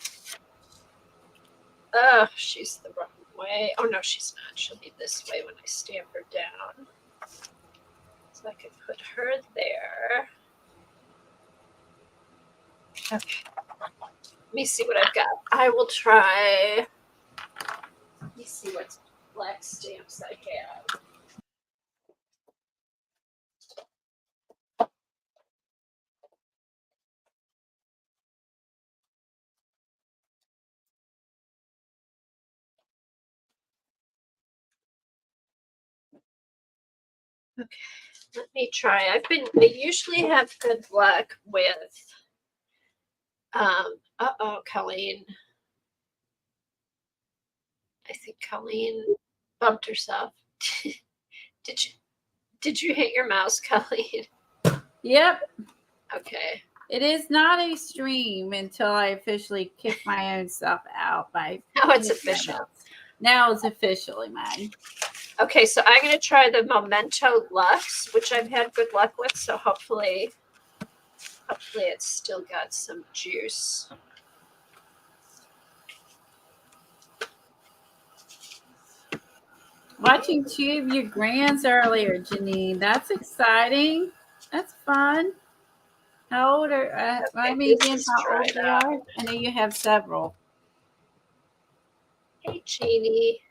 Speaker 2: Oh, she's the wrong way. Oh, no, she's not. She'll be this way when I stamp her down. So I can put her there. Okay. Let me see what I've got. I will try. Let me see what black stamps I have. Okay, let me try. I usually have good luck with, Colleen. I think Colleen bumped herself. Did you hit your mouse, Colleen?
Speaker 1: Yep.
Speaker 2: Okay.
Speaker 1: It is not a stream until I officially kick my own stuff out.
Speaker 2: Now it's official.
Speaker 1: Now it's officially mine.
Speaker 2: Okay, so I'm going to try the Memento Luxe, which I've had good luck with. So hopefully it's still got some juice.
Speaker 1: Watching two of your grands earlier, Janine. That's exciting. That's fun. How old are? I mean, again, how old they are? I know you have several.
Speaker 2: Hey, Jeannie.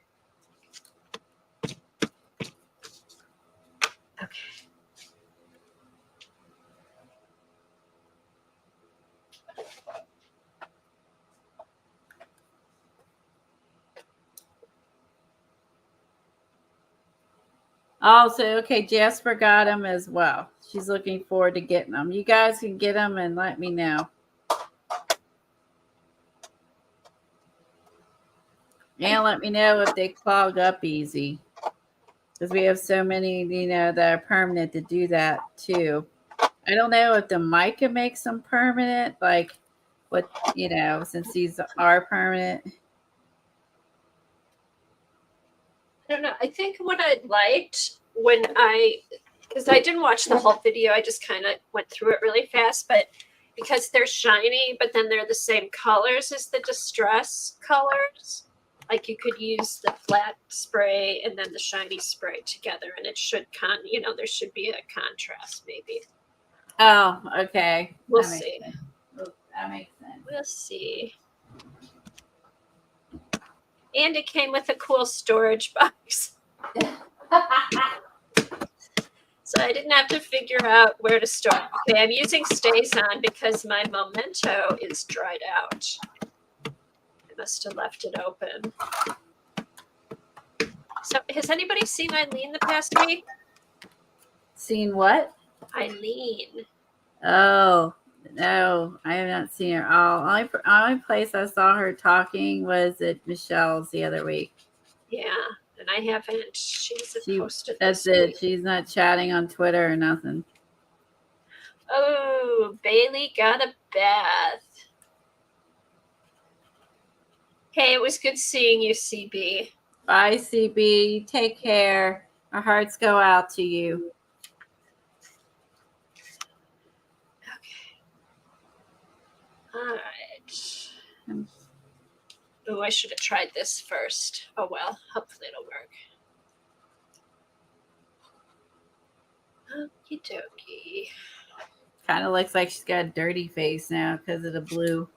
Speaker 2: Okay.
Speaker 1: Also, okay, Jasper got them as well. She's looking forward to getting them. You guys can get them and let me know. And let me know if they clog up easy. Because we have so many, that are permanent to do that too. I don't know if the mica makes them permanent, like what, since these are permanent.
Speaker 2: I don't know. I think what I liked because I didn't watch the whole video, I just kind of went through it really fast, but because they're shiny, but then they're the same colors as the distress colors. Like you could use the flat spray and then the shiny spray together, and it should there should be a contrast maybe.
Speaker 1: Oh, okay.
Speaker 2: We'll see.
Speaker 1: That makes sense.
Speaker 2: We'll see. And it came with a cool storage box. So I didn't have to figure out where to store. Okay, I'm using Stays On because my Memento is dried out. I must have left it open. So has anybody seen Eileen the past week?
Speaker 1: Seen what?
Speaker 2: Eileen.
Speaker 1: Oh, no, I have not seen her. Only place I saw her talking was at Michelle's the other week.
Speaker 2: Yeah. and I haven't. She's posted
Speaker 1: That's
Speaker 2: this
Speaker 1: it.
Speaker 2: week.
Speaker 1: She's not chatting on Twitter or nothing.
Speaker 2: Oh, Bailey got a bath. Hey, it was good seeing you, CB.
Speaker 1: Bye, CB. Take care. Our hearts go out to you.
Speaker 2: Okay. All right. Oh, I should have tried this first. Oh, well. Hopefully it'll work. Okie dokie.
Speaker 1: Kind of looks like she's got a dirty face now because of the blue.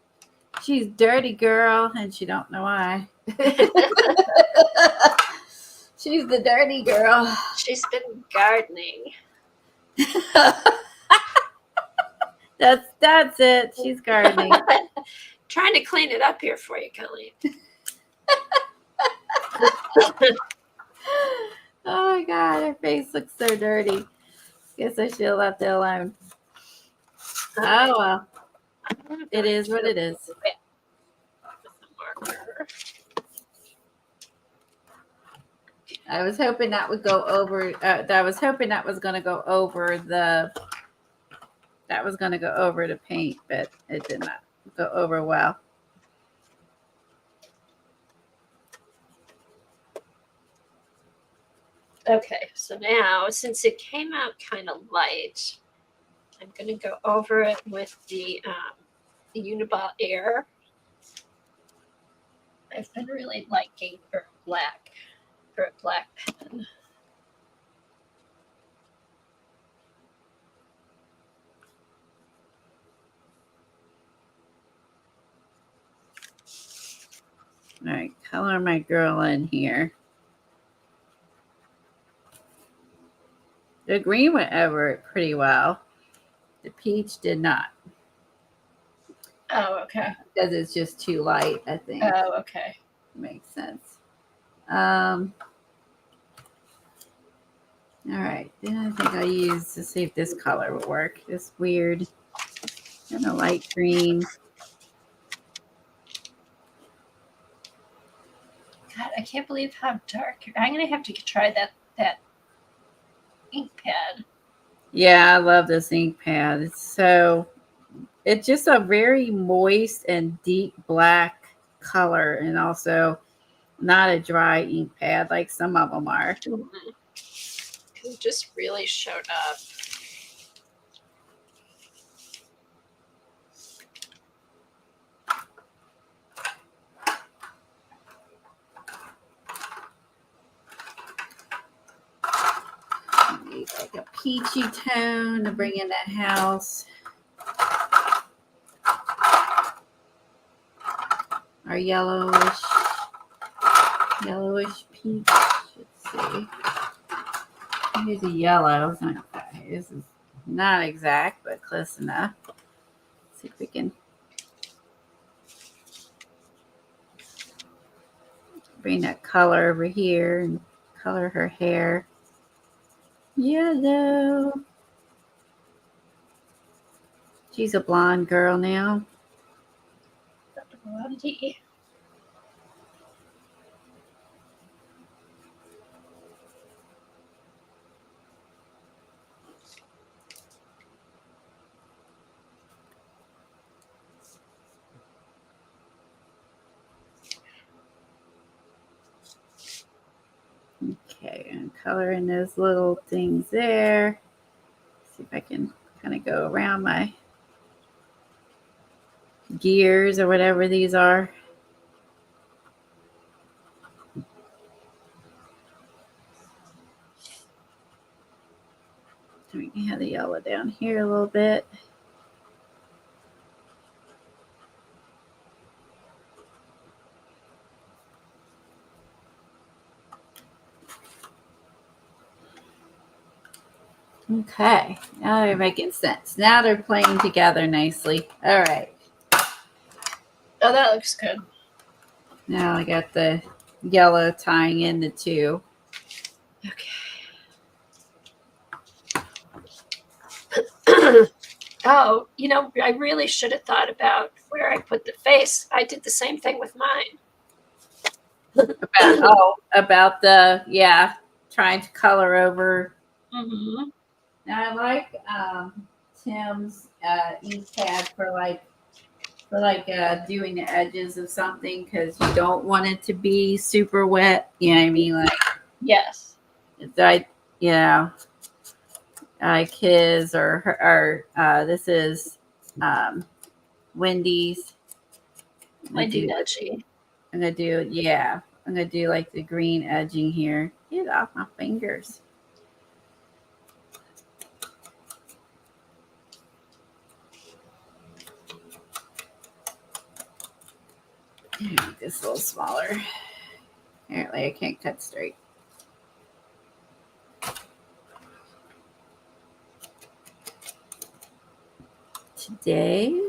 Speaker 1: She's dirty, girl, and she don't know why. She's the dirty girl.
Speaker 2: She's been gardening.
Speaker 1: That's it. She's gardening.
Speaker 2: Trying to clean it up here for you, Colleen.
Speaker 1: Oh my God, her face looks so dirty. Guess I should have left it alone. Oh well, it is what it is. I was hoping that would go over. I was hoping that was going to go over the. That was going to go over the paint, but it did not go over well.
Speaker 2: Okay, so now since it came out kind of light, I'm going to go over it with the Uniball Air. I've been really liking for a black pen.
Speaker 1: All right, color my girl in here. The green went over it pretty well. The peach did not.
Speaker 2: Oh, okay.
Speaker 1: Because it's just too light, I think.
Speaker 2: Oh, okay.
Speaker 1: Makes sense. All right. Then I think I'll use to see if this color will work. This weird kind of light green.
Speaker 2: God, I can't believe how dark. I'm going to have to try that ink pad.
Speaker 1: Yeah, I love this ink pad. It's just a very moist and deep black color, and also not a dry ink pad like some of them are.
Speaker 2: Mm-hmm. It just really showed up.
Speaker 1: Need like a peachy tone to bring in that house. Our yellowish peach. Let's see. Here's a yellow. This is not exact, but close enough. Let's see if we can bring that color over here and color her hair yellow. She's a blonde girl now.
Speaker 2: Blondie.
Speaker 1: Okay, and color in those little things there. See if I can kind of go around my gears or whatever these are. So we can have the yellow down here a little bit. Okay, now they're making sense. Now they're playing together nicely. All right.
Speaker 2: Oh, that looks good.
Speaker 1: Now I got the yellow tying in the two.
Speaker 2: Okay. Oh, I really should have thought about where I put the face. I did the same thing with mine.
Speaker 1: about the trying to color over.
Speaker 2: Mm-hmm.
Speaker 1: Now I like Tim's ink pad for doing the edges of something because you don't want it to be super wet. You know what I mean? Like
Speaker 2: Yes.
Speaker 1: Like his or her. This is Wendy's.
Speaker 2: Wendy Nudgy.
Speaker 1: I'm gonna do I'm gonna do like the green edging here. Get off my fingers. Make this a little smaller. Apparently I can't cut straight. Today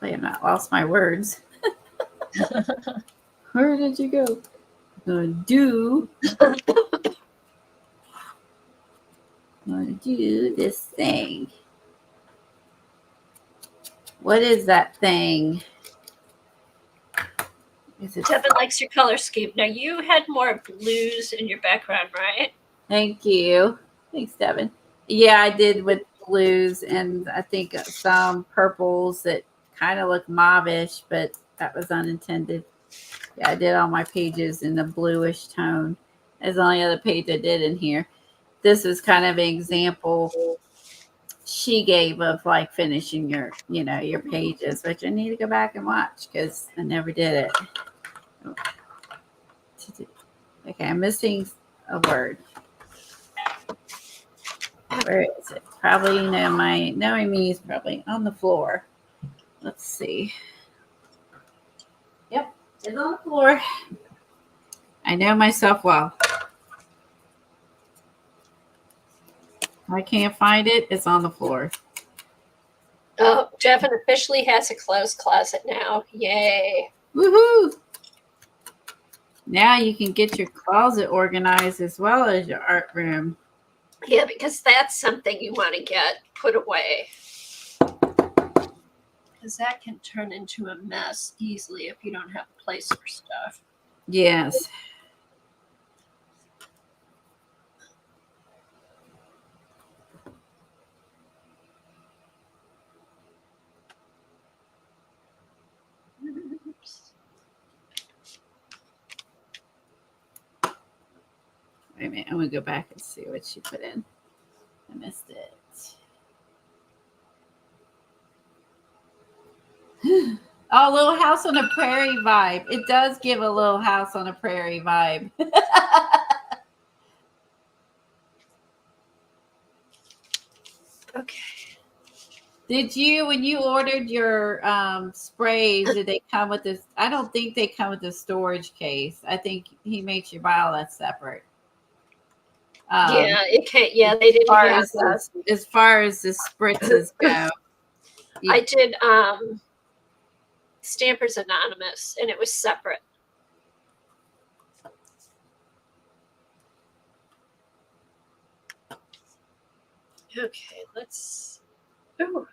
Speaker 1: I have not lost my words. Where did you go? I'm gonna do this thing. What is that thing?
Speaker 2: Devin likes your color scheme. Now you had more blues in your background, right?
Speaker 1: Thank you. Thanks, Devin. Yeah, I did with blues and I think some purples that kind of look mauvish, but that was unintended. Yeah, I did all my pages in the bluish tone. That's the only other page I did in here. This is kind of an example she gave of like finishing your pages, which I need to go back and watch because I never did it. Okay, I'm missing a word. Where is it? Probably, knowing me is probably on the floor. Let's see. Yep, it's on the floor. I know myself well. I can't find it. It's on the floor.
Speaker 2: Oh, Devin officially has a clothes closet now. Yay.
Speaker 1: Woohoo! Now you can get your closet organized as well as your art room.
Speaker 2: Yeah, because that's something you want to get put away. Because that can turn into a mess easily if you don't have a place for stuff.
Speaker 1: Yes. Wait a minute. I'm going to go back and see what she put in. I missed it. Oh, Little House on a Prairie vibe. It does give a Little House on a Prairie vibe.
Speaker 2: Okay.
Speaker 1: Did you, when you ordered your sprays, did they come with this? I don't think they come with a storage case. I think he makes you buy all that separate.
Speaker 2: Yeah, it can't. Yeah, they didn't have that.
Speaker 1: As far as the spritzes go.
Speaker 2: I did Stampers Anonymous, and it was separate. Okay, let's. Ooh.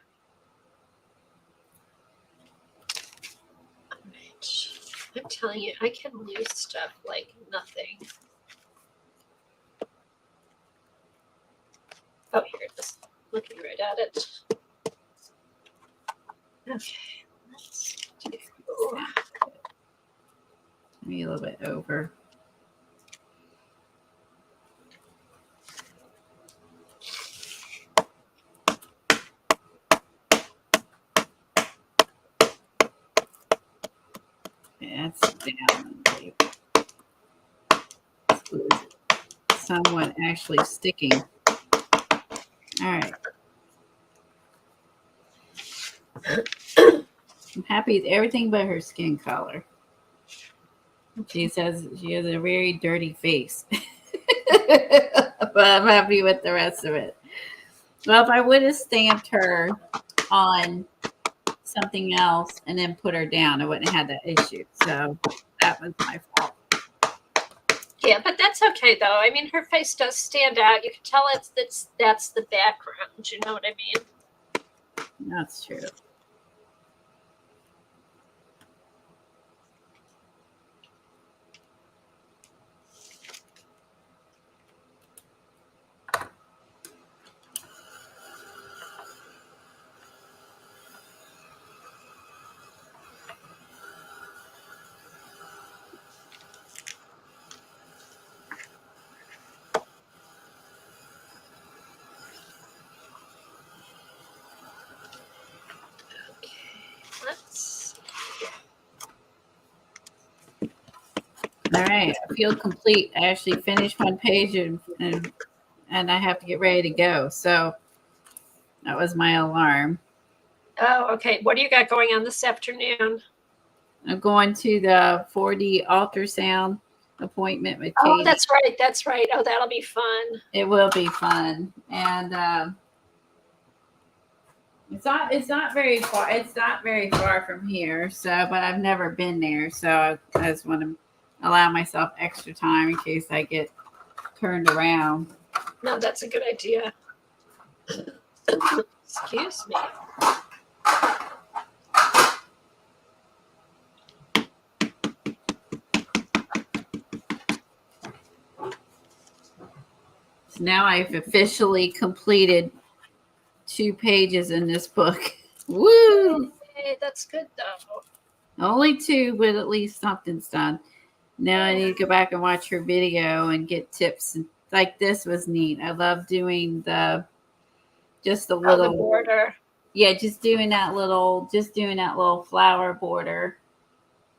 Speaker 2: I'm telling you, I can lose stuff like nothing. Oh, here it is. Looking right at it. Okay, let's do.
Speaker 1: Maybe a little bit over. That's down. Somewhat actually sticking. All right. I'm happy with everything but her skin color. She says she has a very dirty face. But I'm happy with the rest of it. Well, if I would have stamped her on something else and then put her down, I wouldn't have had that issue. So that was my fault.
Speaker 2: Yeah, but that's okay though. I mean, her face does stand out. You can tell that's the background. You know what I mean?
Speaker 1: That's true. All right, I feel complete. I actually finished one page and I have to get ready to go. So that was my alarm.
Speaker 2: Oh, okay. What do you got going on this afternoon?
Speaker 1: I'm going to the 4D ultrasound appointment with
Speaker 2: Oh,
Speaker 1: Katie.
Speaker 2: that's right. That's right. Oh, that'll be fun.
Speaker 1: It will be fun. And it's not very far. It's not very far from here. So, but I've never been there. So I just want to allow myself extra time in case I get turned around.
Speaker 2: No, that's a good idea. Excuse me.
Speaker 1: So now I've officially completed 2 pages in this book. Woo!
Speaker 2: Hey, that's good though.
Speaker 1: Only 2, but at least something's done. Now I need to go back and watch her video and get tips. And like this was neat. I love doing the
Speaker 2: The border.
Speaker 1: Yeah, just doing that little flower border.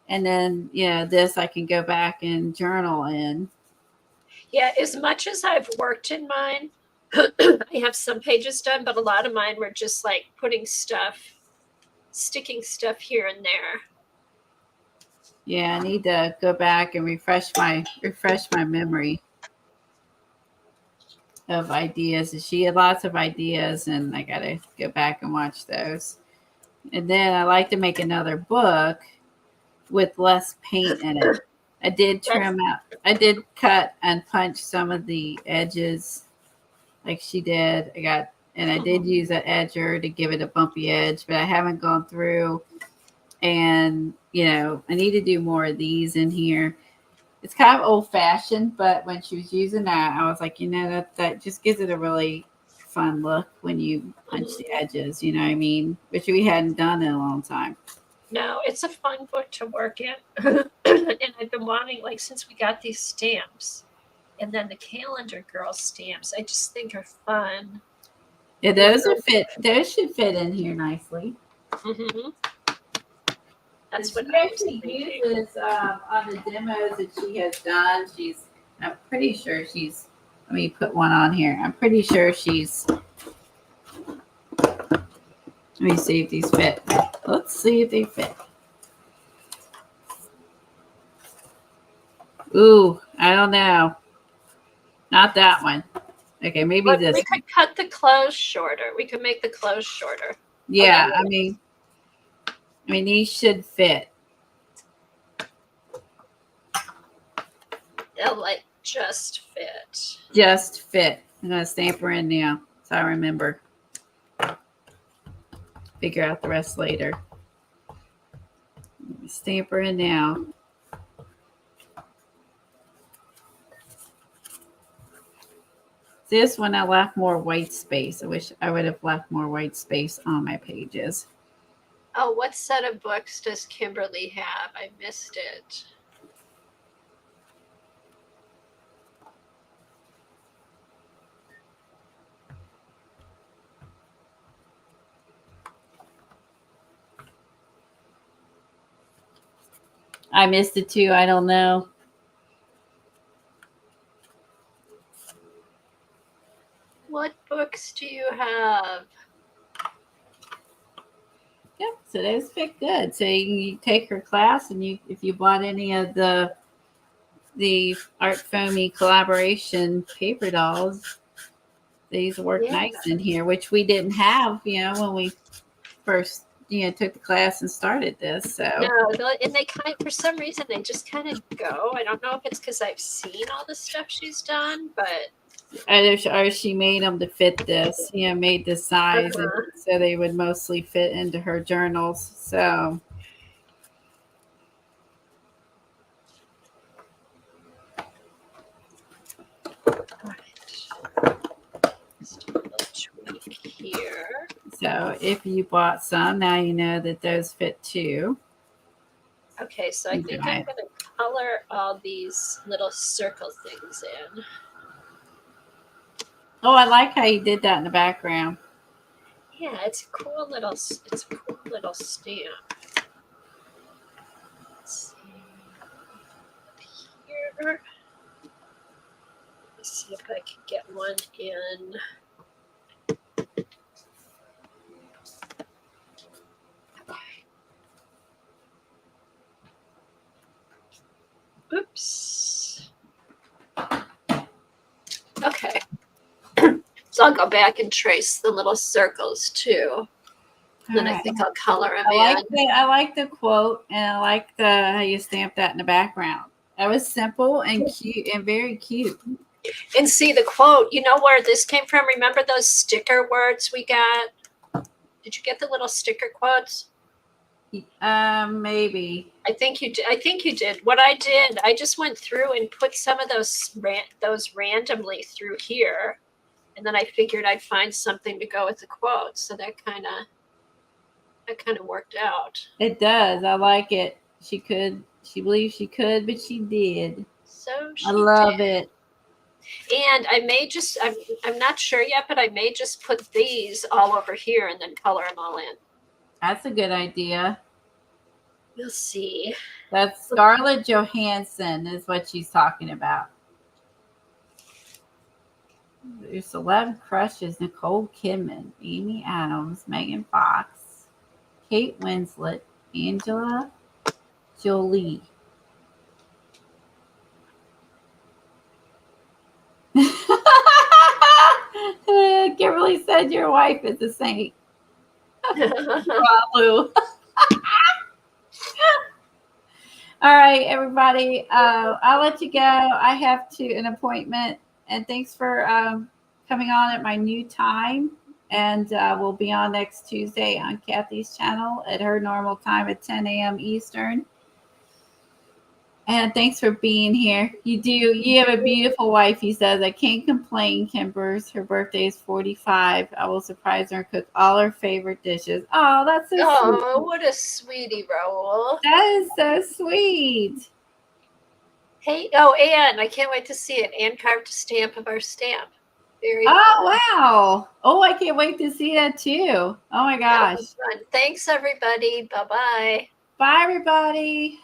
Speaker 1: And then, this I can go back and journal in.
Speaker 2: Yeah, as much as I've worked in mine, I have some pages done, but a lot of mine were just like sticking stuff here and there.
Speaker 1: Yeah, I need to go back and refresh my memory of ideas. She had lots of ideas, and I gotta go back and watch those. And then I like to make another book with less paint in it. I did cut and punch some of the edges like she did. I did use an edger to give it a bumpy edge, but I haven't gone through and I need to do more of these in here. It's kind of old fashioned, but when she was using that, I was like, that just gives it a really fun look when you punch the edges, you know what I mean? Which we hadn't done in a long time.
Speaker 2: No, it's a fun book to work in. And I've been wanting, like, since we got these stamps and then the calendar girl stamps, I just think are fun.
Speaker 1: Yeah, those should fit in here nicely.
Speaker 2: Mm-hmm. That's what
Speaker 1: she actually uses on the demos that she has done. I'm pretty sure she's. Let me put one on here. I'm pretty sure she's. Let me see if these fit. Let's see if they fit. Ooh, I don't know. Not that one. Okay, maybe
Speaker 2: but
Speaker 1: this.
Speaker 2: We could cut the clothes shorter. We could make the clothes shorter.
Speaker 1: Yeah, I mean, these should fit.
Speaker 2: They'll just fit.
Speaker 1: Just fit. I'm gonna stamp her in now, so I remember. Figure out the rest later. Stamp her in now. This one I left more white space. I wish I would have left more white space on my pages.
Speaker 2: Oh, what set of books does Kimberly have? I missed it.
Speaker 1: I missed it too. I don't know.
Speaker 2: What books do you have?
Speaker 1: Yep. So those fit good. So you take her class, and if you bought any of the Art Foamy collaboration paper dolls, these work nice in here, which we didn't have, when we first took the class and started this. So
Speaker 2: no, and they for some reason they just kind of go. I don't know if it's because I've seen all the stuff she's done, but
Speaker 1: or she made them to fit this, made this size, so they would mostly fit into her journals. So
Speaker 2: here.
Speaker 1: So if you bought some, now you know that those fit too.
Speaker 2: Okay, so I think I'm going to color all these little circle things in.
Speaker 1: Oh, I like how you did that in the background.
Speaker 2: Yeah, it's a cool little stamp. Let's see. Let's see if I can get one in. Oops. Okay. So I'll go back and trace the little circles too. Then I think I'll color them in.
Speaker 1: I like the quote, and I like how you stamp that in the background. That was simple and cute and very cute.
Speaker 2: And see the quote, you know where this came from? Remember those sticker words we got? Did you get the little sticker quotes?
Speaker 1: Maybe.
Speaker 2: I think you did. What I did, I just went through and put some of those randomly through here, and then I figured I'd find something to go with the quotes. So that kind of worked out.
Speaker 1: It does. I like it. She believed she could, but she did.
Speaker 2: So
Speaker 1: I love it.
Speaker 2: And I may just, I'm not sure yet, but I may just put these all over here and then color them all in.
Speaker 1: That's a good idea.
Speaker 2: We'll see.
Speaker 1: That's Scarlett Johansson is what she's talking about. Your celeb crushes: Nicole Kidman, Amy Adams, Megan Fox, Kate Winslet, Angela Jolie.
Speaker 2: Oh,
Speaker 1: Kimberly said your wife is a saint. Bravo. All right, everybody. I'll let you go. I have an appointment, and thanks for coming on at my new time. And we'll be on next Tuesday on Kathy's channel at her normal time at 10 a.m. Eastern. And thanks for being here. You have a beautiful wife, he says. I can't complain, Kimbers. Her birthday is 45. I will surprise her and cook all her favorite dishes. Oh, that's so sweet.
Speaker 2: Oh, what a sweetie, Raul.
Speaker 1: That is so sweet.
Speaker 2: Hey, and I can't wait to see it. Anne carved a stamp of our stamp. Very fun.
Speaker 1: Wow. Oh, I can't wait to see that too. Oh my gosh.
Speaker 2: Thanks, everybody. Bye-bye.
Speaker 1: Bye, everybody.